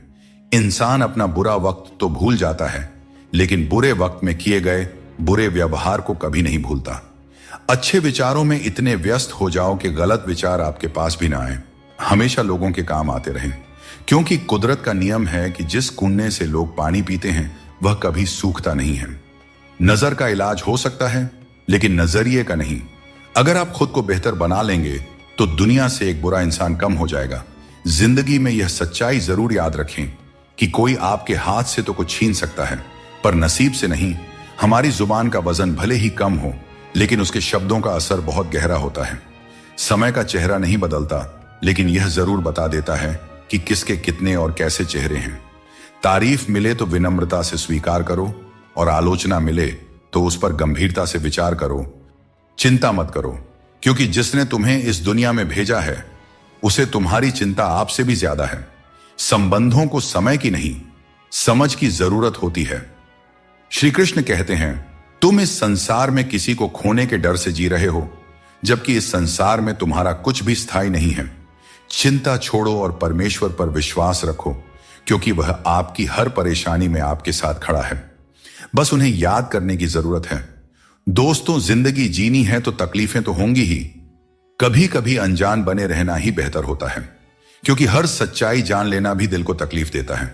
इंसान अपना बुरा वक्त तो भूल जाता है, लेकिन बुरे वक्त में किए गए बुरे व्यवहार को कभी नहीं भूलता। अच्छे विचारों में इतने व्यस्त हो जाओ कि गलत विचार आपके पास भी ना आए। हमेशा लोगों के काम आते रहें, क्योंकि कुदरत का नियम है कि जिस कुंडे से लोग पानी पीते हैं वह कभी सूखता नहीं है। नजर का इलाज हो सकता है, लेकिन नजरिए का नहीं। अगर आप खुद को बेहतर बना लेंगे तो दुनिया से एक बुरा इंसान कम हो जाएगा। जिंदगी में यह सच्चाई जरूर याद रखें कि कोई आपके हाथ से तो कुछ छीन सकता है, पर नसीब से नहीं। हमारी जुबान का वजन भले ही कम हो, लेकिन उसके शब्दों का असर बहुत गहरा होता है। समय का चेहरा नहीं बदलता, लेकिन यह जरूर बता देता है कि किसके कितने और कैसे चेहरे हैं। तारीफ मिले तो विनम्रता से स्वीकार करो, और आलोचना मिले तो उस पर गंभीरता से विचार करो। चिंता मत करो, क्योंकि जिसने तुम्हें इस दुनिया में भेजा है उसे तुम्हारी चिंता आपसे भी ज्यादा है। संबंधों को समय की नहीं, समझ की जरूरत होती है। श्री कृष्ण कहते हैं, तुम इस संसार में किसी को खोने के डर से जी रहे हो, जबकि इस संसार में तुम्हारा कुछ भी स्थायी नहीं है। चिंता छोड़ो और परमेश्वर पर विश्वास रखो, क्योंकि वह आपकी हर परेशानी में आपके साथ खड़ा है। बस उन्हें याद करने की जरूरत है। दोस्तों, जिंदगी जीनी है तो तकलीफें तो होंगी ही। कभी कभी अनजान बने रहना ही बेहतर होता है, क्योंकि हर सच्चाई जान लेना भी दिल को तकलीफ देता है।